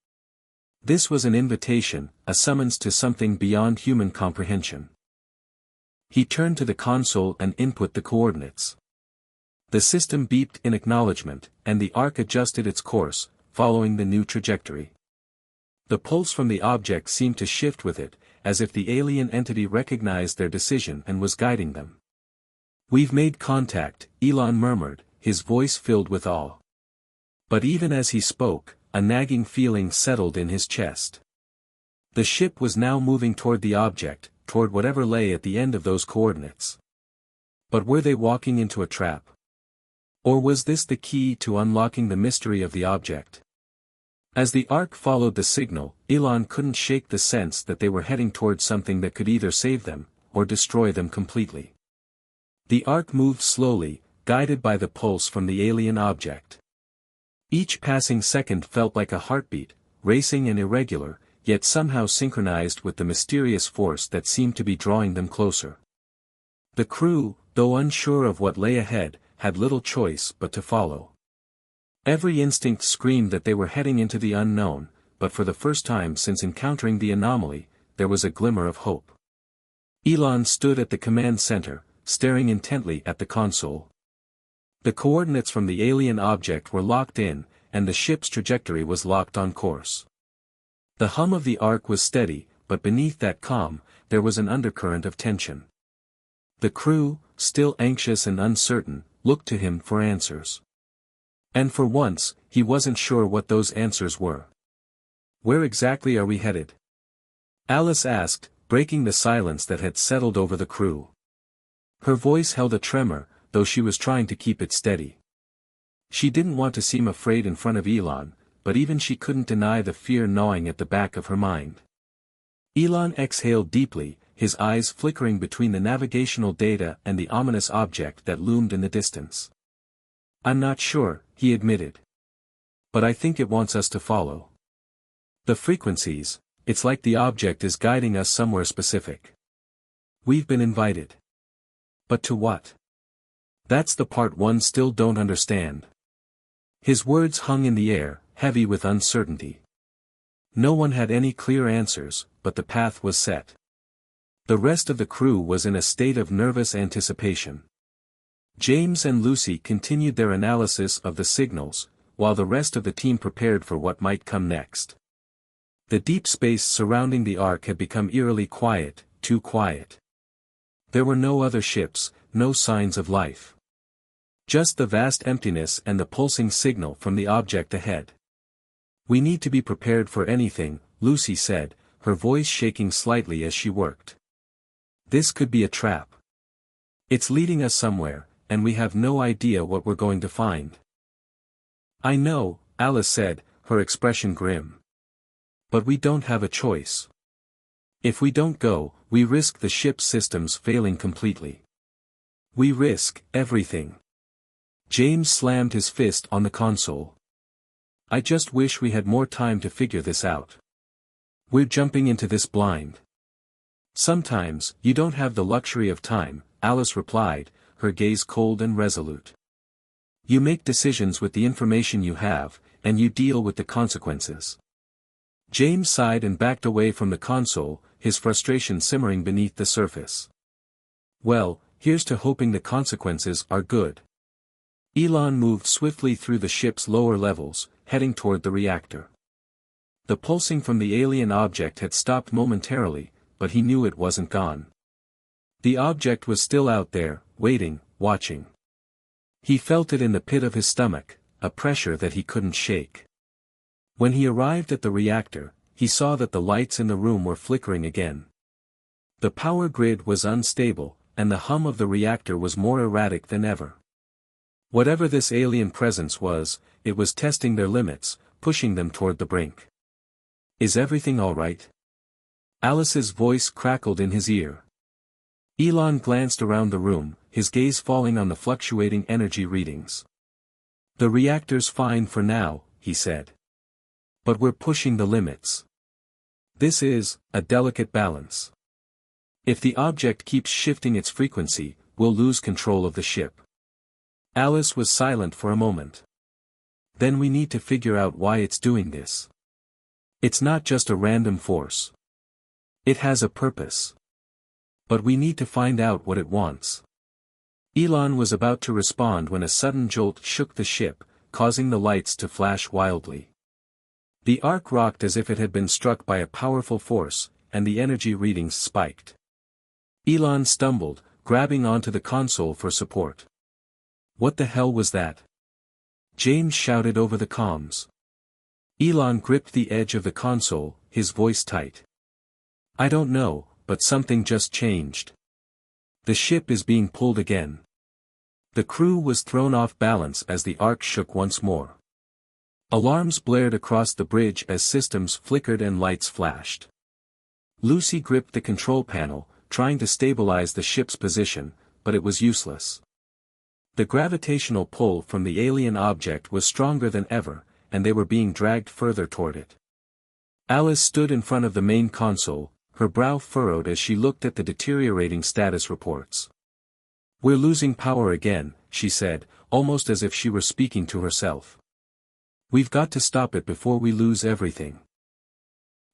This was an invitation, a summons to something beyond human comprehension. He turned to the console and input the coordinates. The system beeped in acknowledgement, and the arc adjusted its course, following the new trajectory. The pulse from the object seemed to shift with it, as if the alien entity recognized their decision and was guiding them. We've made contact, Elon murmured, his voice filled with awe. But even as he spoke, a nagging feeling settled in his chest. The ship was now moving toward the object, toward whatever lay at the end of those coordinates. But were they walking into a trap? Or was this the key to unlocking the mystery of the object? As the arc followed the signal, Elon couldn't shake the sense that they were heading toward something that could either save them, or destroy them completely. The arc moved slowly, guided by the pulse from the alien object. Each passing second felt like a heartbeat, racing and irregular, yet somehow synchronized with the mysterious force that seemed to be drawing them closer. The crew, though unsure of what lay ahead, had little choice but to follow. Every instinct screamed that they were heading into the unknown, but for the first time since encountering the anomaly, there was a glimmer of hope. Elon stood at the command center, staring intently at the console. The coordinates from the alien object were locked in, and the ship's trajectory was locked on course. The hum of the arc was steady, but beneath that calm, there was an undercurrent of tension. The crew, still anxious and uncertain, looked to him for answers. And for once, he wasn't sure what those answers were. Where exactly are we headed? Alice asked, breaking the silence that had settled over the crew. Her voice held a tremor, though she was trying to keep it steady. She didn't want to seem afraid in front of Elon, but even she couldn't deny the fear gnawing at the back of her mind. Elon exhaled deeply, his eyes flickering between the navigational data and the ominous object that loomed in the distance. I'm not sure, he admitted. But I think it wants us to follow. The frequencies, it's like the object is guiding us somewhere specific. We've been invited. But to what? That's the part one still don't understand. His words hung in the air, heavy with uncertainty. No one had any clear answers, but the path was set. The rest of the crew was in a state of nervous anticipation. James and Lucy continued their analysis of the signals, while the rest of the team prepared for what might come next. The deep space surrounding the ark had become eerily quiet, too quiet. There were no other ships, no signs of life. Just the vast emptiness and the pulsing signal from the object ahead. We need to be prepared for anything, Lucy said, her voice shaking slightly as she worked. This could be a trap. It's leading us somewhere, and we have no idea what we're going to find. I know, Alice said, her expression grim. But we don't have a choice. If we don't go, we risk the ship's systems failing completely. We risk everything. James slammed his fist on the console. I just wish we had more time to figure this out. We're jumping into this blind. Sometimes, you don't have the luxury of time, Alice replied, her gaze cold and resolute. You make decisions with the information you have, and you deal with the consequences. James sighed and backed away from the console, his frustration simmering beneath the surface. Well, here's to hoping the consequences are good. Elon moved swiftly through the ship's lower levels, heading toward the reactor. The pulsing from the alien object had stopped momentarily, but he knew it wasn't gone. The object was still out there, waiting, watching. He felt it in the pit of his stomach, a pressure that he couldn't shake. When he arrived at the reactor, he saw that the lights in the room were flickering again. The power grid was unstable, and the hum of the reactor was more erratic than ever. Whatever this alien presence was, it was testing their limits, pushing them toward the brink. Is everything all right? Alice's voice crackled in his ear. Elon glanced around the room, his gaze falling on the fluctuating energy readings. The reactor's fine for now, he said. But we're pushing the limits. This is a delicate balance. If the object keeps shifting its frequency, we'll lose control of the ship. Alice was silent for a moment. Then we need to figure out why it's doing this. It's not just a random force. It has a purpose. But we need to find out what it wants. Elon was about to respond when a sudden jolt shook the ship, causing the lights to flash wildly. The arc rocked as if it had been struck by a powerful force, and the energy readings spiked. Elon stumbled, grabbing onto the console for support. What the hell was that? James shouted over the comms. Elon gripped the edge of the console, his voice tight. I don't know, but something just changed. The ship is being pulled again. The crew was thrown off balance as the arc shook once more. Alarms blared across the bridge as systems flickered and lights flashed. Lucy gripped the control panel, trying to stabilize the ship's position, but it was useless. The gravitational pull from the alien object was stronger than ever, and they were being dragged further toward it. Alice stood in front of the main console, her brow furrowed as she looked at the deteriorating status reports. We're losing power again, she said, almost as if she were speaking to herself. We've got to stop it before we lose everything.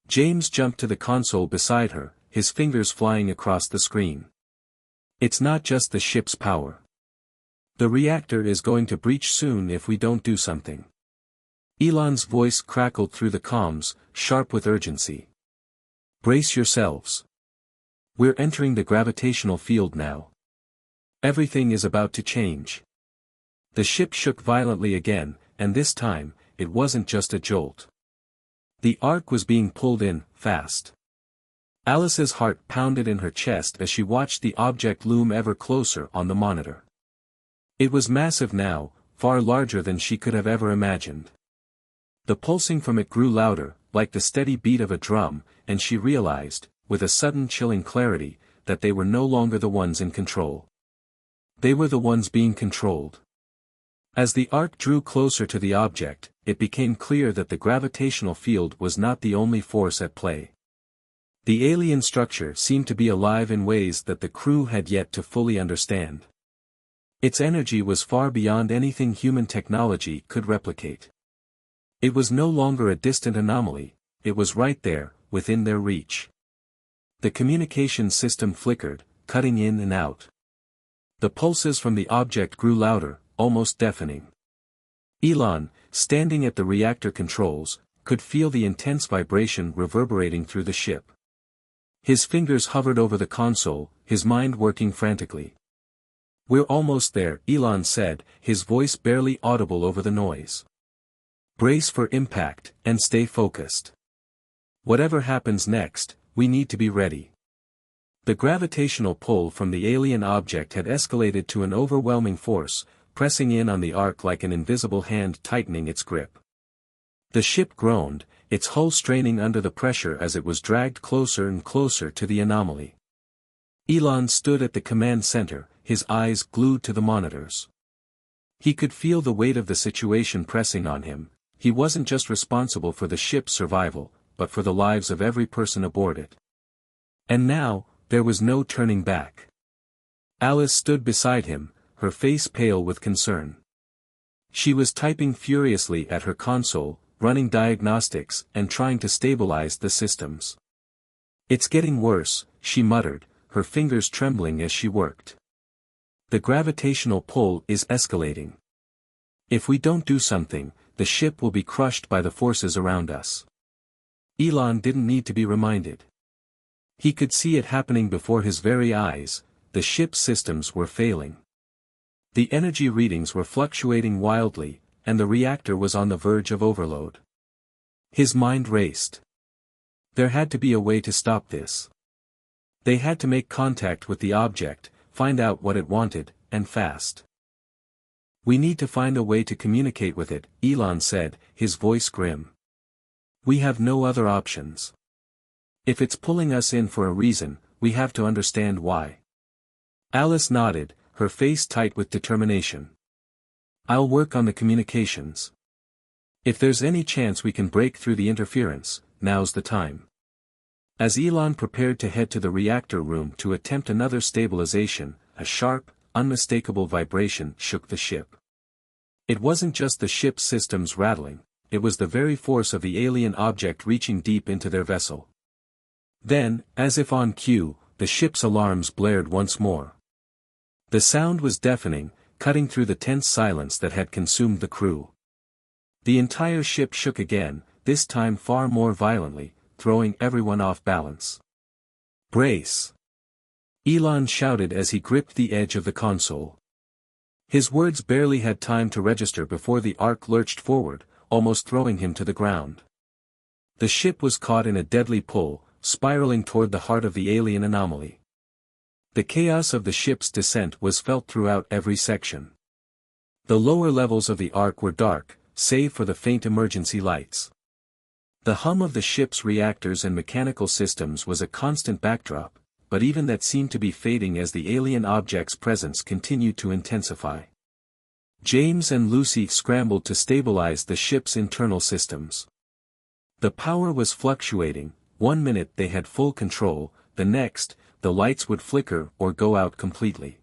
James jumped to the console beside her, his fingers flying across the screen. It's not just the ship's power. The reactor is going to breach soon if we don't do something. Elon's voice crackled through the comms, sharp with urgency. Brace yourselves. We're entering the gravitational field now. Everything is about to change. The ship shook violently again, and this time, it wasn't just a jolt. The arc was being pulled in, fast. Alice's heart pounded in her chest as she watched the object loom ever closer on the monitor. It was massive now, far larger than she could have ever imagined. The pulsing from it grew louder, like the steady beat of a drum, and she realized, with a sudden chilling clarity, that they were no longer the ones in control. They were the ones being controlled. As the arc drew closer to the object, it became clear that the gravitational field was not the only force at play. The alien structure seemed to be alive in ways that the crew had yet to fully understand. Its energy was far beyond anything human technology could replicate. It was no longer a distant anomaly, it was right there, within their reach. The communication system flickered, cutting in and out. The pulses from the object grew louder, almost deafening. Elon, standing at the reactor controls, could feel the intense vibration reverberating through the ship. His fingers hovered over the console, his mind working frantically. We're almost there, Elon said, his voice barely audible over the noise. Brace for impact, and stay focused. Whatever happens next, we need to be ready. The gravitational pull from the alien object had escalated to an overwhelming force, pressing in on the arc like an invisible hand tightening its grip. The ship groaned, its hull straining under the pressure as it was dragged closer and closer to the anomaly. Elon stood at the command center, his eyes glued to the monitors. He could feel the weight of the situation pressing on him. He wasn't just responsible for the ship's survival, but for the lives of every person aboard it. And now, there was no turning back. Alice stood beside him, her face pale with concern. She was typing furiously at her console, running diagnostics and trying to stabilize the systems. It's getting worse, she muttered, her fingers trembling as she worked. The gravitational pull is escalating. If we don't do something, the ship will be crushed by the forces around us. Elon didn't need to be reminded. He could see it happening before his very eyes. The ship's systems were failing. The energy readings were fluctuating wildly, and the reactor was on the verge of overload. His mind raced. There had to be a way to stop this. They had to make contact with the object, find out what it wanted, and fast. We need to find a way to communicate with it, Elon said, his voice grim. We have no other options. If it's pulling us in for a reason, we have to understand why. Alice nodded, her face tight with determination. I'll work on the communications. If there's any chance we can break through the interference, now's the time. As Elon prepared to head to the reactor room to attempt another stabilization, a sharp, unmistakable vibration shook the ship. It wasn't just the ship's systems rattling, it was the very force of the alien object reaching deep into their vessel. Then, as if on cue, the ship's alarms blared once more. The sound was deafening, cutting through the tense silence that had consumed the crew. The entire ship shook again, this time far more violently, throwing everyone off balance. Brace! Elon shouted as he gripped the edge of the console. His words barely had time to register before the Ark lurched forward, almost throwing him to the ground. The ship was caught in a deadly pull, spiraling toward the heart of the alien anomaly. The chaos of the ship's descent was felt throughout every section. The lower levels of the Ark were dark, save for the faint emergency lights. The hum of the ship's reactors and mechanical systems was a constant backdrop, but even that seemed to be fading as the alien object's presence continued to intensify. James and Lucy scrambled to stabilize the ship's internal systems. The power was fluctuating, 1 minute they had full control, the next, the lights would flicker or go out completely.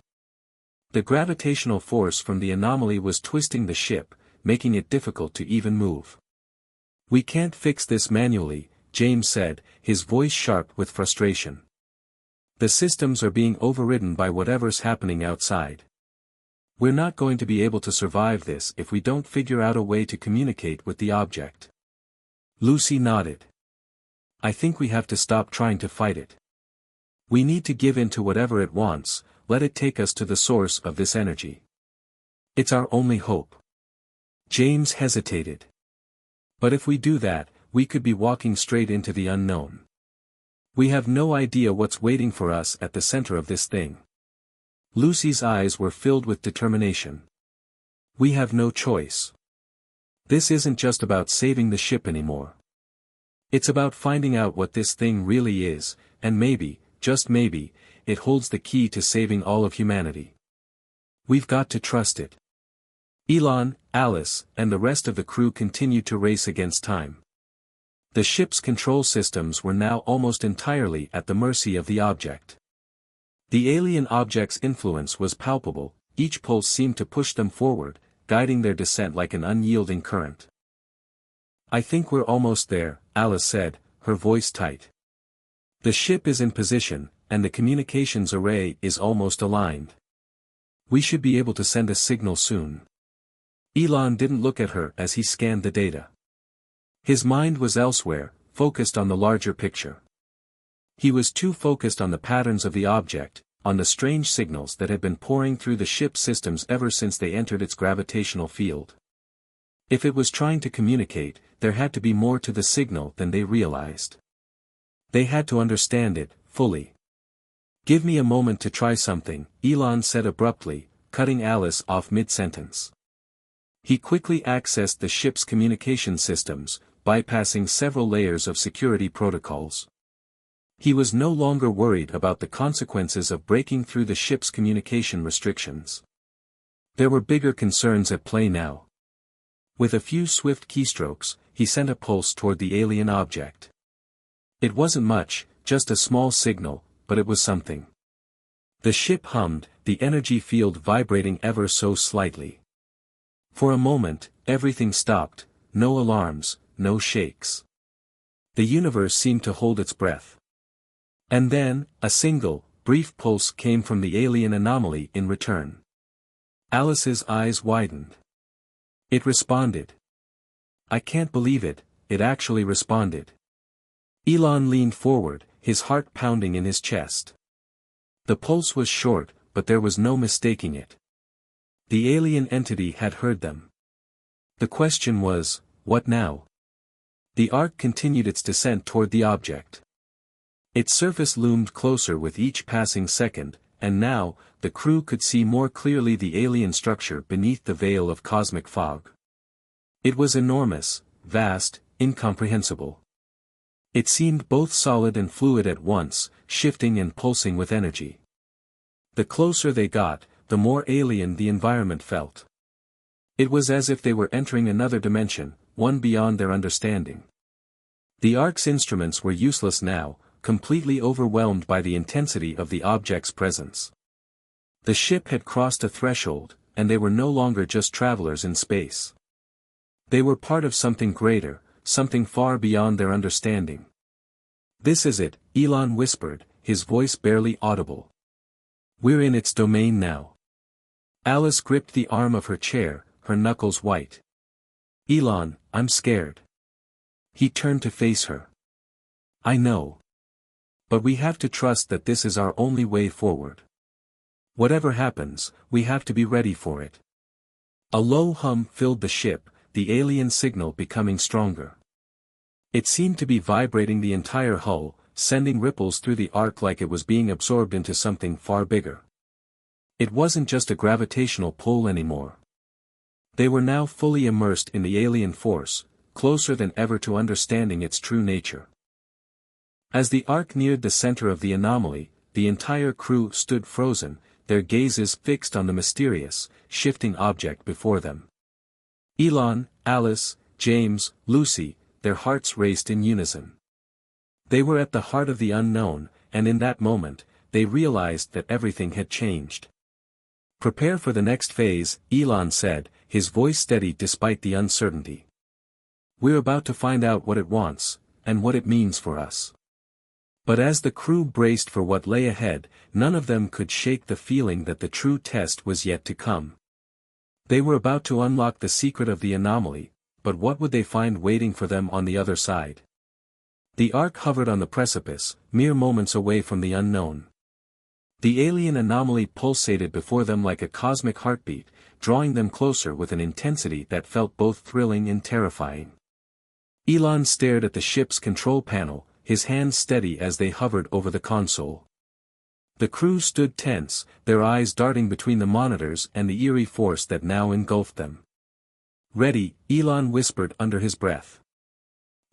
The gravitational force from the anomaly was twisting the ship, making it difficult to even move. We can't fix this manually, James said, his voice sharp with frustration. The systems are being overridden by whatever's happening outside. We're not going to be able to survive this if we don't figure out a way to communicate with the object. Lucy nodded. I think we have to stop trying to fight it. We need to give in to whatever it wants, let it take us to the source of this energy. It's our only hope. James hesitated. But if we do that, we could be walking straight into the unknown. We have no idea what's waiting for us at the center of this thing. Lucy's eyes were filled with determination. We have no choice. This isn't just about saving the ship anymore. It's about finding out what this thing really is, and maybe, just maybe, it holds the key to saving all of humanity. We've got to trust it. Elon, Alice, and the rest of the crew continued to race against time. The ship's control systems were now almost entirely at the mercy of the object. The alien object's influence was palpable, each pulse seemed to push them forward, guiding their descent like an unyielding current. I think we're almost there, Alice said, her voice tight. The ship is in position, and the communications array is almost aligned. We should be able to send a signal soon. Elon didn't look at her as he scanned the data. His mind was elsewhere, focused on the larger picture. He was too focused on the patterns of the object, on the strange signals that had been pouring through the ship's systems ever since they entered its gravitational field. If it was trying to communicate, there had to be more to the signal than they realized. They had to understand it, fully. Give me a moment to try something, Elon said abruptly, cutting Alice off mid-sentence. He quickly accessed the ship's communication systems, bypassing several layers of security protocols. He was no longer worried about the consequences of breaking through the ship's communication restrictions. There were bigger concerns at play now. With a few swift keystrokes, he sent a pulse toward the alien object. It wasn't much, just a small signal, but it was something. The ship hummed, the energy field vibrating ever so slightly. For a moment, everything stopped, no alarms, no shakes. The universe seemed to hold its breath. And then, a single, brief pulse came from the alien anomaly in return. Alice's eyes widened. It responded. I can't believe it, it actually responded. Elon leaned forward, his heart pounding in his chest. The pulse was short, but there was no mistaking it. The alien entity had heard them. The question was, what now? The Ark continued its descent toward the object. Its surface loomed closer with each passing second, and now, the crew could see more clearly the alien structure beneath the veil of cosmic fog. It was enormous, vast, incomprehensible. It seemed both solid and fluid at once, shifting and pulsing with energy. The closer they got, the more alien the environment felt. It was as if they were entering another dimension, one beyond their understanding. The Ark's instruments were useless now, completely overwhelmed by the intensity of the object's presence. The ship had crossed a threshold, and they were no longer just travelers in space. They were part of something greater, something far beyond their understanding. This is it, Elon whispered, his voice barely audible. We're in its domain now. Alice gripped the arm of her chair, her knuckles white. Elon, I'm scared. He turned to face her. I know. But we have to trust that this is our only way forward. Whatever happens, we have to be ready for it. A low hum filled the ship, the alien signal becoming stronger. It seemed to be vibrating the entire hull, sending ripples through the Ark like it was being absorbed into something far bigger. It wasn't just a gravitational pull anymore. They were now fully immersed in the alien force, closer than ever to understanding its true nature. As the Ark neared the center of the anomaly, the entire crew stood frozen, their gazes fixed on the mysterious, shifting object before them. Elon, Alice, James, Lucy, their hearts raced in unison. They were at the heart of the unknown, and in that moment, they realized that everything had changed. Prepare for the next phase, Elon said, his voice steady despite the uncertainty. We're about to find out what it wants, and what it means for us. But as the crew braced for what lay ahead, none of them could shake the feeling that the true test was yet to come. They were about to unlock the secret of the anomaly, but what would they find waiting for them on the other side? The Ark hovered on the precipice, mere moments away from the unknown. The alien anomaly pulsated before them like a cosmic heartbeat, drawing them closer with an intensity that felt both thrilling and terrifying. Elon stared at the ship's control panel, his hands steady as they hovered over the console. The crew stood tense, their eyes darting between the monitors and the eerie force that now engulfed them. Ready, Elon whispered under his breath.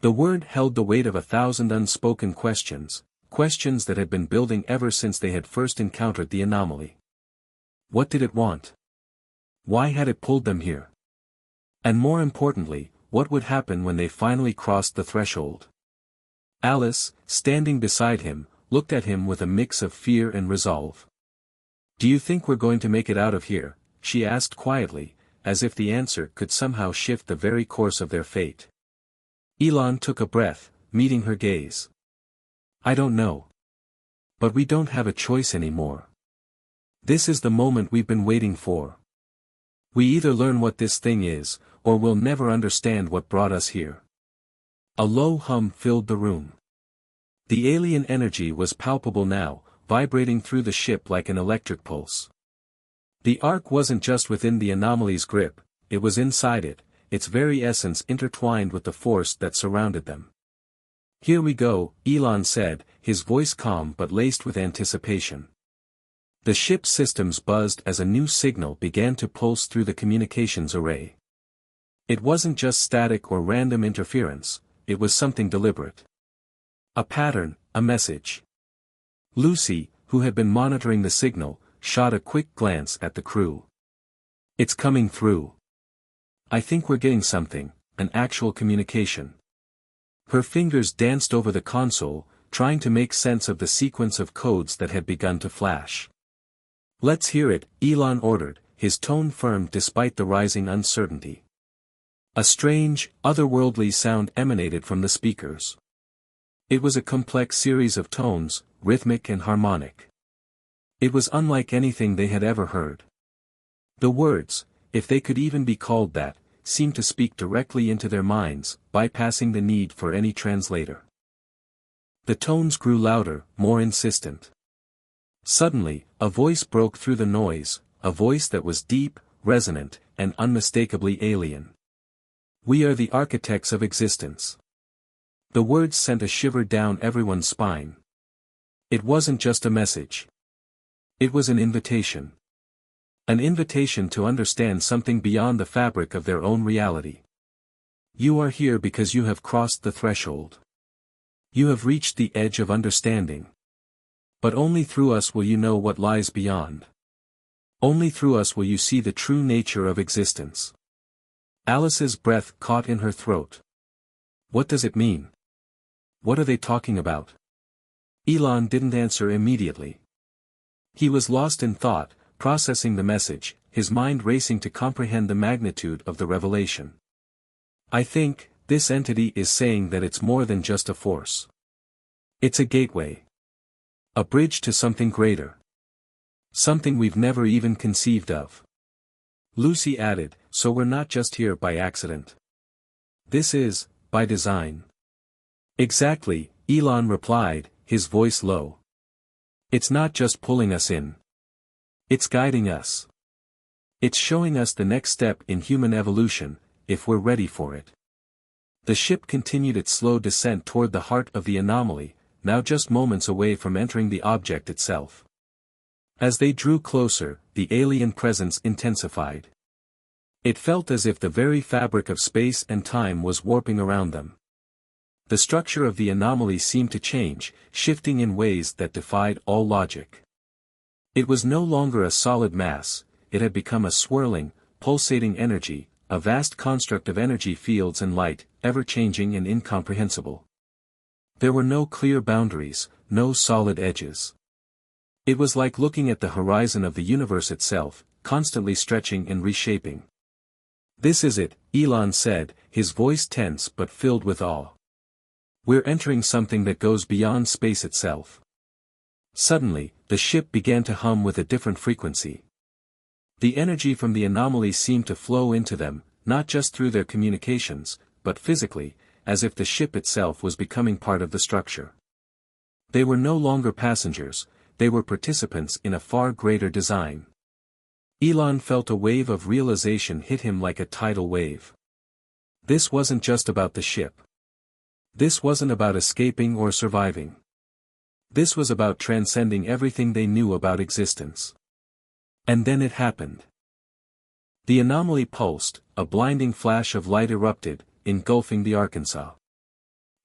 The word held the weight of 1,000 unspoken questions, questions that had been building ever since they had first encountered the anomaly. What did it want? Why had it pulled them here? And more importantly, what would happen when they finally crossed the threshold? Alice, standing beside him, looked at him with a mix of fear and resolve. Do you think we're going to make it out of here? She asked quietly, as if the answer could somehow shift the very course of their fate. Elon took a breath, meeting her gaze. I don't know. But we don't have a choice anymore. This is the moment we've been waiting for. We either learn what this thing is, or we'll never understand what brought us here. A low hum filled the room. The alien energy was palpable now, vibrating through the ship like an electric pulse. The Ark wasn't just within the anomaly's grip, it was inside it, its very essence intertwined with the force that surrounded them. Here we go, Elon said, his voice calm but laced with anticipation. The ship's systems buzzed as a new signal began to pulse through the communications array. It wasn't just static or random interference, it was something deliberate. A pattern, a message. Lucy, who had been monitoring the signal, shot a quick glance at the crew. It's coming through. I think we're getting something, an actual communication. Her fingers danced over the console, trying to make sense of the sequence of codes that had begun to flash. Let's hear it, Elon ordered, his tone firm despite the rising uncertainty. A strange, otherworldly sound emanated from the speakers. It was a complex series of tones, rhythmic and harmonic. It was unlike anything they had ever heard. The words, if they could even be called that, seemed to speak directly into their minds, bypassing the need for any translator. The tones grew louder, more insistent. Suddenly, a voice broke through the noise, a voice that was deep, resonant, and unmistakably alien. "We are the architects of existence." The words sent a shiver down everyone's spine. It wasn't just a message. It was an invitation. An invitation to understand something beyond the fabric of their own reality. You are here because you have crossed the threshold. You have reached the edge of understanding. But only through us will you know what lies beyond. Only through us will you see the true nature of existence. Alice's breath caught in her throat. What does it mean? What are they talking about? Elon didn't answer immediately. He was lost in thought, processing the message, his mind racing to comprehend the magnitude of the revelation. "I think, this entity is saying that it's more than just a force. It's a gateway. A bridge to something greater. Something we've never even conceived of." Lucy added, "So we're not just here by accident. This is, by design." "Exactly," Elon replied, his voice low. "It's not just pulling us in. It's guiding us. It's showing us the next step in human evolution, if we're ready for it." The ship continued its slow descent toward the heart of the anomaly, now just moments away from entering the object itself. As they drew closer, the alien presence intensified. It felt as if the very fabric of space and time was warping around them. The structure of the anomaly seemed to change, shifting in ways that defied all logic. It was no longer a solid mass, it had become a swirling, pulsating energy, a vast construct of energy fields and light, ever-changing and incomprehensible. There were no clear boundaries, no solid edges. It was like looking at the horizon of the universe itself, constantly stretching and reshaping. "This is it," Elon said, his voice tense but filled with awe. "We're entering something that goes beyond space itself." Suddenly, the ship began to hum with a different frequency. The energy from the anomaly seemed to flow into them, not just through their communications, but physically, as if the ship itself was becoming part of the structure. They were no longer passengers, they were participants in a far greater design. Elon felt a wave of realization hit him like a tidal wave. This wasn't just about the ship. This wasn't about escaping or surviving. This was about transcending everything they knew about existence. And then it happened. The anomaly pulsed, a blinding flash of light erupted, engulfing the Arkansas.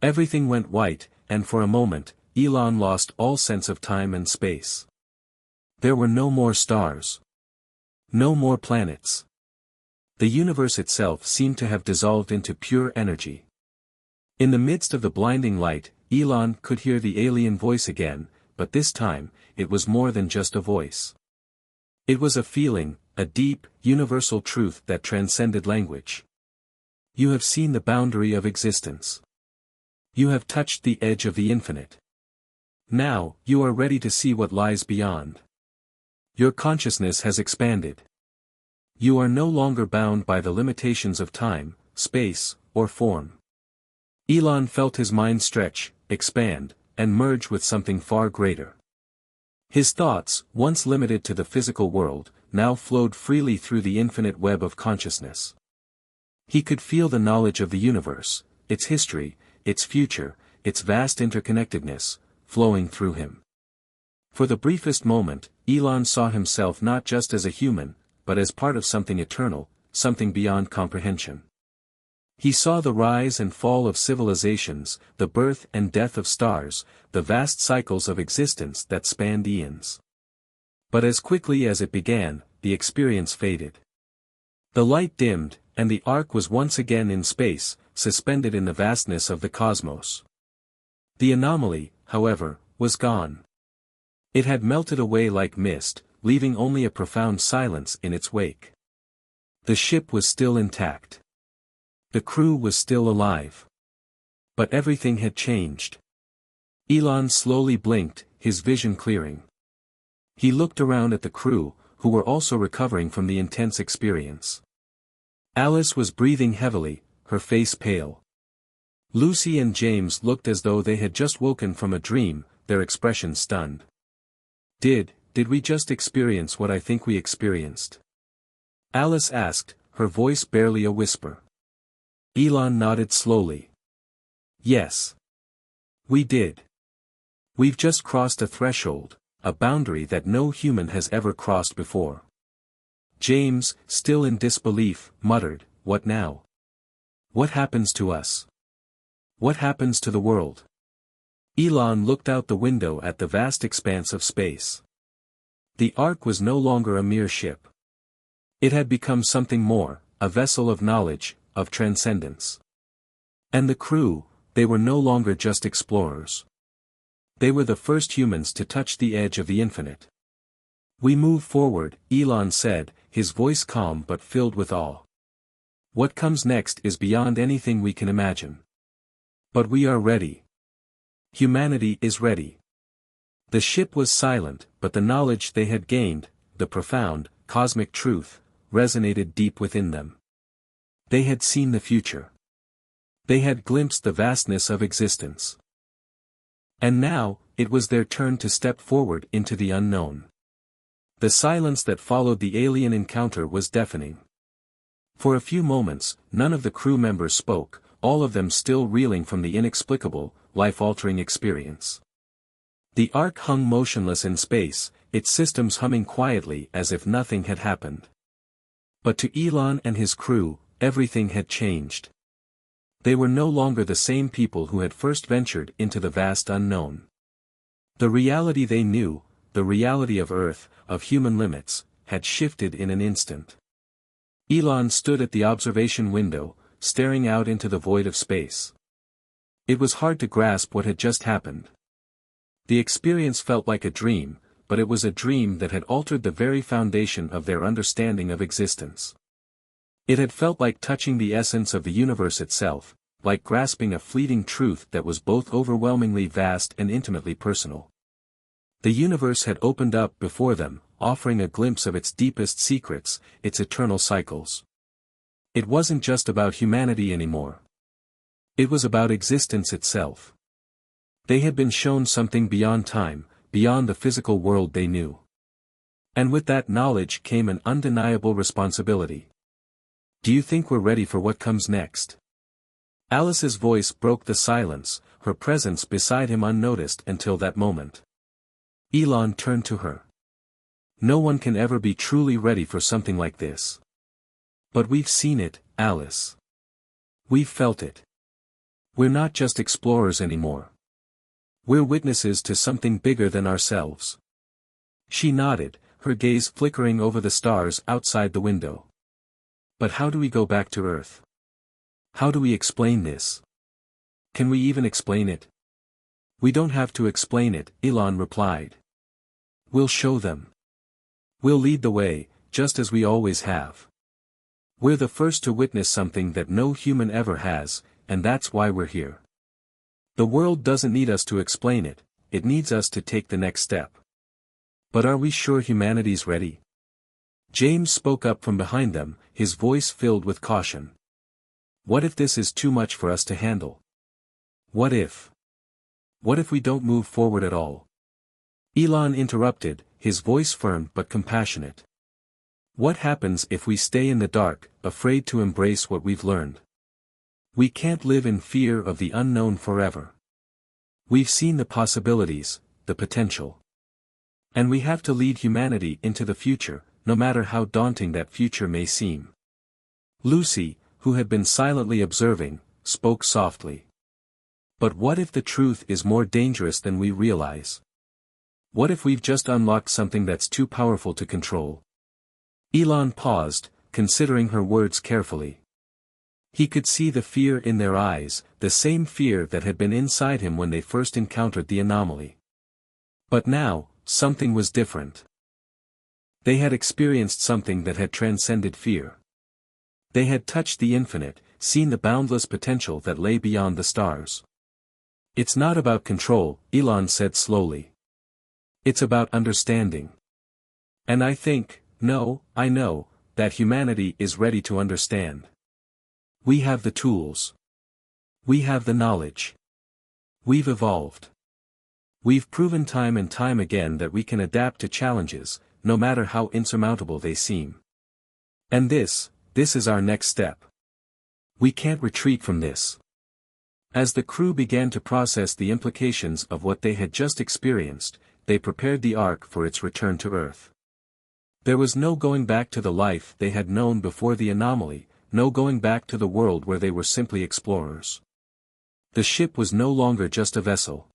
Everything went white, and for a moment, Elon lost all sense of time and space. There were no more stars. No more planets. The universe itself seemed to have dissolved into pure energy. In the midst of the blinding light, Elon could hear the alien voice again, but this time, it was more than just a voice. It was a feeling, a deep, universal truth that transcended language. "You have seen the boundary of existence. You have touched the edge of the infinite. Now, you are ready to see what lies beyond. Your consciousness has expanded. You are no longer bound by the limitations of time, space, or form." Elon felt his mind stretch, expand, and merge with something far greater. His thoughts, once limited to the physical world, now flowed freely through the infinite web of consciousness. He could feel the knowledge of the universe, its history, its future, its vast interconnectedness, flowing through him. For the briefest moment, Elon saw himself not just as a human, but as part of something eternal, something beyond comprehension. He saw the rise and fall of civilizations, the birth and death of stars, the vast cycles of existence that spanned eons. But as quickly as it began, the experience faded. The light dimmed, and the ark was once again in space, suspended in the vastness of the cosmos. The anomaly, however, was gone. It had melted away like mist, leaving only a profound silence in its wake. The ship was still intact. The crew was still alive. But everything had changed. Elon slowly blinked, his vision clearing. He looked around at the crew, who were also recovering from the intense experience. Alice was breathing heavily, her face pale. Lucy and James looked as though they had just woken from a dream, their expressions stunned. Did we just experience what I think we experienced? Alice asked, her voice barely a whisper. Elon nodded slowly. Yes. We did. We've just crossed a threshold, a boundary that no human has ever crossed before. James, still in disbelief, muttered, "What now? What happens to us? What happens to the world?" Elon looked out the window at the vast expanse of space. The Ark was no longer a mere ship. It had become something more, a vessel of knowledge, of transcendence. And the crew, they were no longer just explorers. They were the first humans to touch the edge of the infinite. "We move forward," Elon said, his voice calm but filled with awe. "What comes next is beyond anything we can imagine. But we are ready. Humanity is ready." The ship was silent, but the knowledge they had gained, the profound, cosmic truth, resonated deep within them. They had seen the future. They had glimpsed the vastness of existence. And now, it was their turn to step forward into the unknown. The silence that followed the alien encounter was deafening. For a few moments, none of the crew members spoke, all of them still reeling from the inexplicable, life-altering experience. The Ark hung motionless in space, its systems humming quietly as if nothing had happened. But to Elon and his crew, everything had changed. They were no longer the same people who had first ventured into the vast unknown. The reality they knew, the reality of Earth, of human limits, had shifted in an instant. Elon stood at the observation window, staring out into the void of space. It was hard to grasp what had just happened. The experience felt like a dream, but it was a dream that had altered the very foundation of their understanding of existence. It had felt like touching the essence of the universe itself, like grasping a fleeting truth that was both overwhelmingly vast and intimately personal. The universe had opened up before them, offering a glimpse of its deepest secrets, its eternal cycles. It wasn't just about humanity anymore. It was about existence itself. They had been shown something beyond time, beyond the physical world they knew. And with that knowledge came an undeniable responsibility. "Do you think we're ready for what comes next?" Alice's voice broke the silence, her presence beside him unnoticed until that moment. Elon turned to her. "No one can ever be truly ready for something like this. But we've seen it, Alice. We've felt it. We're not just explorers anymore. We're witnesses to something bigger than ourselves." She nodded, her gaze flickering over the stars outside the window. "But how do we go back to Earth? How do we explain this? Can we even explain it?" "We don't have to explain it," Elon replied. "We'll show them. We'll lead the way, just as we always have. We're the first to witness something that no human ever has, and that's why we're here. The world doesn't need us to explain it, it needs us to take the next step." "But are we sure humanity's ready?" James spoke up from behind them, his voice filled with caution. "What if this is too much for us to handle? What if we don't move forward at all?" Elon interrupted, his voice firm but compassionate. "What happens if we stay in the dark, afraid to embrace what we've learned? We can't live in fear of the unknown forever. We've seen the possibilities, the potential. And we have to lead humanity into the future, no matter how daunting that future may seem." Lucy, who had been silently observing, spoke softly. "But what if the truth is more dangerous than we realize? What if we've just unlocked something that's too powerful to control?" Elon paused, considering her words carefully. He could see the fear in their eyes, the same fear that had been inside him when they first encountered the anomaly. But now, something was different. They had experienced something that had transcended fear. They had touched the infinite, seen the boundless potential that lay beyond the stars. It's not about control, Elon said slowly. It's about understanding. And I know, that humanity is ready to understand. We have the tools. We have the knowledge. We've evolved. We've proven time and time again that we can adapt to challenges, no matter how insurmountable they seem. And this is our next step. We can't retreat from this. As the crew began to process the implications of what they had just experienced, they prepared the Ark for its return to Earth. There was no going back to the life they had known before the anomaly, no going back to the world where they were simply explorers. The ship was no longer just a vessel.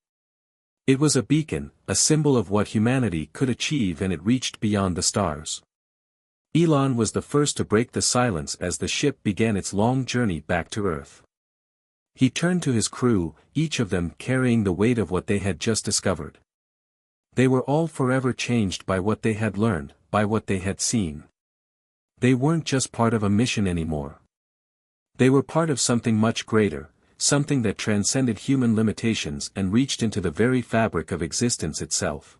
It was a beacon, a symbol of what humanity could achieve, and it reached beyond the stars. Elon was the first to break the silence as the ship began its long journey back to Earth. He turned to his crew, each of them carrying the weight of what they had just discovered. They were all forever changed by what they had learned, by what they had seen. They weren't just part of a mission anymore. They were part of something much greater, something that transcended human limitations and reached into the very fabric of existence itself.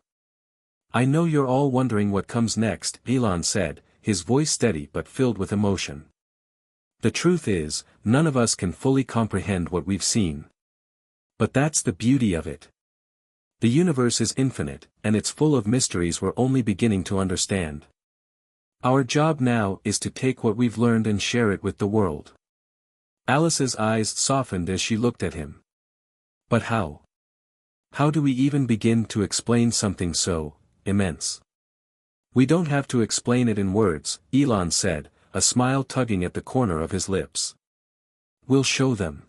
I know you're all wondering what comes next, Elon said, his voice steady but filled with emotion. The truth is, none of us can fully comprehend what we've seen. But that's the beauty of it. The universe is infinite, and it's full of mysteries we're only beginning to understand. Our job now is to take what we've learned and share it with the world. Alice's eyes softened as she looked at him. But how? How do we even begin to explain something so immense? We don't have to explain it in words, Elon said, a smile tugging at the corner of his lips. We'll show them.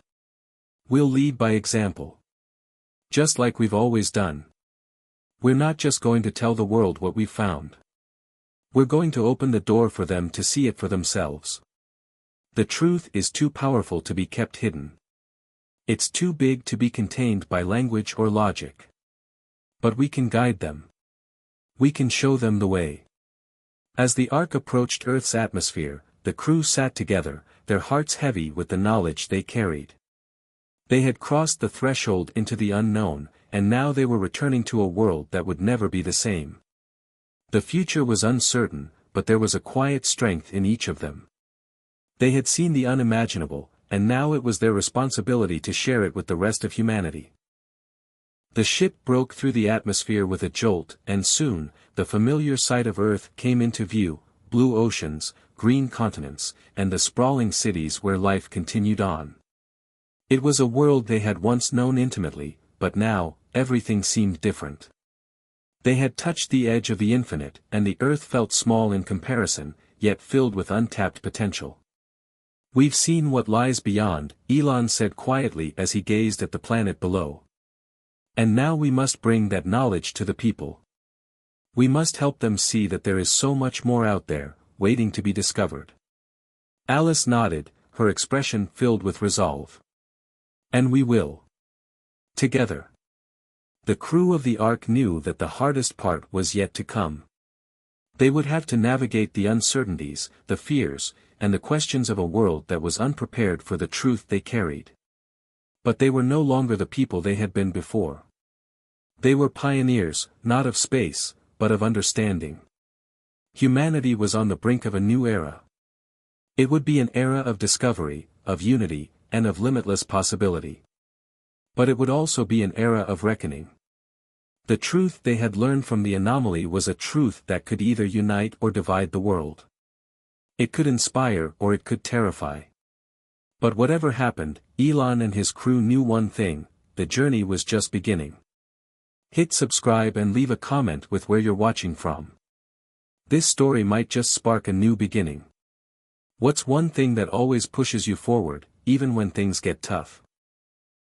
We'll lead by example. Just like we've always done. We're not just going to tell the world what we've found. We're going to open the door for them to see it for themselves. The truth is too powerful to be kept hidden. It's too big to be contained by language or logic. But we can guide them. We can show them the way. As the Ark approached Earth's atmosphere, the crew sat together, their hearts heavy with the knowledge they carried. They had crossed the threshold into the unknown, and now they were returning to a world that would never be the same. The future was uncertain, but there was a quiet strength in each of them. They had seen the unimaginable, and now it was their responsibility to share it with the rest of humanity. The ship broke through the atmosphere with a jolt, and soon, the familiar sight of Earth came into view: blue oceans, green continents, and the sprawling cities where life continued on. It was a world they had once known intimately, but now, everything seemed different. They had touched the edge of the infinite, and the Earth felt small in comparison, yet filled with untapped potential. We've seen what lies beyond, Elon said quietly as he gazed at the planet below. And now we must bring that knowledge to the people. We must help them see that there is so much more out there, waiting to be discovered. Alice nodded, her expression filled with resolve. And we will. Together. The crew of the Ark knew that the hardest part was yet to come. They would have to navigate the uncertainties, the fears, and the questions of a world that was unprepared for the truth they carried. But they were no longer the people they had been before. They were pioneers, not of space, but of understanding. Humanity was on the brink of a new era. It would be an era of discovery, of unity, and of limitless possibility. But it would also be an era of reckoning. The truth they had learned from the anomaly was a truth that could either unite or divide the world. It could inspire or it could terrify. But whatever happened, Elon and his crew knew one thing: the journey was just beginning. Hit subscribe and leave a comment with where you're watching from. This story might just spark a new beginning. What's one thing that always pushes you forward, even when things get tough?